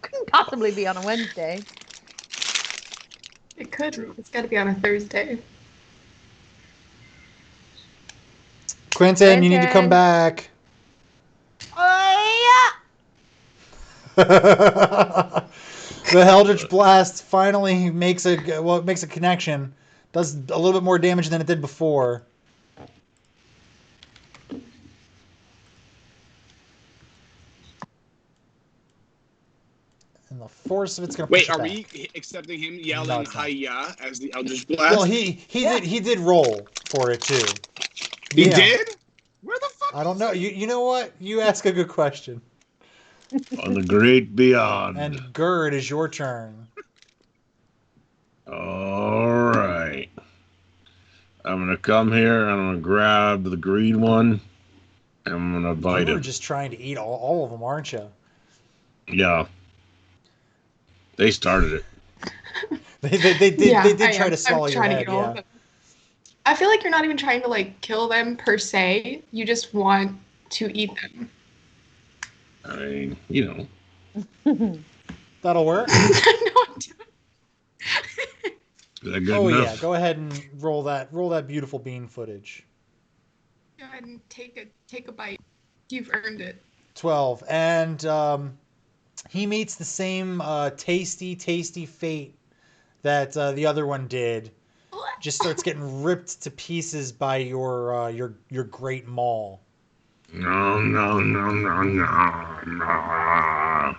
Couldn't possibly be on a Wednesday. It could. It's got to be on a Thursday. Quentin, you need to come back. The Eldritch Blast finally makes a connection. Does a little bit more damage than it did before. And the force of it's going to push Wait, it are back. we accepting him yelling No, it's not. "Hiya" as the Eldritch Blast? Well, he did roll for it too. He Yeah. did? Where the fuck? I don't know. You know what? You ask a good question. On the great beyond. And Gerd, is your turn. All right. I'm going to come here. I'm going to grab the green one. I'm going to bite You're him. just trying to eat all of them, aren't you? Yeah. They started it. They did try to swallow your head, yeah. I feel like you're not even trying to like kill them per se. You just want to eat them. I mean, you know. That'll work. Is that good Oh enough? yeah, go ahead and roll that beautiful bean footage. Go ahead and take a bite. You've earned it. 12. And he meets the same tasty fate that the other one did. just starts getting ripped to pieces by your great maul. No, no, no, no, no, no.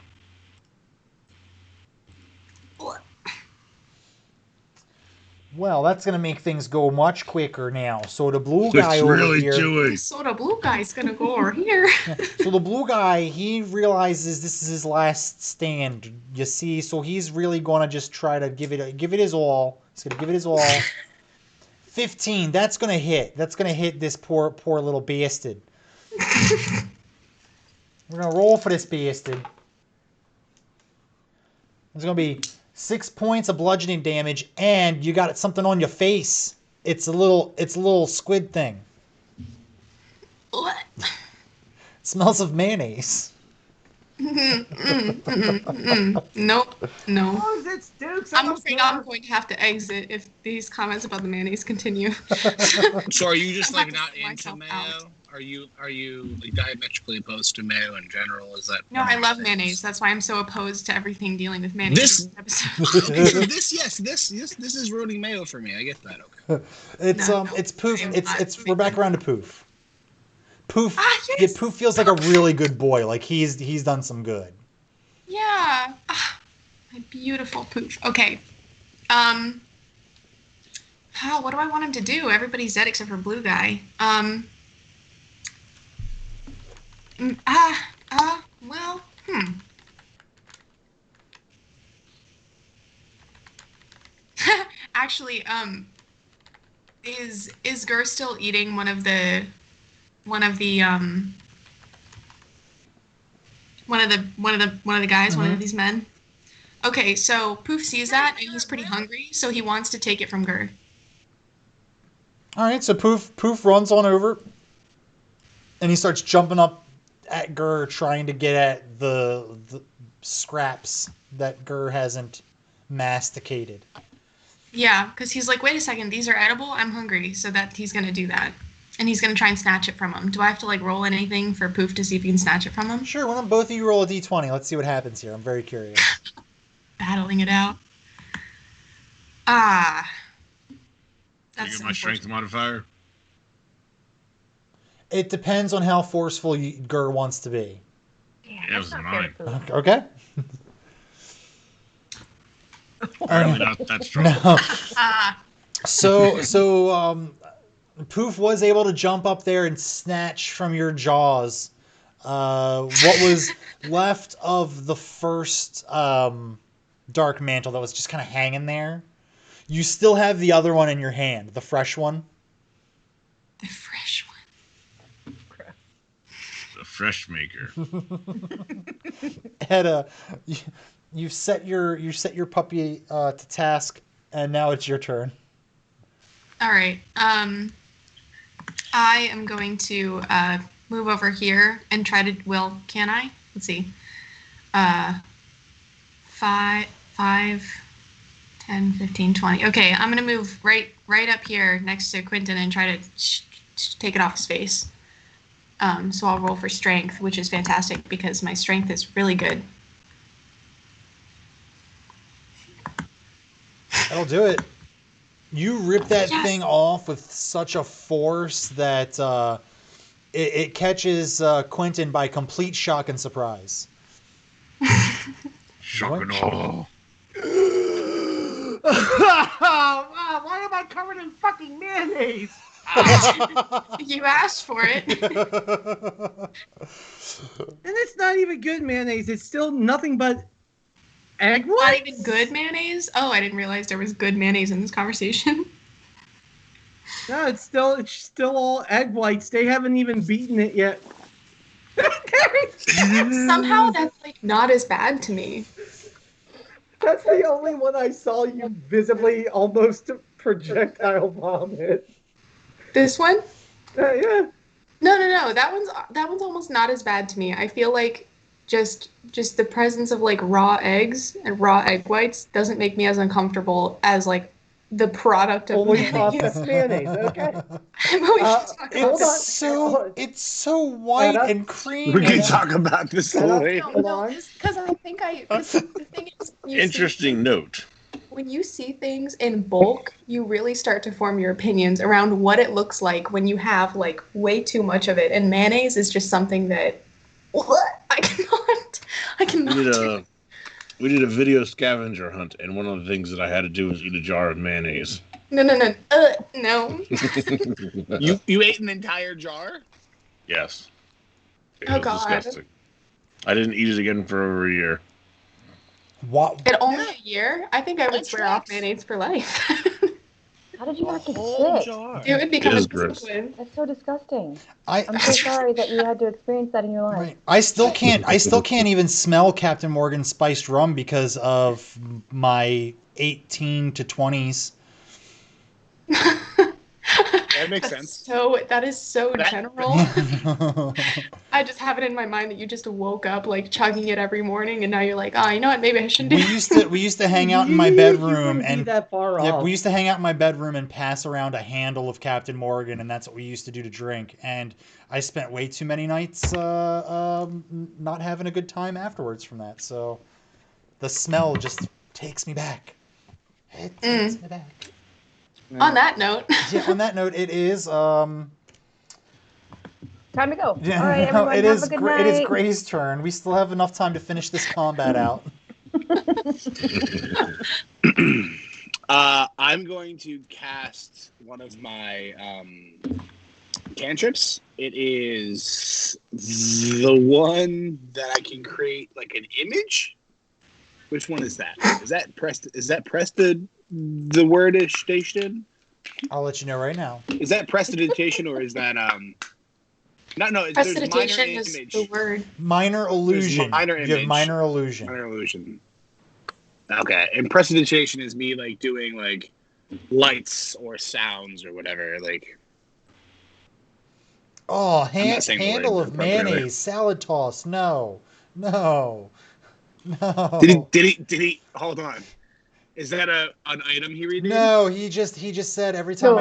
Well, that's gonna make things go much quicker now. So the blue guy over really here. doing? So the blue guy's gonna go over here. So the blue guy, he realizes this is his last stand. You see, so he's really gonna just try to give it his all. He's gonna give it his all. 15. That's gonna hit. That's gonna hit this poor little bastard. We're gonna roll for this bastard. It's gonna be 6 points of bludgeoning damage, and you got something on your face. It's a little squid thing. What? It smells of mayonnaise. Nope. No. Oh, that's Dukes. I'm afraid I'm going to have to exit if these comments about the mayonnaise continue. So are you just I'm like about not to into myself mayo? out. Are you like diametrically opposed to mayo in general? Is that No, I love mayonnaise. That's why I'm so opposed to everything dealing with mayonnaise in this episode. Okay, so this is ruining mayo for me. I get that. Okay. It's Poof. We're back around to Poof. Poof. Yes. Yeah, Poof feels like a really good boy. Like he's done some good. Yeah. My beautiful Poof. Okay. What do I want him to do? Everybody's dead except for blue guy. Well, Actually, is Gur still eating one of the guys, one of these men? Okay, so Poof sees that and he's pretty hungry, so he wants to take it from Gur. All right, so Poof runs on over, and he starts jumping up at Gur, trying to get at the scraps that Gur hasn't masticated. Yeah, because he's like, wait a second, these are edible? I'm hungry, so that he's going to do that. And he's going to try and snatch it from him. Do I have to, roll anything for Poof to see if he can snatch it from him? Sure, why don't both of you roll a d20? Let's see what happens here. I'm very curious. Battling it out. You get my strength modifier? It depends on how forceful Gur wants to be. Yeah, it was 9. Okay. Apparently not that strong. No. So, Poof was able to jump up there and snatch from your jaws what was left of the first dark mantle that was just kind of hanging there. You still have the other one in your hand, the fresh one. The fresh one. The fresh maker. Edda, you've set your puppy to task, and now it's your turn. All right. I am going to move over here and try to. Well, can I? Let's see. 5, 10, 15, 20. Okay, I'm gonna move right up here next to Quentin and try to take it off his face. So I'll roll for strength, which is fantastic because my strength is really good. That'll do it. You rip that thing off with such a force that it catches Quentin by complete shock and surprise. Shock and awe. Why am I covered in fucking mayonnaise? You asked for it. And it's not even good mayonnaise. It's still nothing but egg whites. Not even good mayonnaise? Oh, I didn't realize there was good mayonnaise in this conversation. No, it's still all egg whites. They haven't even beaten it yet. Somehow that's not as bad to me. That's the only one I saw you visibly almost projectile vomit. This one? Yeah. No. That one's almost not as bad to me. I feel like just the presence of raw eggs and raw egg whites doesn't make me as uncomfortable as the product of fully processed mayonnaise. Okay. It's so white and creamy. We can talk about this later. No, because I think the thing is. Interesting note. when you see things in bulk, you really start to form your opinions around what it looks like when you have like way too much of it. And mayonnaise is just something that I cannot. We did a video scavenger hunt, and one of the things that I had to do was eat a jar of mayonnaise. No. No. You ate an entire jar? Yes. It Oh, was God. disgusting. I didn't eat it again for over a year. What? At only a year? I think I would swear off mayonnaise for life. How did you not get Whole sick? jar. It would become It a is gross. liquid. That's so disgusting. I'm so sorry that you had to experience that in your life. Right. I still can't even smell Captain Morgan's spiced rum because of my 18 to 20s. That makes sense. So that is so general. I just have it in my mind that you just woke up like chugging it every morning, and now you're like, oh, you know what? Maybe I shouldn't do. We used to hang out in my bedroom and that far yeah, off. we used to hang out in my bedroom and pass around a handle of Captain Morgan, and that's what we used to do to drink. And I spent way too many nights not having a good time afterwards from that. So the smell just takes me back. It takes me back. On that note. Yeah, on that note, it is time to go. Yeah, All right, everyone, have a good night. It is Gray's turn. We still have enough time to finish this combat out. I'm going to cast one of my cantrips. It is the one that I can create like an image. Which one is that? Is that the wordish station? I'll let you know right now. Is that prestidigitation or is that No, Prestidigitation is the word. Minor illusion. Minor image. You have minor illusion. Minor illusion. Okay, and prestidigitation is me like doing like lights or sounds or whatever. Like, oh, handle of mayonnaise, salad toss. No. Did he? Hold on. Is that an item he redeemed? No, he just said every time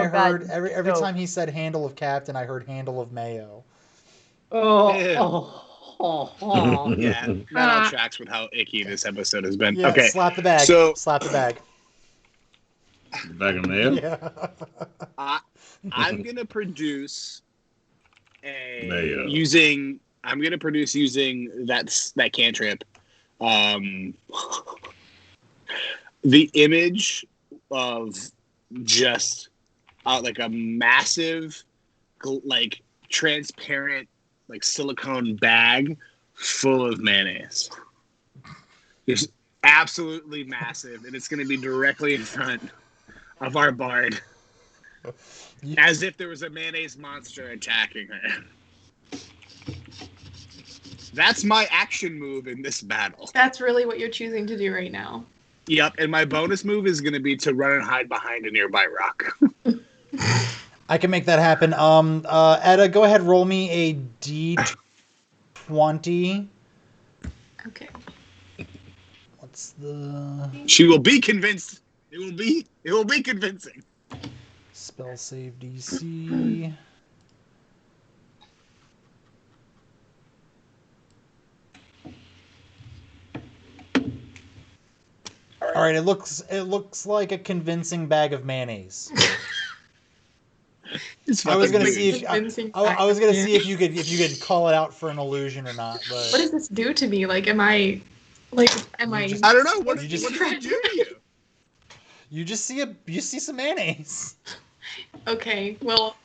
every time he said handle of Captain, I heard handle of Mayo. Yeah, that all tracks with how icky this episode has been. Yeah, okay, slap the bag. So slap the bag. The bag of mayo. Yeah. I'm gonna produce Mayo. using that cantrip. The image of just like a massive, like transparent, like silicone bag full of mayonnaise. It's absolutely massive, and it's going to be directly in front of our bard, as if there was a mayonnaise monster attacking her. That's my action move in this battle. That's really what you're choosing to do right now. Yep, and my bonus move is going to be to run and hide behind a nearby rock. I can make that happen. Etta, go ahead, roll me a D20. Okay. What's the... She will be convinced. It will be convincing. Spell save DC. All right, it looks like a convincing bag of mayonnaise. I was gonna see if you could call it out for an illusion or not. But what does this do to me? Like, am I? I don't know. What does it do to you? You just see some mayonnaise. Okay, well,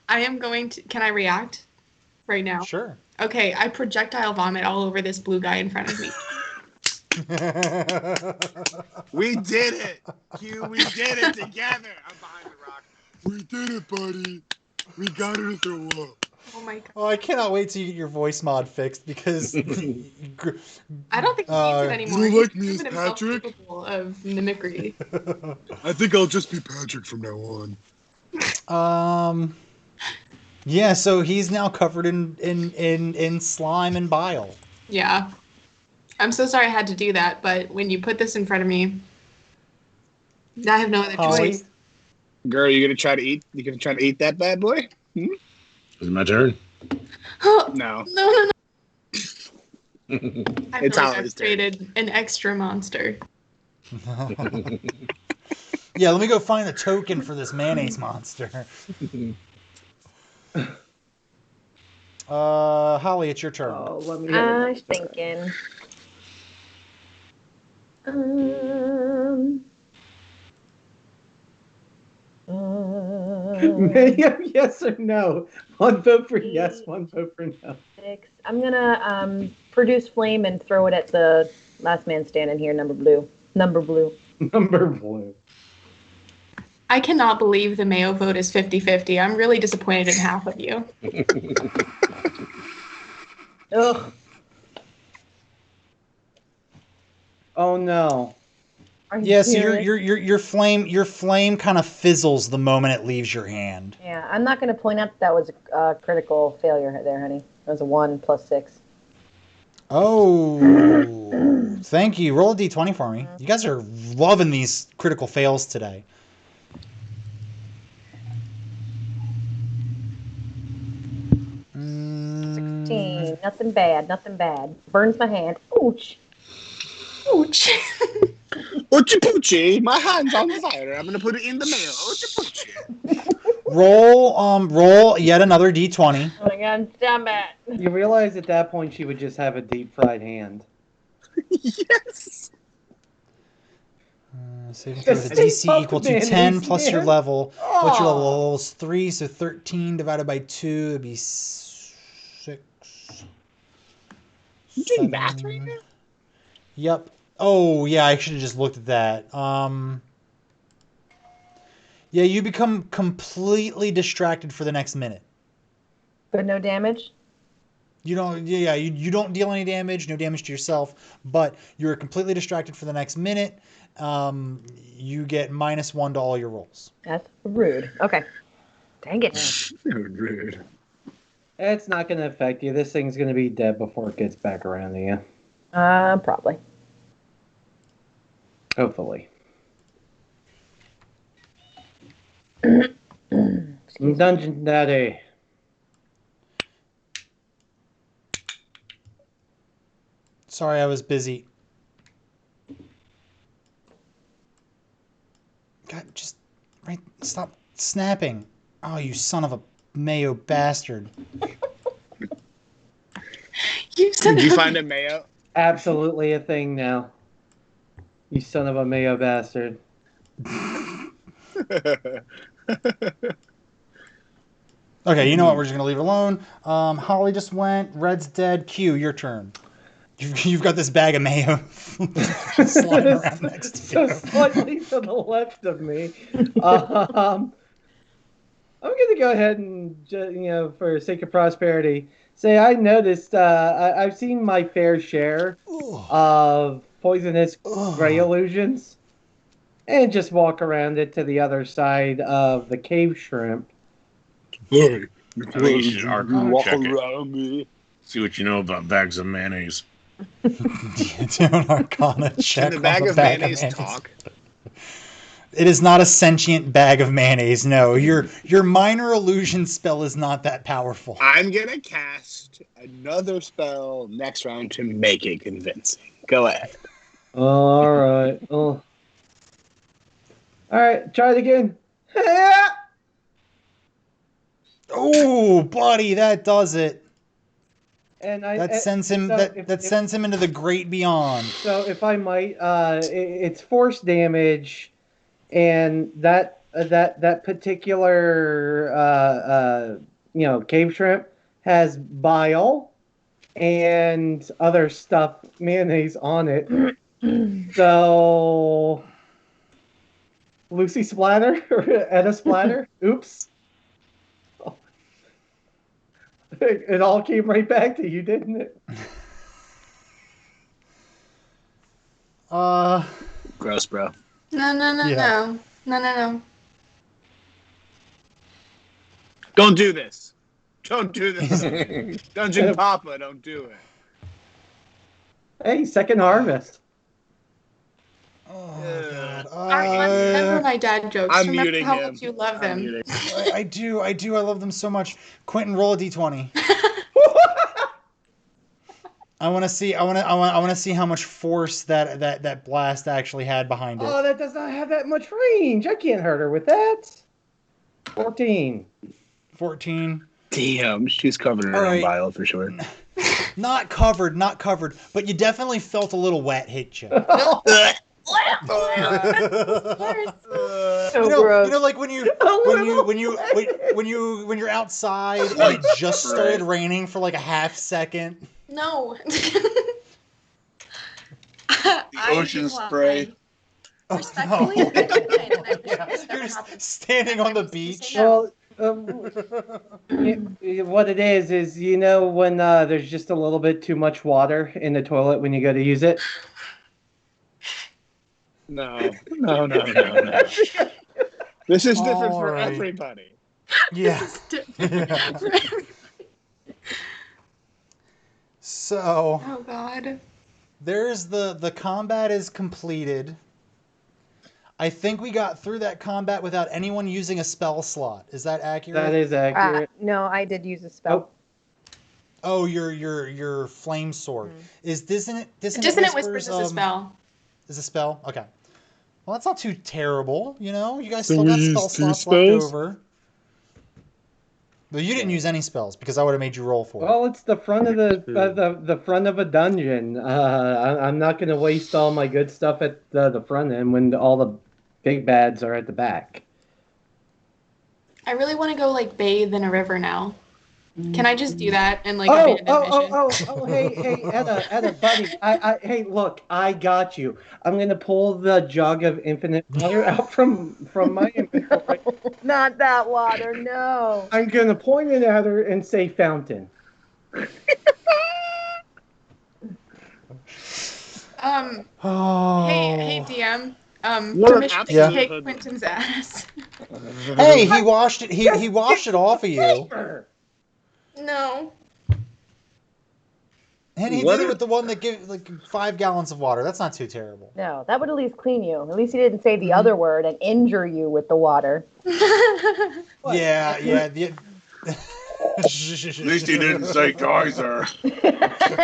I am going to. Can I react right now? Sure. Okay, I projectile vomit all over this blue guy in front of me. We did it, Q. We did it together. I'm behind the rock. We did it, buddy. We got her to throw up. Oh my god. Oh, I cannot wait till you get your voice mod fixed because I don't think he needs it anymore. You don't like me He's as proven himself Patrick? capable of mimicry. I think I'll just be Patrick from now on. Yeah, so he's now covered in slime and bile. Yeah. I'm so sorry I had to do that, but when you put this in front of me, I have no other choice. Girl, you gonna try to eat that bad boy? Is it my turn? No. No. I feel It's like Holly's I've created an extra monster. Yeah, let me go find the token for this mayonnaise monster. Holly, it's your turn. Oh, let me. I was thinking. Mayo, yes or no? One vote for yes, one vote for no. 6. I'm gonna produce flame and throw it at the last man standing here, number blue. Number blue. Number blue. I cannot believe the Mayo vote is 50-50. I'm really disappointed in half of you. Ugh. Oh no. Yeah, so your flame kind of fizzles the moment it leaves your hand. Yeah, I'm not going to point out that was a critical failure there, honey. It was a 1 + 6. Oh, thank you. Roll a d20 for me. You guys are loving these critical fails today. Mm. 16. Nothing bad. Nothing bad. Burns my hand. Ouch. Ouch. Oochie poochie, my hand's on fire. I'm gonna put it in the mail. Oochie poochie. Roll yet another d20. Oh my god, damn it. You realize at that point she would just have a deep fried hand. Yes. Saving throw with a DC equal to 10 plus your level. Oh. What's your level? Level is 3, so 13 divided by 2 would be 6. You doing math right now? Yep. Oh, yeah, I should have just looked at that. Yeah, you become completely distracted for the next minute. But no damage? You don't, yeah, you don't deal any damage, no damage to yourself, but you're completely distracted for the next minute. You get -1 to all your rolls. That's rude. Okay. Dang it. Rude. It's not going to affect you. This thing's going to be dead before it gets back around to you. Probably. Hopefully. Dungeon Daddy. Sorry, I was busy. God, just stop snapping. Oh, you son of a Mayo bastard. Did you find a Mayo? Absolutely a thing now. You son of a Mayo bastard. Okay, you know what? We're just going to leave it alone. Holly just went. Red's dead. Q, your turn. You've got this bag of mayo sliding around next to you. So slightly to the left of me. I'm going to go ahead and, for sake of prosperity, say I noticed, I've seen my fair share of poisonous gray illusions, and just walk around it to the other side of the cave shrimp. I think you should arcana check it. See what you know about bags of mayonnaise. Do an arcana check. Can the bag of mayonnaise talk? It is not a sentient bag of mayonnaise. No, your minor illusion spell is not that powerful. I'm gonna cast another spell next round to make it convincing. Go ahead. All right. Oh. All right. Try it again. Oh, buddy, that does it. And that sends him sends him into the great beyond. So if I might, it's force damage, and that particular cave shrimp has bile and other stuff, mayonnaise on it. So Lucy splatter or Etta splatter. Oops. It all came right back to you, didn't it? Gross, bro. No. Don't do this. Don't do this. Dungeon Papa, don't do it. Hey, second harvest. Oh, God. Remember my dad jokes. I'm Remember muting how him. much you love them. I do. I love them so much. Quentin, roll a d20. I want to see. I want to see how much force that blast actually had behind it. Oh, that does not have that much range. I can't hurt her with that. 14. 14. Damn, she's covered in her All own right. bile for sure. Not covered, but you definitely felt a little wet hit you. So You gross. know, like when you're outside and it just started raining for like a half second. No. Ocean spray. Respectfully, Oh, I decline, and I wish yeah. this never You're just happened. standing on the beach. Well, what it is you know when there's just a little bit too much water in the toilet when you go to use it. No. This is different for Alright. everybody. Yeah. So Oh God. there's the combat is completed. I think we got through that combat without anyone using a spell slot. Is that accurate? That is accurate. No, I did use a spell. Oh, your flame sword. Is Dissonant Dissonant Whispers Whispers is a spell. Is a spell? Okay. Well, that's not too terrible, you know? You guys So still we got used spell 2 slots left spells? over. But you didn't use any spells because I would have made you roll for it. Well, it's the front of the front of a dungeon. I'm not going to waste all my good stuff at the front end when all the big bads are at the back. I really want to go like bathe in a river now. Can I just do that and like Oh, abandon mission? hey, Etta, buddy. Hey, look, I got you. I'm gonna pull the jug of infinite water out from my inventory. Not that water, no. I'm gonna point it at her and say fountain. Oh. Hey DM. What an Permission to absolute kick hoodlum. Quentin's ass. Hey, he washed it. He washed it off of you. No. And he did it with the one that gave like 5 gallons of water. That's not too terrible. No, that would at least clean you. At least he didn't say the other word and injure you with the water. Yeah. At least he didn't say geyser.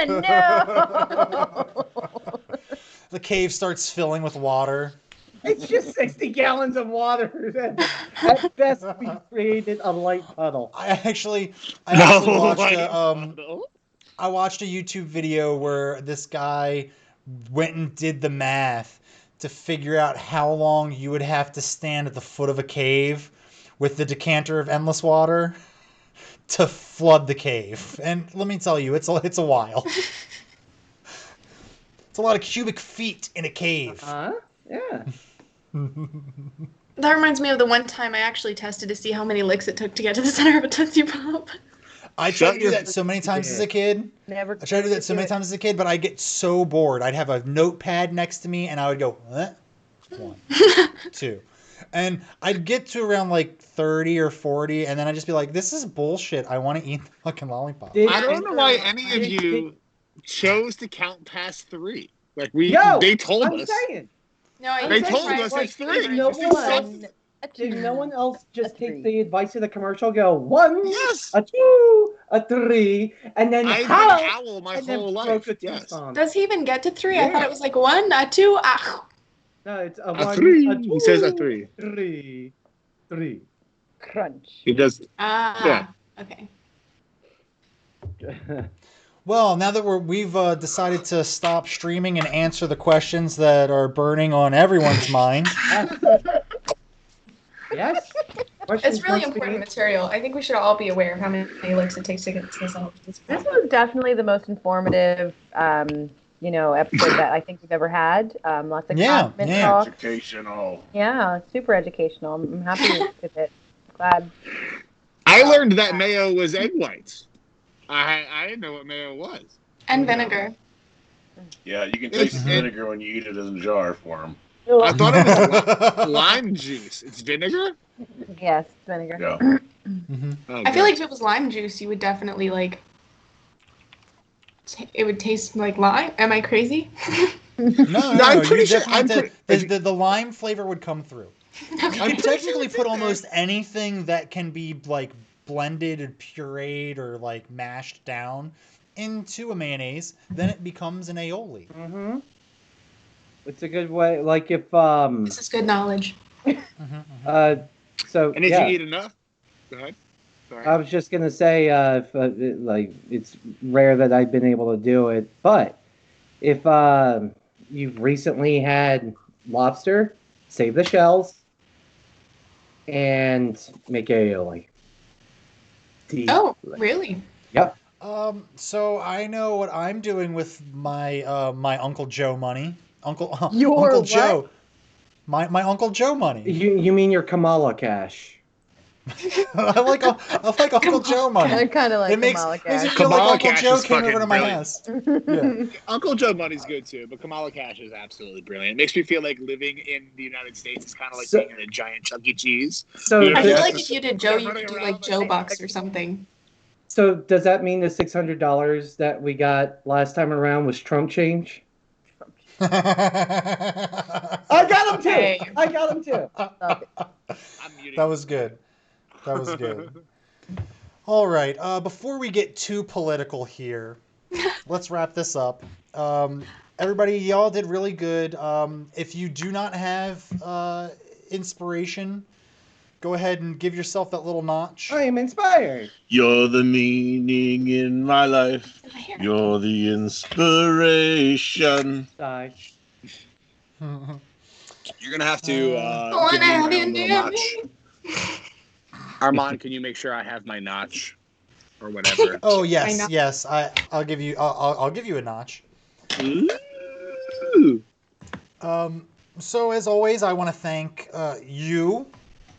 No. The cave starts filling with water. It's just 60 gallons of water. At best, we created a light puddle. I actually watched puddle. I watched a YouTube video where this guy went and did the math to figure out how long you would have to stand at the foot of a cave with the decanter of endless water to flood the cave. And let me tell you, it's a while. It's a lot of cubic feet in a cave. Yeah. That reminds me of the one time I actually tested to see how many licks it took to get to the center of a Tootsie Pop. I tried to do that so many times as a kid. Never. I tried to do that so many times as a kid, but I get so bored. I'd have a notepad next to me, and I would go, 1, 2. And I'd get to around like 30 or 40, and then I'd just be like, this is bullshit. I want to eat the fucking lollipop. I don't know why any of you chose to count past 3. Like they told us. Saying. No, They told us it's 3. Did no one else just take the advice of the commercial? Go 1, Yes. a 2, a 3, and then I've been howl, an owl my and then whole life. broke a Yes. song. Does he even get to 3? I thought it was like 1, a 2, ah. No, it's a A 1, 3. a 2, He says a 3. 3. Crunch. He does. Ah. Okay. Well, now that we've decided to stop streaming and answer the questions that are burning on everyone's mind. Yes. It's really important material. I think we should all be aware of how many licks it takes to get to the center of this. This was definitely the most informative, episode that I think we've ever had. Lots of comment talk. Educational. Yeah, super educational. I'm happy with it. Glad. I learned that mayo was egg whites. I didn't know what mayo was. And vinegar. Yeah, you can taste the vinegar when you eat it in a jar form. I thought it was lime juice. It's vinegar? Yes, vinegar. Yeah. Oh, I feel like if it was lime juice, you would definitely like. It would taste like lime. Am I crazy? No, I'm pretty sure. The lime flavor would come through. Okay. You technically put almost anything that can be like blended and pureed or like mashed down into a mayonnaise, then it becomes an aioli. Mm-hmm. It's a good way. Like if This is good knowledge. So And if yeah. you eat enough, go ahead. Sorry. I was just gonna say, like it's rare that I've been able to do it, but if you've recently had lobster, save the shells and make aioli. Oh, really? Yep. So I know what I'm doing with my my Uncle Joe money. Uncle what? Joe. My Uncle Joe money. You mean your Kamala cash? I like Uncle Joe money. I kind of like It makes Kamala me Cash. feel like Kamala Uncle Cash Joe is came over fucking to my brilliant. house. Yeah. Uncle Joe money's good too, but Kamala Cash is absolutely brilliant. It makes me feel like living in the United States is kind of like being in a giant Chuck E. Cheese. So You know, I feel just- like if you did Joe, you running could do around like Joe Bucks or something. So does that mean the $600 that we got last time around was Trump change? I got him too. Hey. I got him too. I'm muting. That was good. That was good. All right. Before we get too political here, let's wrap this up. Everybody, y'all did really good. If you do not have inspiration, go ahead and give yourself that little notch. I am inspired. You're the meaning in my life. You're the inspiration. Die. You're gonna have to give me Going my out own in little there, notch. Armand, can you make sure I have my notch or whatever? Oh I yes, know. yes. I'll give you. I'll give you a notch. Ooh. So as always, I want to thank you.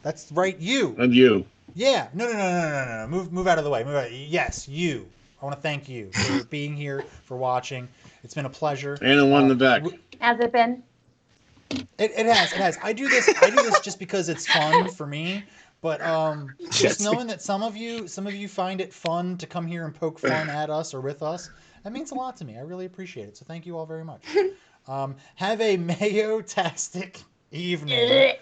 That's right, you. And you. Yeah. No. Move out of the way. Move out. Yes, you. I want to thank you for being here, for watching. It's been a pleasure. And the one in the back. Has it been? It has. I do this just because it's fun for me. But just knowing that some of you find it fun to come here and poke fun at us or with us, that means a lot to me. I really appreciate it. So thank you all very much. Have a Mayo-tastic evening.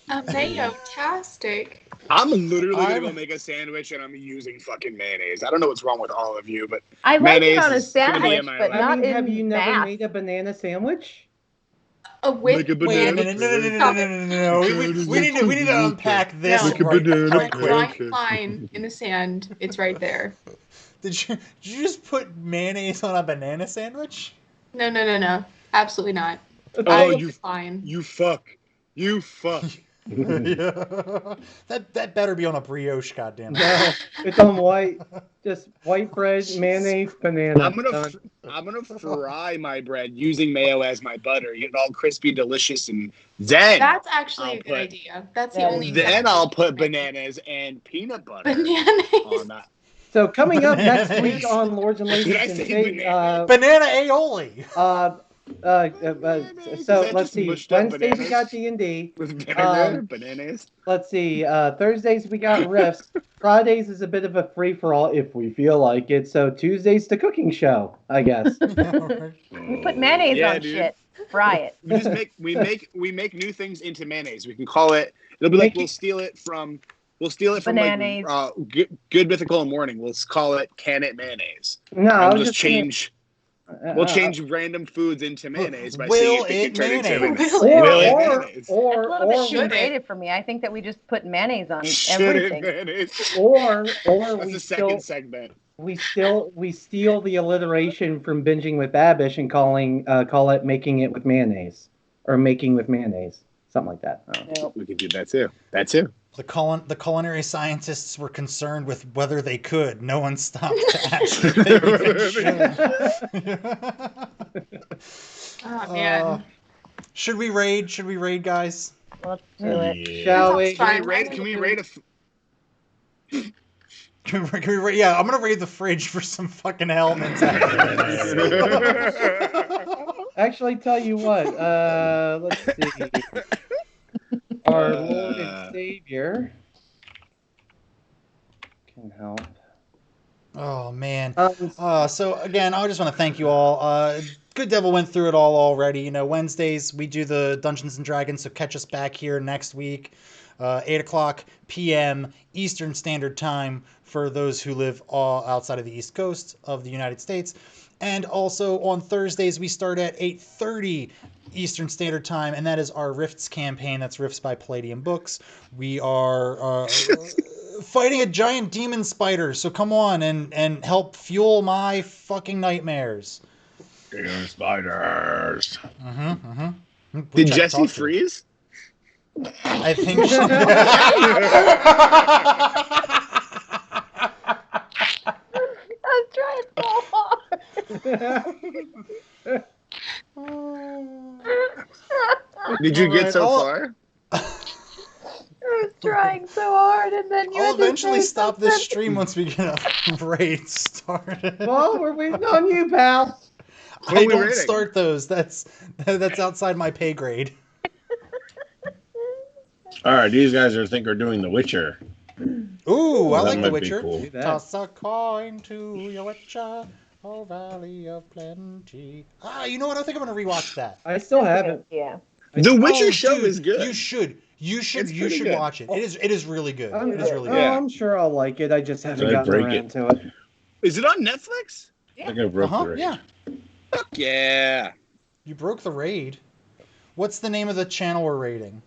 A Mayo-tastic. I'm literally gonna go make a sandwich and I'm using fucking mayonnaise. I don't know what's wrong with all of you, but I like it mayonnaise on a is gonna be in sandwich, my but life. not in have you never mass. made a banana sandwich? A whip. Like a Wait a banana. minute, no. We need to unpack this No. right quick. Line line in the sand. It's right there. Did you just put mayonnaise on a banana sandwich? No. Absolutely not. Oh, It's fine. You fuck. Yeah. That better be on a brioche, goddamn. No, it's on white. Just white bread, mayonnaise, banana. I'm Done. gonna fry my bread using mayo as my butter, get it all crispy, delicious, and then That's actually I'll a good put- idea. That's the Yeah. only. then I'll put bananas and peanut butter Bananas. on that. So coming up next Bananas. week on Lords and Ladies Did I and say Fate, banana? Banana aioli. so that let's just see. mushed up Wednesdays we bananas? got D&D. With vinegar, bananas. Let's see. Thursdays we got riffs. Fridays is a bit of a free for all if we feel like it. So Tuesdays the cooking show, I guess. We put mayonnaise Yeah, on dude. shit. Fry it. We just make new things into mayonnaise. We can call it. It'll be like we'll steal it from Bananas. like Good Mythical and Morning. We'll call it Can It Mayonnaise. No, I And was we'll just saying- change. We'll change random foods into mayonnaise by Will seeing if it it can turn into mayonnaise? it. Or, Will it or, mayonnaise? or, That's a little bit or, too should it? creative for me. I think that we just put mayonnaise on Should it everything. mayonnaise? or That's we the second still segment. we steal the alliteration from binging with Babish and call it making it with mayonnaise or making with mayonnaise, something like that. I don't know. No. We could do that too. That too. The culinary scientists were concerned with whether they could. No one stopped to actually think they should. Oh man. Should we raid? Should we raid, guys? Let's do it. Shall we? Sounds fine. Can we rate a? Can we raid? Yeah, I'm gonna raid the fridge for some fucking elements. Actually, tell you what. Let's see. Our Lord and Savior can help. Oh man. Um, So again, I just want to thank you all. Good Devil went through it all already. You know, Wednesdays we do the Dungeons and Dragons, so catch us back here next week. 8 o'clock p.m. Eastern Standard Time for those who live all outside of the East Coast of the United States. And also on Thursdays, we start at 8:30 Eastern Standard Time, and that is our Rifts campaign. That's Rifts by Palladium Books. We are fighting a giant demon spider, so come on and help fuel my fucking nightmares. Demon spiders. Did Jesse freeze? I think she... I'm trying so hard. Did you get so far? I was trying so hard, and then you. I'll eventually stop this stream once we get a raid started. Well, we're waiting on you, pal. I don't start those. That's outside my pay grade. All right, these guys are doing The Witcher. Ooh, I like The might be Witcher. cool. Toss a coin to your Witcher, oh valley of plenty. You know what? I think I'm gonna rewatch that. I still haven't. Yeah. The Witcher show dude, is good. You should good. watch it. It is really good. It is really Oh, good. I'm sure I'll like it. I just haven't I gotten break around it. to it. Is it on Netflix? I think I broke the raid. Yeah. Fuck yeah. You broke the raid. What's the name of the channel we're raiding?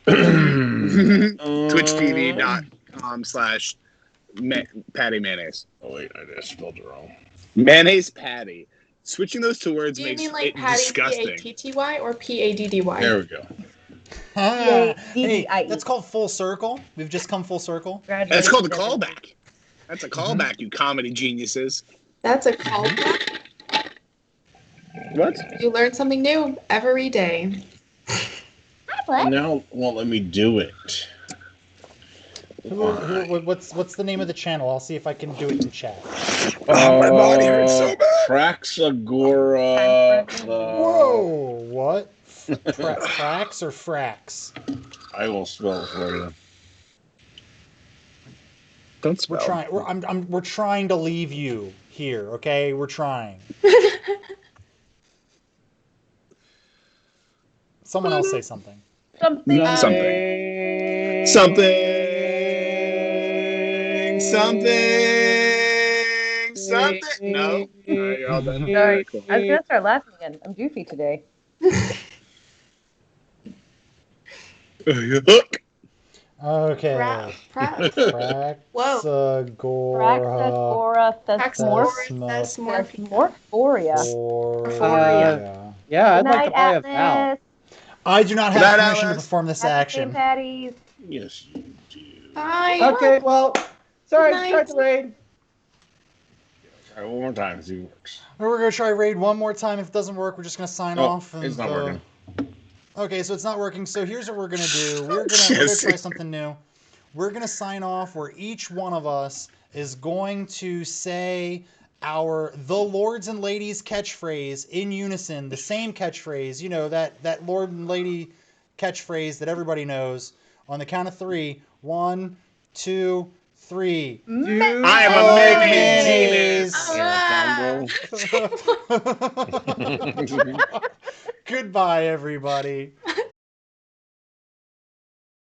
twitchtv.com/patty mayonnaise. Oh wait, I just spelled it wrong. Mayonnaise patty. Switching those two words Do you makes mean like it Patty disgusting. P-A-T-T-Y or P-A-D-D-Y? There we go. Hey, D-D-I-E. that's called full circle. We've just come full circle. That's called a callback. That's a callback, you comedy geniuses. That's a callback. What? You learn something new every day. What? Now it won't let me do it. What's the name of the channel? I'll see if I can do it in chat. My body hurts so bad. Praxagora. Whoa! What? Frax or Frax? I will spell it for you. Don't spell. We're trying. We're trying to leave you here. Okay, we're trying. Someone else say something. Something. Something. No. All right, you're all done. Sorry. Cool. I was gonna start laughing again. I'm goofy today. Hook. Okay. Whoa. Praxagora. Thesmorphoria. Yeah, I'd Good like to night, buy a vowel. Atlas. I do not have Good night, permission to Atlas. perform this Happy action. St. Patty's. Yes, you do. Bye. Okay, well, sorry, Good night. start the raid. Try one more time, see if it works. We're gonna try raid one more time. If it doesn't work, we're just gonna sign off. And, it's not working. Okay, so it's not working. So here's what we're gonna do. We're gonna try something new. We're gonna sign off where each one of us is going to say the Lords and Ladies catchphrase in unison, the same catchphrase. You know that Lord and Lady catchphrase that everybody knows. On the count of 3. 1, 2, 3. I am a mayonnaise. Goodbye, everybody.